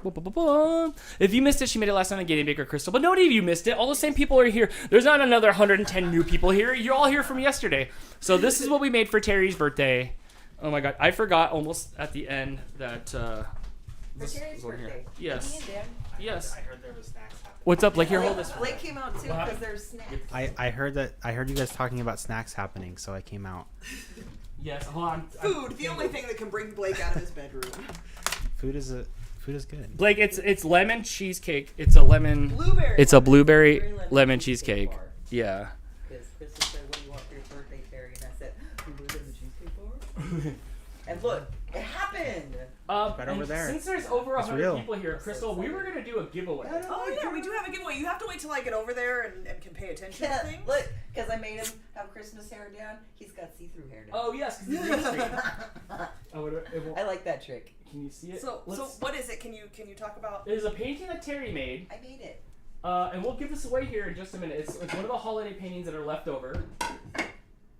If you missed it, she made it last night on Game Baker Crystal, but nobody of you missed it. All the same people are here. There's not another 110 new people here. You're all here from yesterday. So this is what we made for Terry's birthday. Oh my god, I forgot almost at the end that this was on here. Yes. Yes. I heard there was snacks happening. What's up? Like here, hold this. Blake came out too because there's snacks. I heard you guys talking about snacks happening, so I came out. Yes, hold on. Food, the only thing that can bring Blake out of his bedroom. Food is good. Blake, it's lemon cheesecake. It's a lemon. Blueberry. It's a blueberry lemon cheesecake. Yeah. Because Krista said, "What do you want for your birthday, Terry?" And I said, "Blueberry and cheesecake bar." And look, it happened. Right over there. Since there's over It's 100 real. people here, Crystal, we were gonna do a giveaway. Oh yeah, we do have a giveaway. You have to wait till I get over there and can pay attention to things. Look, because I made him have Christmas hair down. He's got see-through hair now. Oh yes, because he's green screen. I like that trick. Can you see it? So what is it? Can you talk about? It is a painting that Terry made. I made it. And we'll give this away here in just a minute. It's one of the holiday paintings that are left over.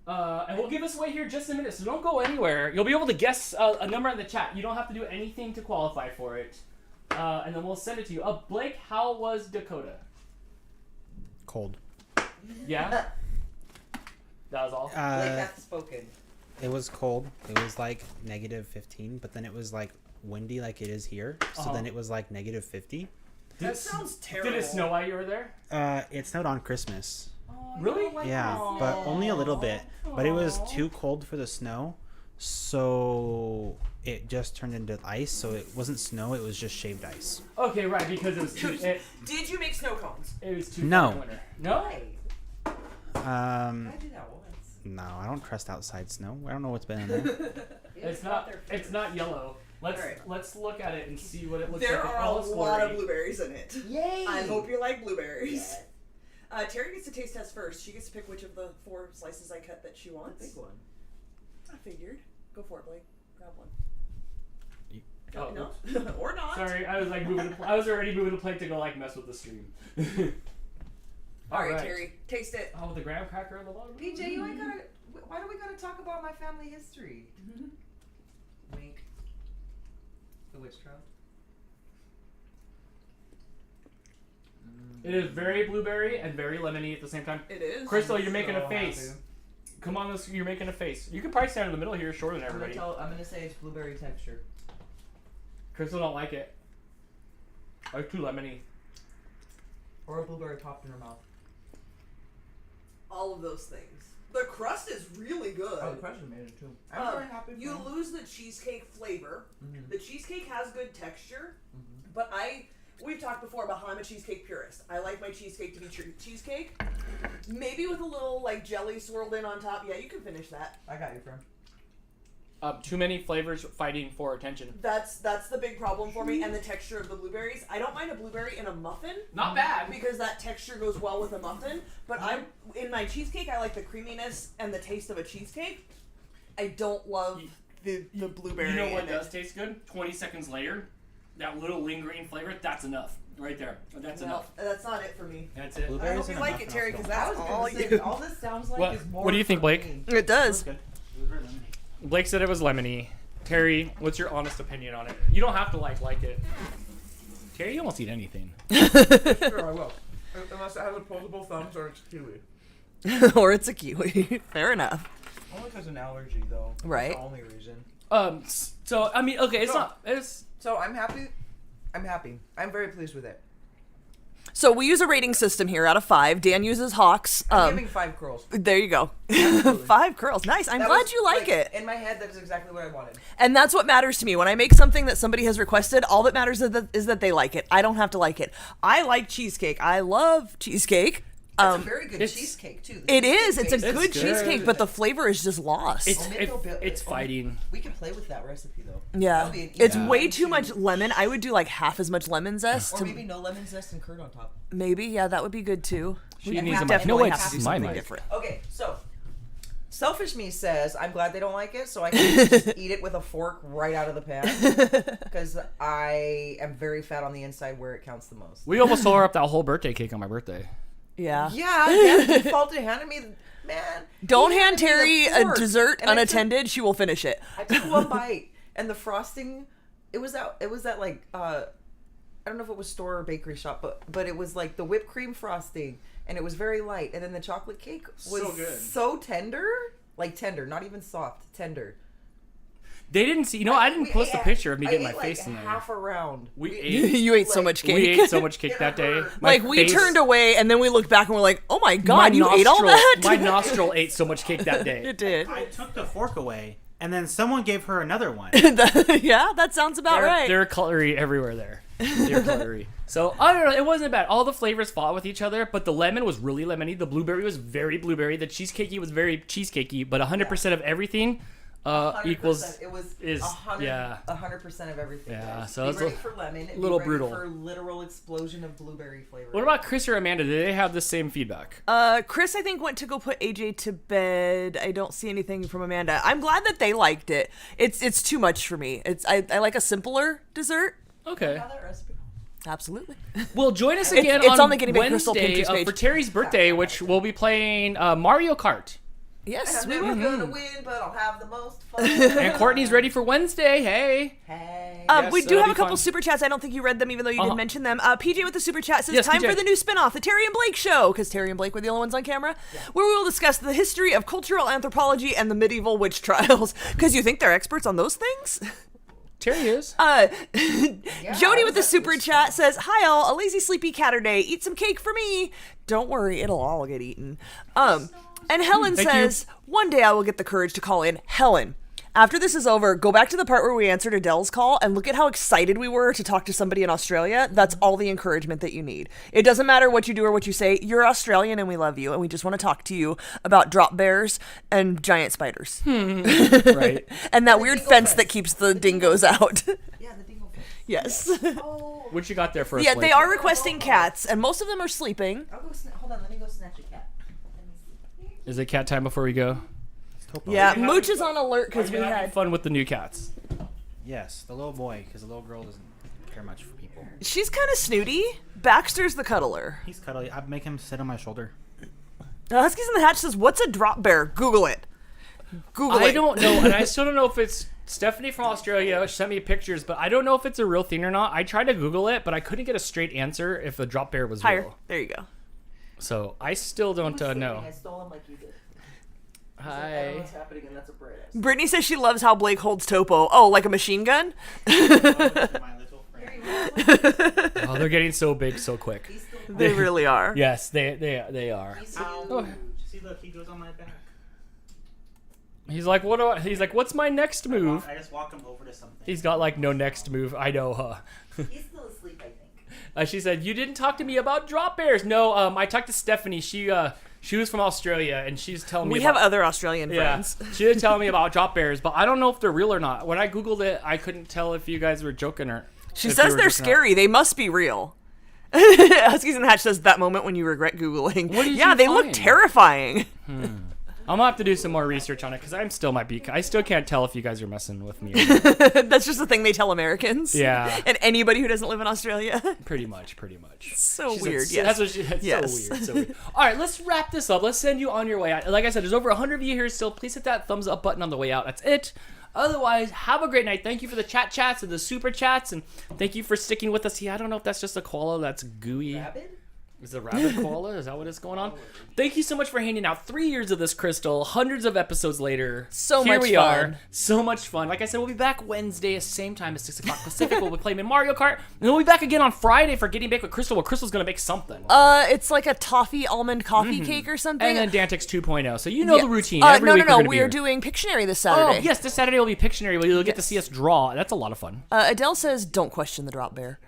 And we'll give this away here in just a minute, so don't go anywhere. You'll be able to guess a number in the chat. You don't have to do anything to qualify for it. And then we'll send it to you. Blake, how was Dakota? Cold. Yeah? That was all? Blake hath spoken. It was cold. It was like -15, but then it was like windy like it is here. So then it was like -50. That sounds terrible. Did it snow while you were there? It snowed on Christmas. Really? Yeah, but only a little bit. But it was too cold for the snow, so it just turned into ice. So it wasn't snow; it was just shaved ice. Okay, right, because it was too. Did you make snow cones? It was too. No. far in winter. No. I did that once. No, I don't trust outside snow. I don't know what's been in there. It's not yellow. Let's look at it and see what it looks There like. are a lot of blueberries in it. Yay! I hope you like blueberries. Terry gets to taste test first. She gets to pick which of the 4 slices I cut that she wants. Big one. I figured. Go for it, Blake. Grab one. Oh, no, or not. Sorry, I was like moving. I was already moving the plate to go like mess with the stream. All right, Terry, taste it. Oh, the graham cracker on the bottom. PJ, you ain't gotta. Why do we gotta talk about my family history? Wink. The witch trial. It is very blueberry and very lemony at the same time. It is. Crystal, you're making a So face. happy. Come on, you're making a face. You can probably stand in the middle here, shorter than everybody. I'm gonna say it's blueberry texture. Crystal don't like it. It's too lemony. Or a blueberry popped in her mouth. All of those things. The crust is really good. Oh, the crust is amazing too. I'm very happy. You lose the cheesecake flavor. Mhm. The cheesecake has good texture, but we've talked before about how I'm a cheesecake purist. I like my cheesecake to be true cheesecake, maybe with a little like jelly swirled in on top. Yeah, you can finish that. I got you, friend. Too many flavors fighting for attention. That's the big problem for me, and the texture of the blueberries. I don't mind a blueberry in a muffin. Not bad. Because that texture goes well with a muffin. But in my cheesecake, I like the creaminess and the taste of a cheesecake. I don't love the blueberry. You know what does taste good? 20 seconds later, that little lingering flavor, that's enough. Right there. That's enough. That's not it for me. That's it. I hope you like it, Terry, because that's all you. All this sounds like is more. What do you think, Blake? It does. Blake said it was lemony. Terry, what's your honest opinion on it? You don't have to like it. Terry, you almost eat anything. Sure, I will. Unless it has opposable thumbs or it's kiwi. Or it's a kiwi. Fair enough. Only because of an allergy, though. Right. That's the only reason. So I mean, okay, So I'm happy. I'm happy. I'm very pleased with it. So we use a rating system here out of 5. Dan uses Hawks. I'm giving 5 curls. There you go. 5 curls. Nice. I'm glad you like it. In my head, that is exactly what I wanted. And that's what matters to me. When I make something that somebody has requested, all that matters is that they like it. I don't have to like it. I like cheesecake. I love cheesecake. It's a very good cheesecake, too. It is. It's a good cheesecake, but the flavor is just lost. It's fighting. We can play with that recipe, though. Yeah. It's way too much lemon. I would do like half as much lemon zest. Or maybe no lemon zest and curd on top. Maybe, yeah, that would be good too. She needs a you know what? It's my mic. Different. Okay, so selfish me says I'm glad they don't like it, so I can just eat it with a fork right out of the pan because I am very fat on the inside where it counts the most. We almost tore up that whole birthday cake on my birthday. Yeah. Yeah, Dan defaulted handed me, man. Don't hand Terry a dessert unattended. She will finish it. I took one bite, and the frosting, it was that like I don't know if it was store or bakery shop, but it was like the whipped cream frosting, and it was very light, and then the chocolate cake was so good, so tender, like tender, not even soft, tender. They didn't see. You know, I didn't post a picture of me getting my face like in there. Half a round. You ate so much cake. We ate so much cake that day. We turned away and then we looked back and we're like, "Oh my god, you ate all that!" My nostril ate so much cake that day. It did. I took the fork away, and then someone gave her another one. Yeah, that sounds about right. There are cutlery everywhere there. There are cutlery. So I don't know. It wasn't bad. All the flavors fought with each other, but the lemon was really lemony. The blueberry was very blueberry. The cheesecakey was very cheesecakey. But 100% of everything. Equals it was 100% of everything. Yeah, guys. so be it's ready for lemon. a little be ready brutal. For literal explosion of blueberry flavor. What about Chris or Amanda? Did they have the same feedback? Chris, I think, went to go put AJ to bed. I don't see anything from Amanda. I'm glad that they liked it. It's too much for me. I like a simpler dessert. Okay. Absolutely. Well, join us again on Wednesday for Terry's birthday, which we'll be playing Mario Kart. Yes, I'm never gonna win, but I'll have the most fun. And Courtney's ready for Wednesday. Hey. Hey. We do have a couple super chats. I don't think you read them, even though you did mention them. PJ with the super chat says, time PJ. for the new spinoff, the Terry and Blake Show, because Terry and Blake were the only ones on camera, where we will discuss the history of cultural anthropology and the medieval witch trials. Because you think they're experts on those things? Terry is. Jody with the super chat says, hi all, a lazy sleepy Catterday. Eat some cake for me. Don't worry, it'll all get eaten. And Helen says, one day I will get the courage to call in. Helen, after this is over, go back to the part where we answered Adele's call and look at how excited we were to talk to somebody in Australia. That's all the encouragement that you need. It doesn't matter what you do or what you say. You're Australian and we love you. And we just want to talk to you about drop bears and giant spiders. Right. And that weird fence that keeps the dingoes out. Yeah, the dingo fence. Yes. What you got there for us? Yeah, they are requesting cats, and most of them are sleeping. I'll go hold on, let me go snatch a cat. Is it cat time before we go? Yeah, Mooch is on alert because we had fun with the new cats. Yes, the little boy, because the little girl doesn't care much for people. She's kind of snooty. Baxter's the cuddler. He's cuddly. I'd make him sit on my shoulder. Huskies in the Hatch says, what's a drop bear? Google it. I don't know, and I still don't know if it's Stephanie from Australia. She sent me pictures, but I don't know if it's a real thing or not. I tried to Google it, but I couldn't get a straight answer if a drop bear was real. There you go. So I still don't know. I stole him like you did. Hi. I don't know what's happening, and that's a bright ass. Brittany says she loves how Blake holds Topo. Oh, like a machine gun? Oh, they're getting so big so quick. They really are. Yes, they are. Oh. See, look, he goes on my back. He's like, what? He's like, what's my next move? I just walk him over to something. He's got like no next move. I know, huh? He's still asleep, I think. She said, you didn't talk to me about drop bears. No, I talked to Stephanie. She She was from Australia, and she's telling me We have other Australian friends. She was telling me about drop bears, but I don't know if they're real or not. When I Googled it, I couldn't tell if you guys were joking or... She says they're scary. They must be real. Huskies and Hatch says that moment when you regret Googling. What did yeah, you they find? look terrifying. I'm gonna have to do some more research on it because I still can't tell if you guys are messing with me. That's just the thing they tell Americans. Yeah. And anybody who doesn't live in Australia. Pretty much. So She weird. said, Yes. That's what she said. Yes. So weird. All right, let's wrap this up. Let's send you on your way out. Like I said, there's over 100 of you here still. Please hit that thumbs up button on the way out. That's it. Otherwise, have a great night. Thank you for the chats and the super chats, and thank you for sticking with us. I don't know if that's just a koala that's gooey. Is it a rabbit koala? Is that what is going on? Thank you so much for hanging out. 3 years of this, Crystal. Hundreds of episodes later. So Here much we fun. are. So much fun. Like I said, we'll be back Wednesday at the same time at 6 o'clock Pacific. We'll be playing Mario Kart. And then we'll be back again on Friday for Getting Baked with Crystal, where Crystal's going to make something. It's like a toffee almond coffee cake or something. And then DANtics 2.0. So you know the routine. No. Week we're gonna be We here. are doing Pictionary this Saturday. Oh, yes. This Saturday will be Pictionary, where you'll get to see us draw. That's a lot of fun. Adele says, don't question the drop bear.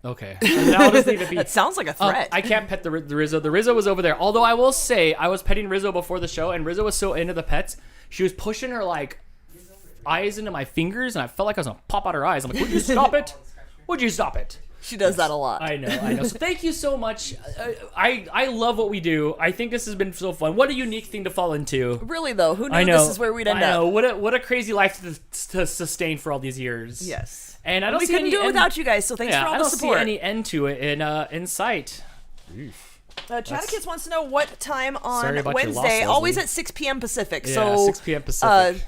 Okay. I'll just leave it be. That sounds like a threat. I can't pet the Rizzo. The Rizzo was over there. Although I will say, I was petting Rizzo before the show, and Rizzo was so into the pets, she was pushing her like eyes into my fingers, and I felt like I was gonna pop out her eyes. I'm like, would you stop it? Would you stop it? She does that a lot. I know. So thank you so much. I love what we do. I think this has been so fun. What a unique thing to fall into. Really though, who knew I know. this is where we'd end I know. up? What a crazy life to sustain for all these years. Yes. And I don't we see couldn't any do it end- without you guys, so thanks for all I the don't support. see any end to it in sight. Chatakits wants to know what time on Sorry about your loss, Wednesday. Always Leslie. at 6 p.m. Pacific. Yeah, so 6 p.m. Pacific.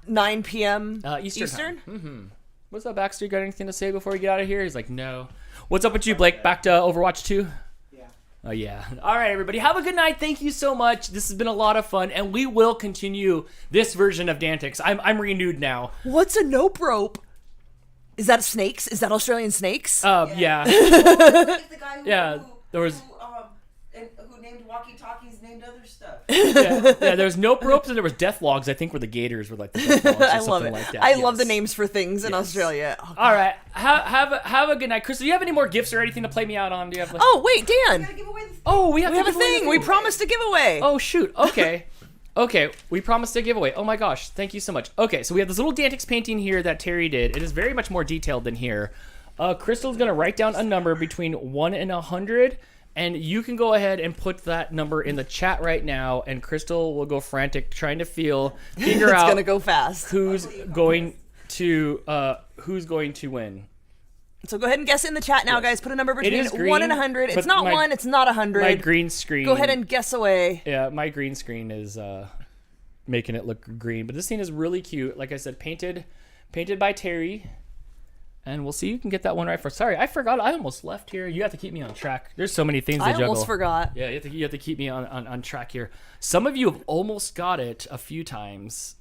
9 p.m. Eastern. Mm-hmm. What's up, Baxter? Got anything to say before we get out of here? He's like, no. What's up with you, Blake? Back to Overwatch 2? Oh, yeah. All right, everybody. Have a good night. Thank you so much. This has been a lot of fun, and we will continue this version of DANtics. I'm renewed now. What's a nope rope? Is that snakes? Is that Australian snakes? Yeah. The guy Yeah, there was... who named walkie-talkies named other stuff. yeah, there was nope ropes, and there was death logs, I think, where the gators were like the death logs or I love something it. like that. I love the names for things in Australia. Oh, All right. Have a good night. Chris, do you have any more gifts or anything to play me out on? Do you have like... Oh, wait, Dan. Oh, we have a thing. We promised a giveaway. Oh, shoot. Okay. Okay, we promised a giveaway. Oh my gosh, thank you so much. Okay, so we have this little DANtics painting here that Terry did. It is very much more detailed than here. Crystal's going to write down a number between 1 and 100, and you can go ahead and put that number in the chat right now, and Crystal will go frantic trying to figure It's out gonna go fast. who's going to win. So go ahead and guess in the chat now, guys. Put a number It between is green, 1 and 100. but It's not my- 1. It's not 100. My green screen. Go ahead and guess away. Yeah, my green screen is making it look green, but this thing is really cute. Like I said, painted by Terry, and we'll see. You can get that one right first. Sorry, I forgot. I almost left here. You have to keep me on track. There's so many things to juggle. I almost forgot. Yeah, you have to keep me on track here. Some of you have almost got it a few times.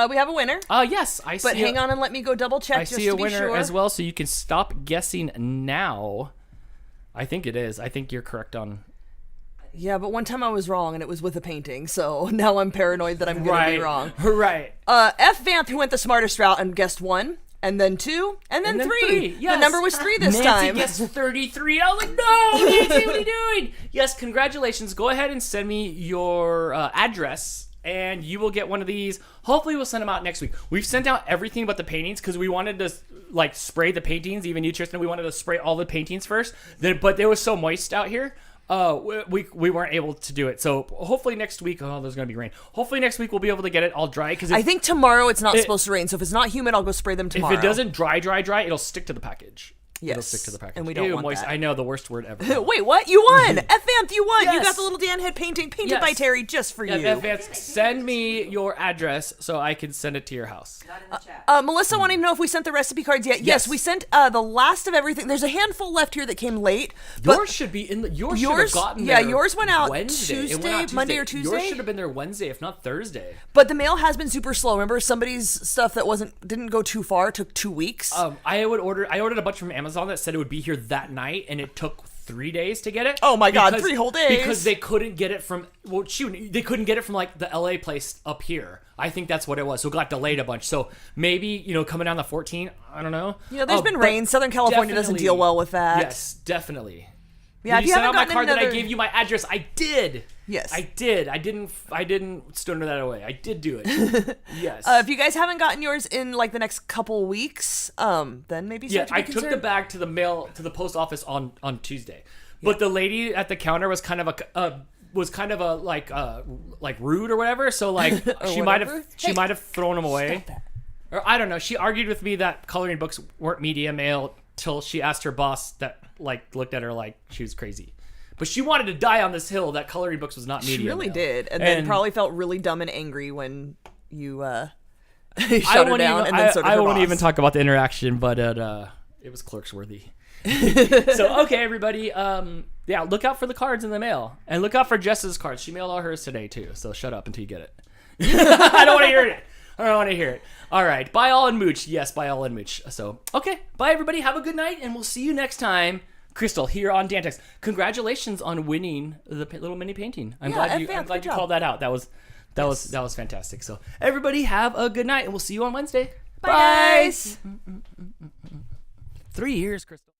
We have a winner. Yes, I see. But hang on and let me go double check I just see to a be winner sure. as well, so you can stop guessing now. I think it is. I think you're correct on. Yeah, but one time I was wrong and it was with a painting, so now I'm paranoid that I'm going to be wrong. Right. F. Vanth, who went the smartest route and guessed 1, and then 2, and then 3. Yes. The number was 3 this Nancy time. Nancy gets 33. I was like, no, Nancy, what are you doing? Yes, congratulations. Go ahead and send me your address, and you will get one of these. Hopefully, we'll send them out next week. We've sent out everything but the paintings because we wanted to like spray the paintings. Even you, Tristan, we wanted to spray all the paintings first. But it was so moist out here. We weren't able to do it. So hopefully next week, there's going to be rain. Hopefully next week we'll be able to get it all dry. Because I think tomorrow it's not supposed to rain, so if it's not humid, I'll go spray them tomorrow. If it doesn't dry, it'll stick to the package. Yes. It'll stick to the package. And we don't want moist. that. I know, the worst word ever. Wait, what? You won! F. Vanth, you won! You Yes. got the little Dan head painting painted Yes. by Terry just for you. Vance, send me your address so I can send it to your house. Melissa wanting to know if we sent the recipe cards yet. Yes, we sent the last of everything. There's a handful left here that came late. But Yours should be in the. Yours should have gotten yeah, there yours went out Wednesday. It Tuesday, went out Monday or Tuesday. Yours should have been there Wednesday, if not Thursday. But the mail has been super slow. Remember, somebody's stuff that didn't go too far took 2 weeks. I ordered a bunch from Amazon that said it would be here that night, and it took 3 days to get it. Oh my God, 3 whole days. Because they couldn't get it from they couldn't get it from like the LA place up here. I think that's what it was. So it got delayed a bunch. So maybe, coming down the 14, I don't know. There's been rain. Southern California doesn't deal well with that. Yes, definitely. Yeah, Did if you you send out haven't my gotten card that I another- gave you my address? I did. Yes. I did. I didn't stoner that away. I did do it. Yes. If you guys haven't gotten yours in like the next couple weeks, then maybe Yeah, start to be I took the concerned. bag to the post office on Tuesday. But the lady at the counter was kind of a like rude or whatever. So like she might have thrown them away. Or I don't know. She argued with me that coloring books weren't media mail till she asked her boss that like looked at her like she was crazy. But she wanted to die on this hill that coloring books was not media She really mail. did, and then probably felt really dumb and angry when you shut her down. And then so did I her won't boss. even talk about the interaction, but it was clerks worthy. So okay, everybody, yeah, look out for the cards in the mail, and look out for Jess's cards. She mailed all hers today too. So shut up until you get it. I don't want to hear it. I don't want to hear it. All right, bye all and mooch. Yes, bye all and mooch. So okay, bye everybody. Have a good night, and we'll see you next time. Crystal here on DANtics. Congratulations on winning the little mini painting. I'm glad you called that out. That was fantastic. So everybody have a good night, and we'll see you on Wednesday. Bye guys. 3 years, Crystal.